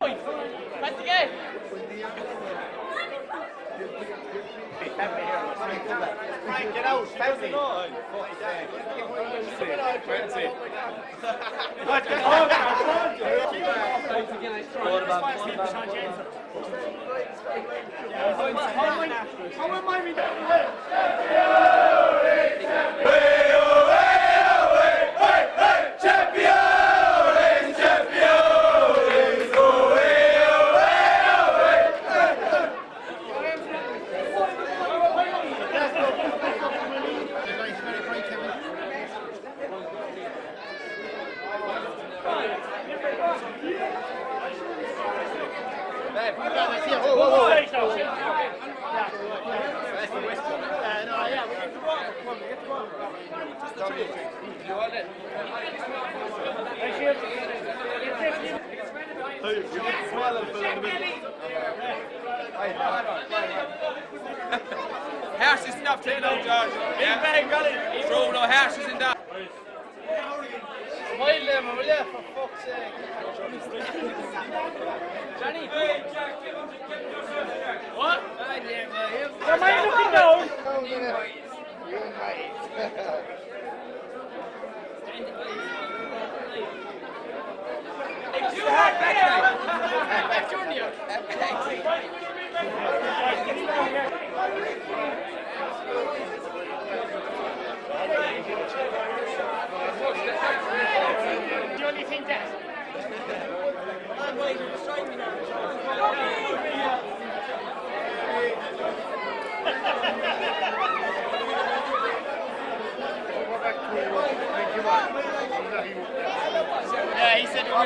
That's the game. Frank, get out. Fancy. Harsh is enough to know, George. Big bang, Gully. Throw no Harsh is in that. Smile them, will you? For fuck's sake. Johnny. What? Am I looking down? Do you only think that? I'm waiting to strike me now. Yeah, he said we were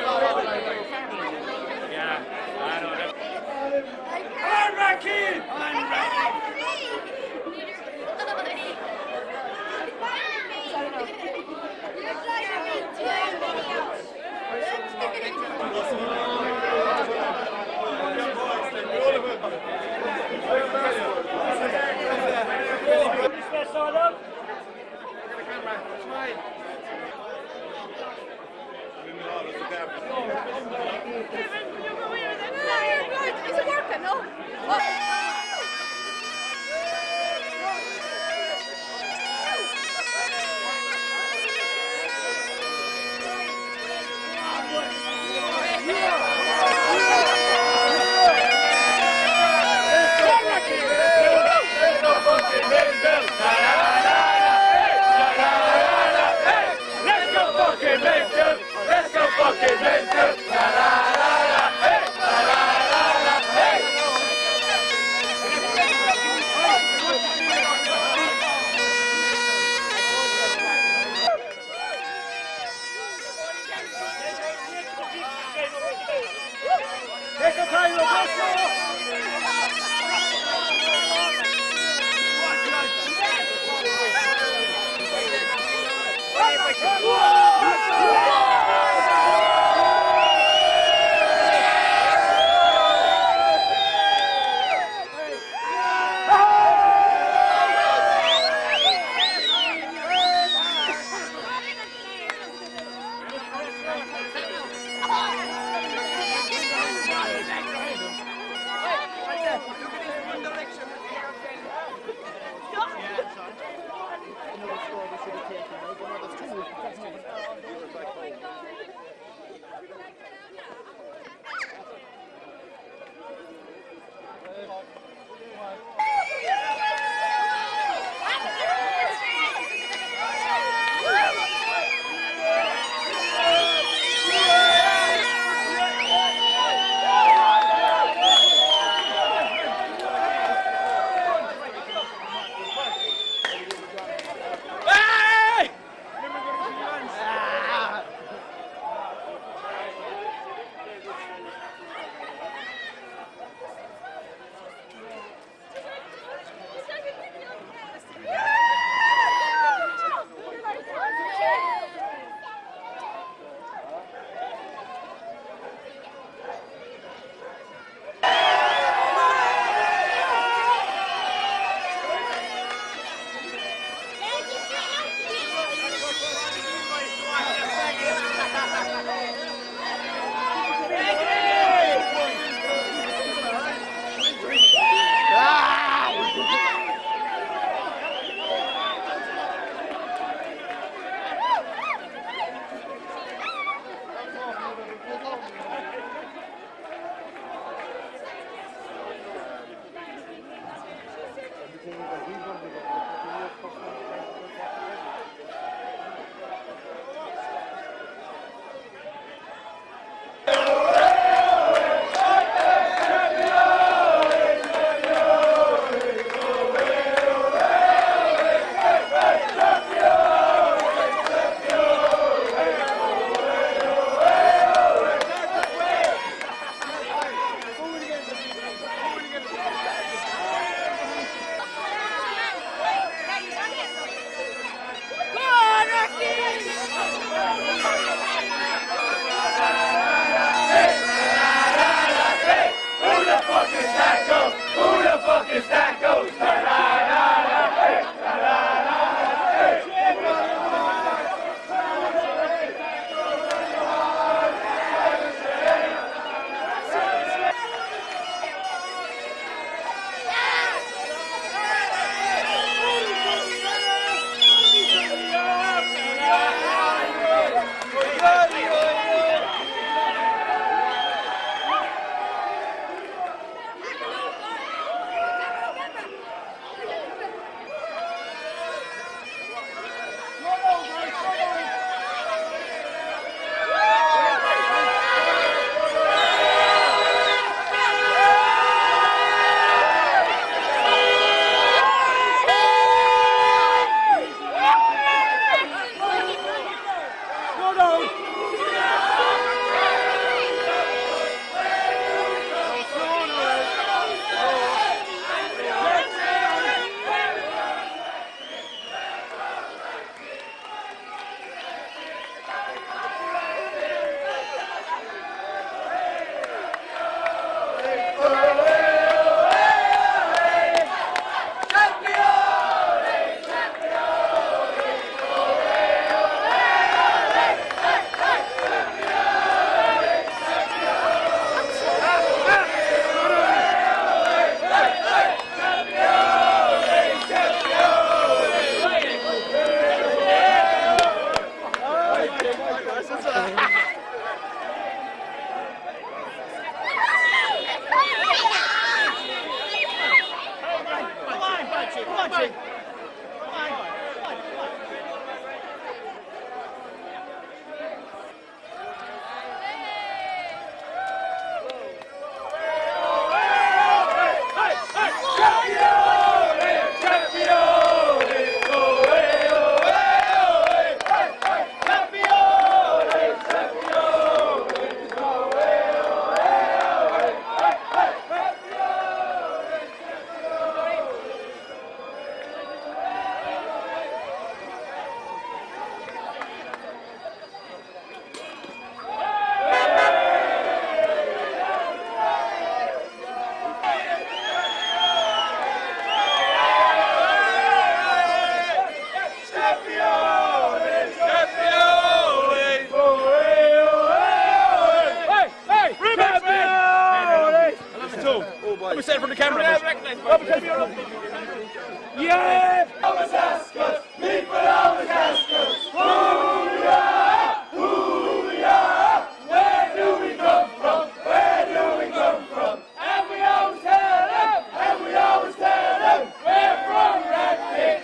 yeah, I know that. On Rathkeale! On Rathkeale! Is it working? No? for the camera. Yeah! Always ask us, people always ask us, who we are, where do we come from, and we always tell them, we're from Rathkeale,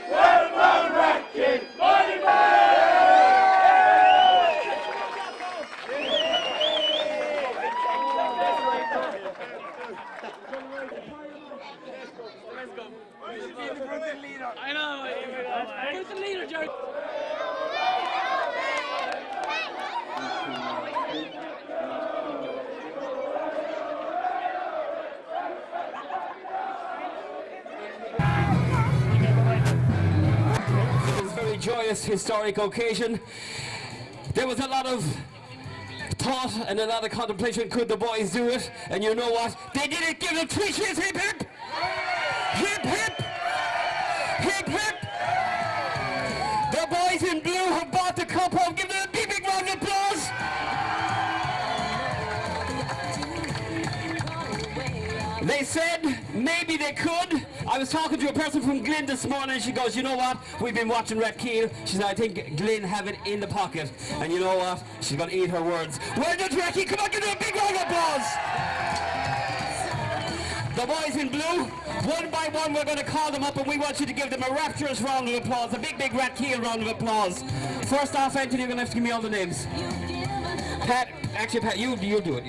money I know. Who's the leader, Jerry? It was a very joyous, historic occasion. There was a lot of thought and a lot of contemplation. Could the boys do it? And you know what? They did it. Give them 3 cheers. Hip hip! Hip hip! Hip hip! The boys in blue have bought the cup home. Give them a big, big round of applause. They said maybe they could. I was talking to a person from Glin this morning. She goes, you know what? We've been watching Rathkeale. She said, I think Glin have it in the pocket. And you know what? She's going to eat her words. Well done, Rathkeale. Come on, give them a big round of applause. The boys in blue, one by one we're going to call them up and we want you to give them a rapturous round of applause, a big, big Rathkeale round of applause. First off, Anthony, you're going to have to give me all the names. Pat, actually Pat, you do it.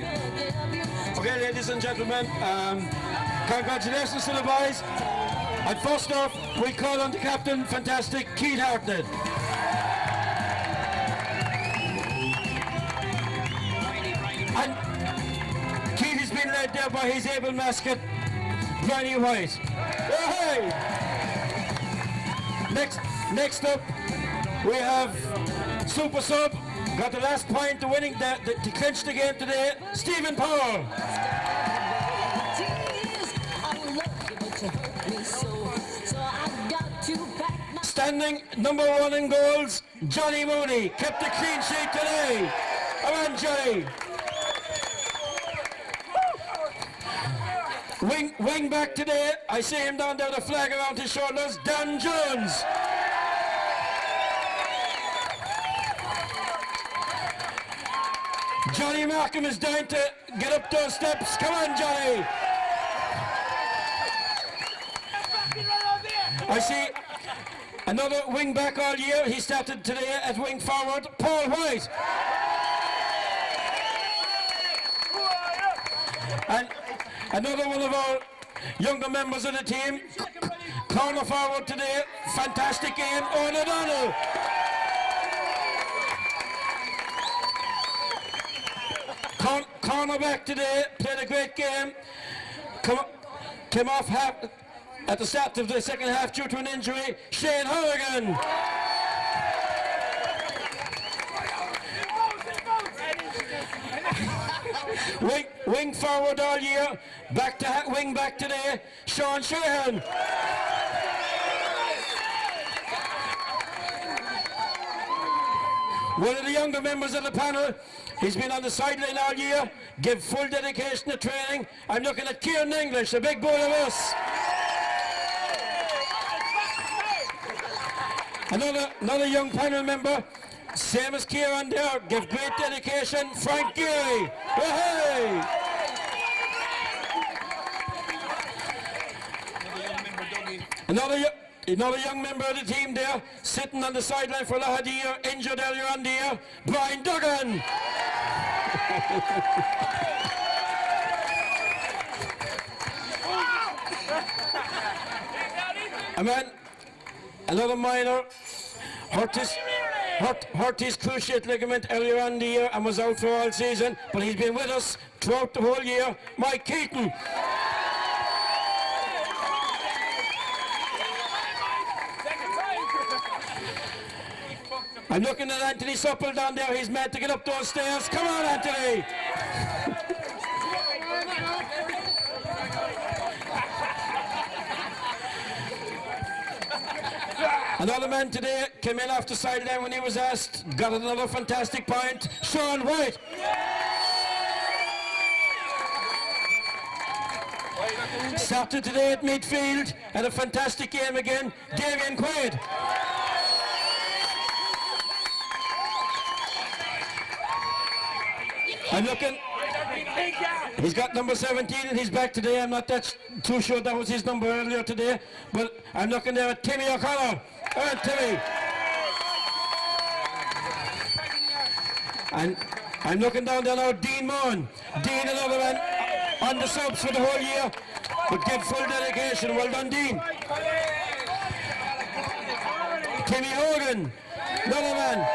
Okay, ladies and gentlemen, congratulations to the boys. And first off, we call on the captain, fantastic, Keith Hartnett. And Keith has been led there by his able mascot, Granny White. Hey! Next up, we have Super Sub, got the last point, to clinch the game today, Stephen Powell. Standing number 1 in goals, Johnny Mooney, kept a clean sheet today. Come on, Johnny. Wing back today, I see him down there, the flag around his shoulders, Dan Jones. Johnny Markham is down to get up those steps. Come on, Johnny. I see another wing back all year. He started today at wing forward, Paul White. And another one of our younger members of the team, corner forward today, fantastic game, Owen O'Donnell. Cornerback today, played a great game, came off at the start of the second half due to an injury, Shane Horrigan. Wing forward all year, wing back today, Sean Sheehan. One of the younger members of the panel, he's been on the sideline all year, give full dedication to training. I'm looking at Kieran English, a big boy of us. Another young panel member, same as Kieran there, give great dedication, Frank Geary. Hey! Another young member of the team there, sitting on the sideline for a lot of the year, injured earlier on the year, Brian Duggan. A man, another minor, hurt his cruciate ligament earlier on the year and was out for all season, but he's been with us throughout the whole year, Mike Keaton. I'm looking at Anthony Supple down there. He's mad to get up those stairs. Come on, Anthony. Another man today came in off the sideline when he was asked. Got another fantastic point. Sean White. Started today at midfield, and a fantastic game again, Damien Quaid. I'm looking, he's got number 17 in his back today. I'm not too sure that was his number earlier today, but I'm looking there at Timmy O'Connor. Timmy. And I'm looking down there now, Dean Mohan. Dean, another man on the subs for the whole year, but give full dedication. Well done, Dean. Timmy Hogan, another man.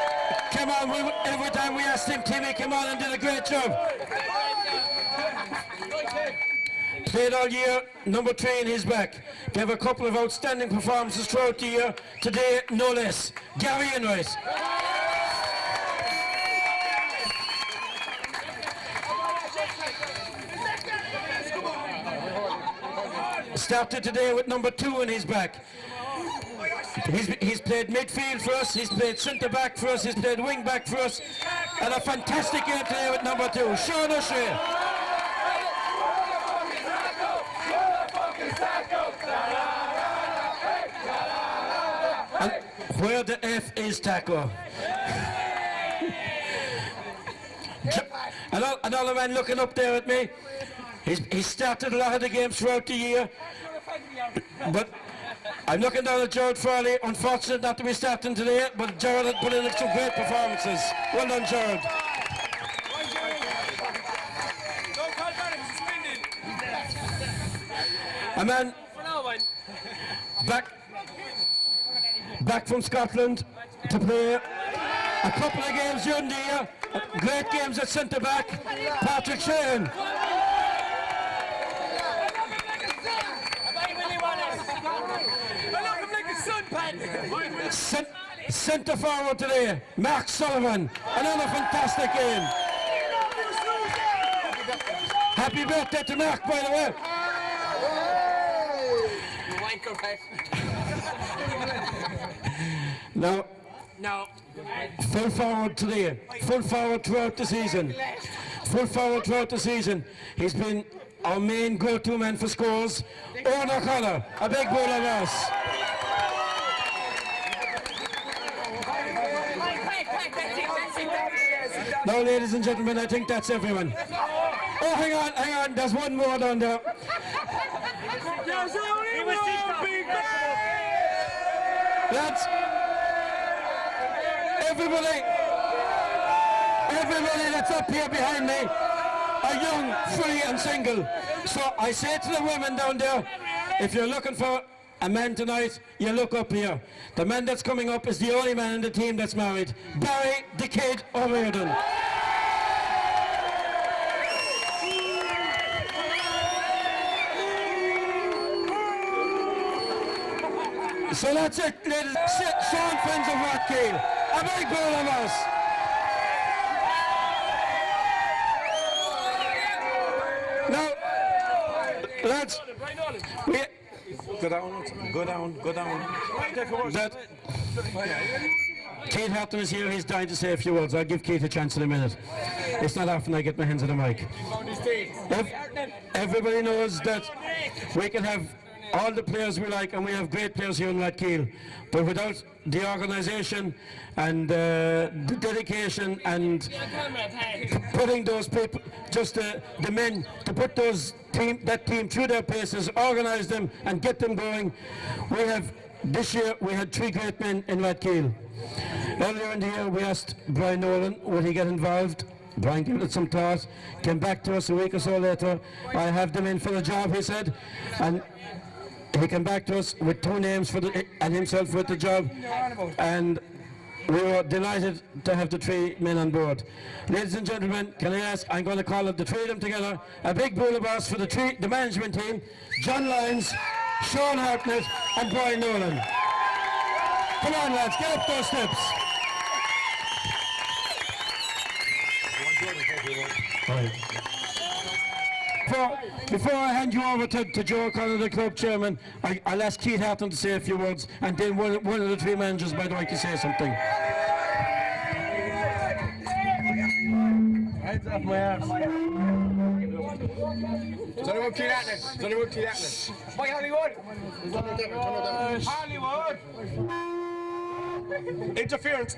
Come on, every time we asked him, Timmy came on and did a great job. Played all year, number 3 in his back. Gave a couple of outstanding performances throughout the year. Today, no less. Gary Enright. Started today with number 2 in his back. He's played midfield for us, he's played centre back for us, he's played wing back for us, and a fantastic game today with number 2, Sean O'Shea. And where the F is tackle. Another man looking up there at me. He's started a lot of the games throughout the year, but I'm looking down at Gerard Farley. Unfortunate not to be starting today, but Gerard had put in some great performances. Well done, Gerard. A man back from Scotland to play a couple of games during the year. Great games at centre back, Patrick Sheehan. Centre forward today, Mark Sullivan. Another fantastic game. Happy birthday to Mark, by the way. No. Full forward today. Full forward throughout the season. Full forward throughout the season. He's been our main go-to man for scores. Owen O'Connor, a big ball of us. Now, ladies and gentlemen, I think that's everyone. Oh, hang on, there's one more down there. There's only one big man! Lads, everybody that's up here behind me are young, free and single. So I say to the women down there, if you're looking for a man tonight, you look up here. The man that's coming up is the only man in the team that's married, Barry the Kid O'Riordan. So that's it, ladies. Sean Friends of Rathkeale. A big ball of us. Now, lads, go down. Keith Harton is here, he's dying to say a few words. I'll give Keith a chance in a minute. It's not often I get my hands on the mic. Everybody knows that we can have all the players we like, and we have great players here in Rathkeale, but without the organisation and the dedication and putting those people, just the men, to put that team through their paces, organise them and get them going. This year we had 3 great men in Rathkeale. Earlier in the year we asked Brian Nolan, would he get involved? Brian gave it some thought, came back to us a week or so later. I have them in for the job, he said, and he came back to us with 2 names and himself with the job, and we were delighted to have the 3 men on board. Ladies and gentlemen, can I ask, I'm going to call up the 3 of them together, a big bull of us for the management team, John Lyons, Sean Hartnett and Brian Nolan. Come on lads, get up those steps. Before I hand you over to Joe O'Connor, the club chairman, I'll ask Keith Harton to say a few words, and then one of the 3 managers might like to say something. Heads up my arse. There's only one key at this. There's only one key at this. Why Hollywood? Hollywood! Interference.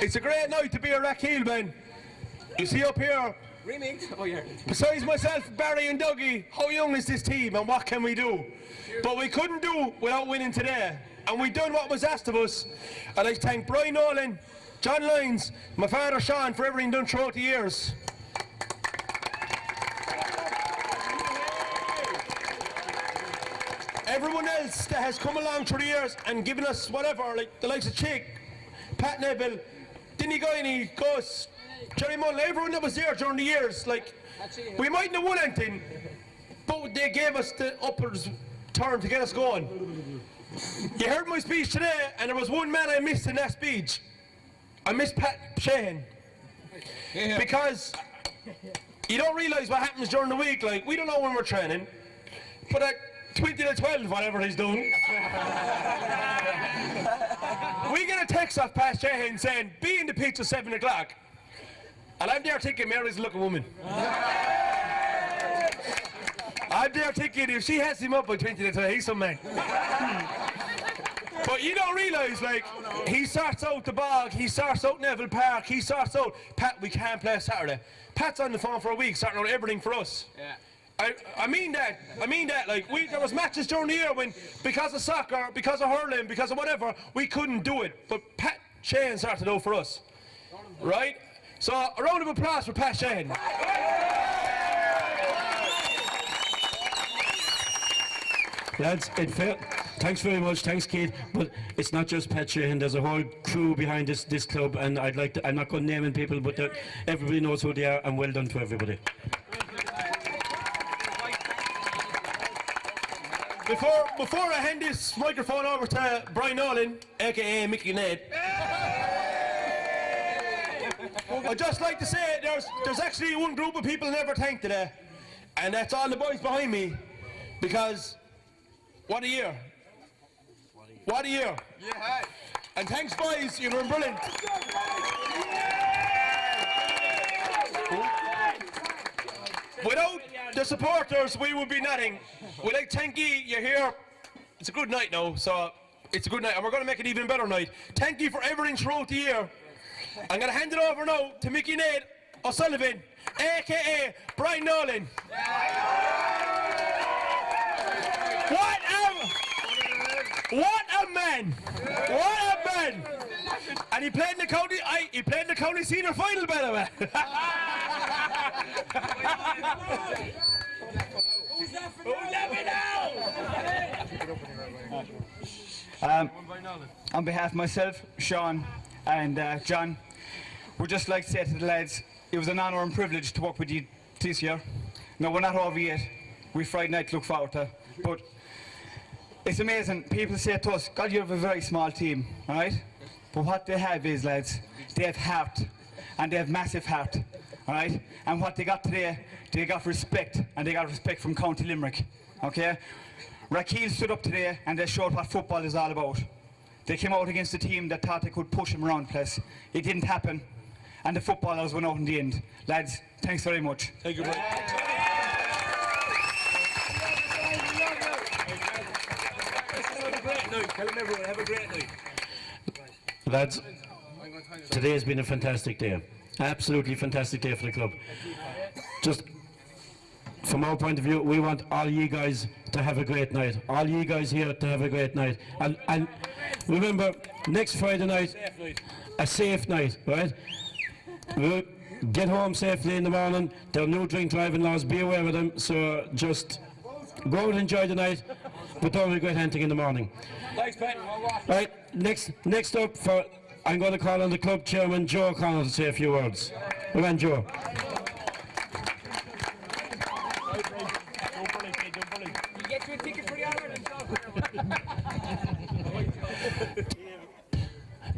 It's a great night to be a Rathkeale, man. You see up here, besides myself, Barry and Dougie, how young is this team and what can we do? But we couldn't do without winning today. And we done what was asked of us. I'd like to thank Brian Nolan, John Lyons, my father Sean for everything done throughout the years. Everyone else that has come along through the years and given us whatever, like the likes of Chick, Pat Neville, Dinny Guiney, Gus, Jerry Mullen, everyone that was there during the years, like, we mightn't have won anything, but they gave us the uppers turn to get us going. You heard my speech today, and there was one man I missed in that speech. I missed Pat Sheehan. Because you don't realise what happens during the week, like, we don't know when we're training, but at 20 to 12, whatever he's doing, we get a text off Pat Sheehan saying, be in the pitch at 7 o'clock. And I'm there thinking, Mary's a looking woman. I'm there thinking, if she has him up by 20 to 12, he's some man. But you don't realise, like, he sorts out the bog, he sorts out Neville Park, he sorts out, Pat, we can't play Saturday. Pat's on the phone for a week, sorting out everything for us. Yeah. I mean that, like, there was matches during the year when, because of soccer, because of hurling, because of whatever, we couldn't do it. But Pat Sheehan sorted it out for us. Right? So, a round of applause for Pat Sheehan. Lads, thanks very much, thanks Keith, but it's not just Pat Sheehan, there's a whole crew behind this club, and I'm not going to name people, but everybody knows who they are, and well done to everybody. Before I hand this microphone over to Brian Nolan, aka Mickey Ned, I'd just like to say there's actually one group of people I never thanked today, and that's all the boys behind me, because what a year. What a year. Yeah. And thanks boys, you've been brilliant. Without the supporters, we would be nothing. We'd like to thank you, you're here. It's a good night now, so it's a good night, and we're going to make it even better night. Thank you for everything throughout the year. I'm going to hand it over now to Mickey Ned O'Sullivan, aka Brian Nolan. What a man! What a man! And he played in the county senior final, by the way. On behalf of myself, Sean, and John, we'd just like to say to the lads, it was an honour and privilege to work with you this year. No, we're not over yet. We Friday night to look forward to, but it's amazing. People say to us, God, you have a very small team, alright? But what they have is, lads, they have heart, and they have massive heart, alright? And what they got today, they got respect, and they got respect from County Limerick, okay? Rathkeale stood up today, and they showed what football is all about. They came out against a team that thought they could push them around the place. It didn't happen, and the footballers went out in the end. Lads, thanks very much. Thank you, brother. Tell them everyone, have a great night. Lads, today has been a fantastic day. Absolutely fantastic day for the club. Just from our point of view, we want all you guys to have a great night. All you guys here to have a great night. And remember, next Friday night, a safe night, right? We'll get home safely in the morning. There are no drink driving laws, be aware of them. So just go out and enjoy the night, but don't regret anything in the morning. Thanks, Pat. Right, next up, I'm going to call on the club chairman, Joe O'Connell, to say a few words. Come on, Joe.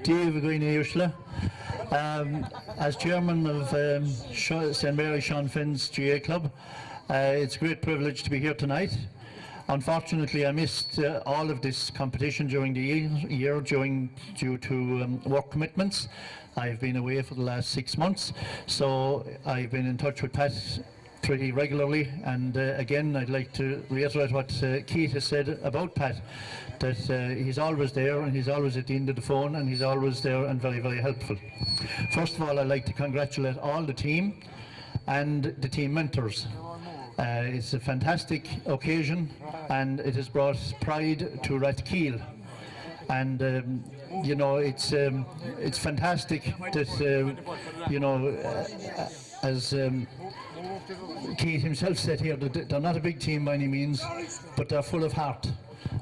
Dave Greene Ursula. As chairman of St Mary Sean Finn's GA Club, it's a great privilege to be here tonight. Unfortunately, I missed all of this competition during the year due to work commitments. I've been away for the last 6 months, so I've been in touch with Pat pretty regularly, and again I'd like to reiterate what Keith has said about Pat, that he's always there and he's always at the end of the phone and he's always there and very, very helpful. First of all, I'd like to congratulate all the team and the team mentors. It's a fantastic occasion and it has brought pride to Rathkeale, and you know, it's fantastic that you know, as Keith himself said here, that they're not a big team by any means, but they're full of heart,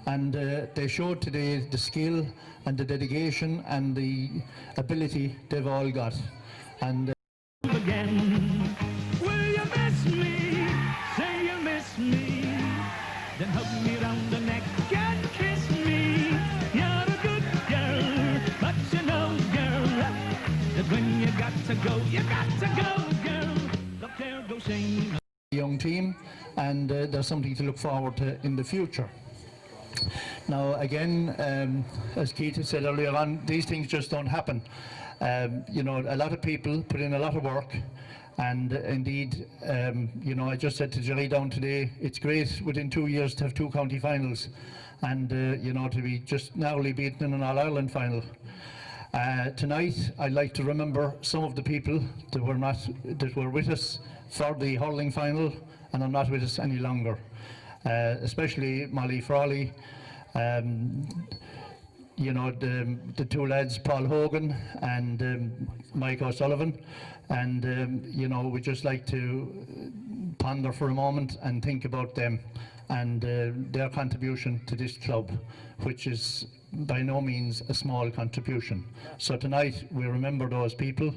and they showed today the skill and the dedication and the ability they've all got. And again, will you miss me? Say you miss me, then hug me round the neck and kiss me. You're a good girl, but you know, girl, that when you got to go, you got to go, girl. Look, there goes Shane. Young team, and there's something to look forward to in the future. Now again, as Keith has said earlier on, these things just don't happen. You know, a lot of people put in a lot of work, and indeed, you know, I just said to Jerry down today, it's great within 2 years to have 2 county finals, and you know, to be just narrowly beaten in an All-Ireland final. Tonight, I'd like to remember some of the people that were with us for the hurling final and are not with us any longer, especially Molly Frawley, you know, the 2 lads, Paul Hogan and Mike O'Sullivan, and you know, we'd just like to ponder for a moment and think about them and their contribution to this club, which is by no means a small contribution. So tonight we remember those people,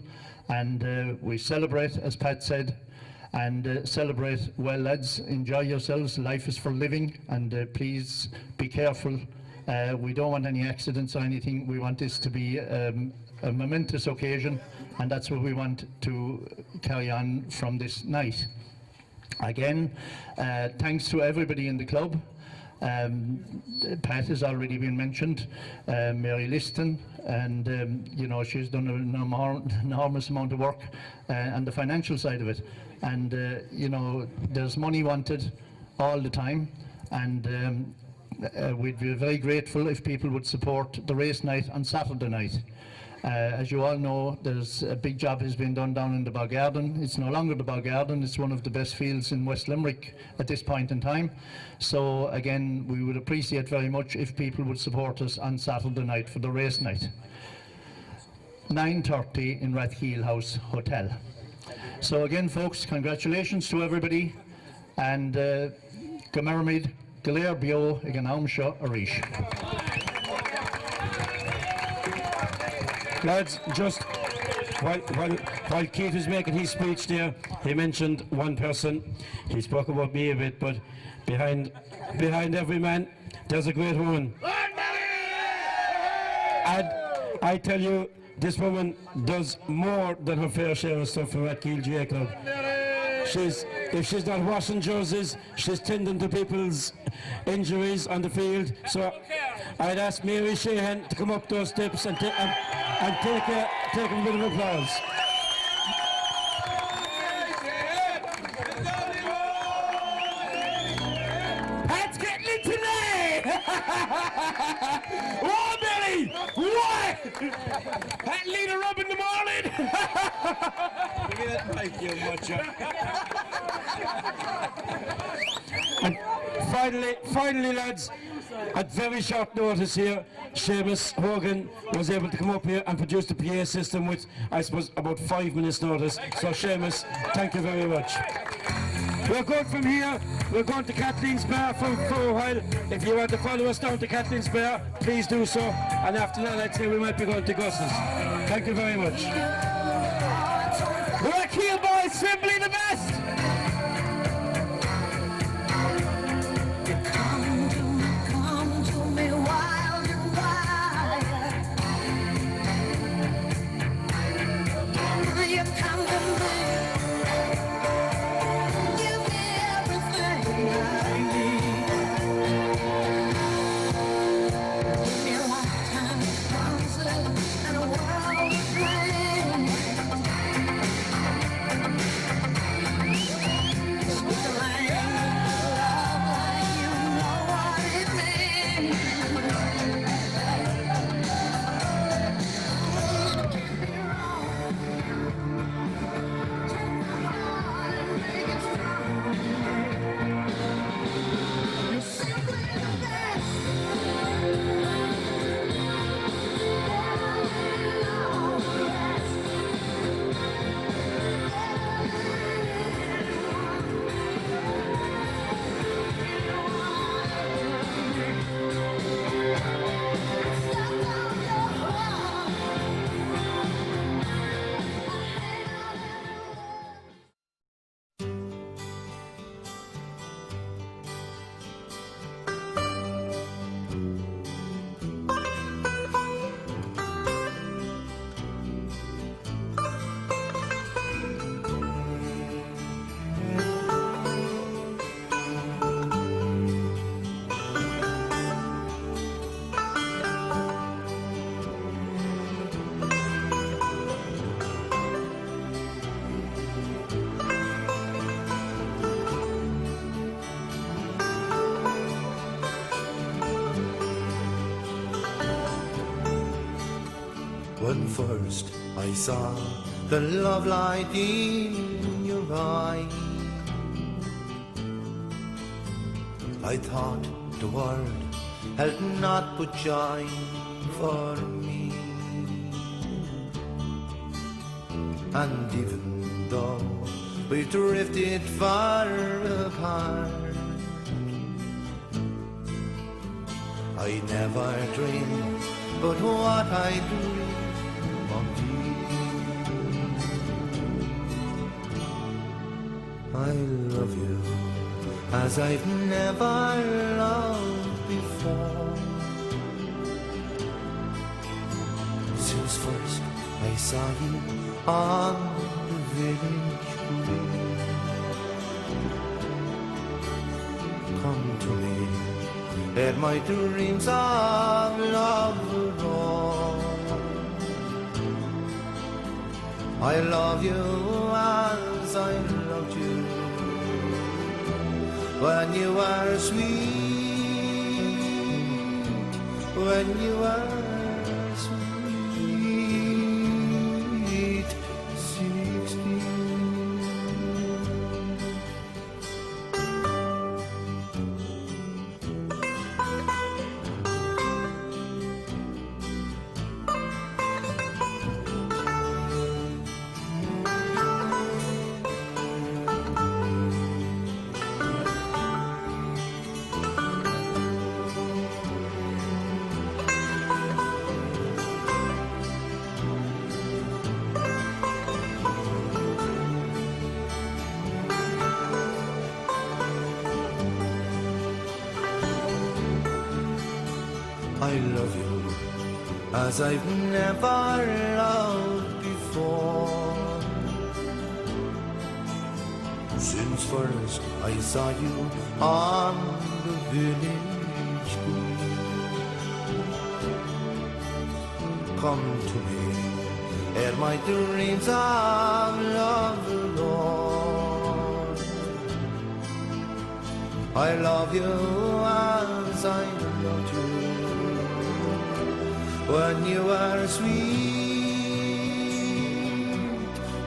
and we celebrate, as Pat said, and celebrate. Well, lads, enjoy yourselves, life is for living, and please be careful. We don't want any accidents or anything. We want this to be a momentous occasion, and that's what we want to carry on from this night. Again, thanks to everybody in the club. Pat has already been mentioned, Mary Liston, and you know, she's done an enormous amount of work on the financial side of it, and you know, there's money wanted all the time, and we'd be very grateful if people would support the race night on Saturday night. As you all know, there's a big job has been done down in the Boggarden. It's no longer the Boggarden, it's one of the best fields in West Limerick at this point in time. So again, we would appreciate very much if people would support us on Saturday night for the race night. 9:30 in Rathkeale House Hotel. So again, folks, congratulations to everybody, and Gamermid, Galer Bio, again, Aumsha Arish. Lads, just while Keith was making his speech there, he mentioned one person. He spoke about me a bit, but behind every man, there's a great woman. And I tell you, this woman does more than her fair share of stuff for Rathkeale GA Club. If she's not washing jerseys, she's tending to people's injuries on the field. So I'd ask Mary Sheehan to come up those steps and take a bit of applause. That's getting it today! Oh, Billy! What? That leader up in the morning! Thank you much. And finally, lads, at very short notice here, Seamus Hogan was able to come up here and produce the PA system with, I suppose, about 5 minutes notice. So Seamus, thank you very much. We're going from here, we're going to Kathleen's Bar for a while. If you want to follow us down to Kathleen's Bar, please do so. And after that, I'd say we might be going to Gus's. Thank you very much. Rathkeale boys, simply the best! Come to me wild and wild. You come to me. Give me everything I need. When first I saw the love light in your eye, I thought the world had not but joy for me. And even though we drifted far apart, I never dreamed but what I dream of you. I love you as I've never loved before. Since first I saw you on the village green. Come to me, and my dreams of love are all. I love you as I loved you when you were sweet, when you were sweet, 16. I love you as I've never loved before. Since first I saw you on the village green. Come to me, and my dreams of love alone. I love you as I loved you when you were sweet,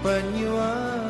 when you were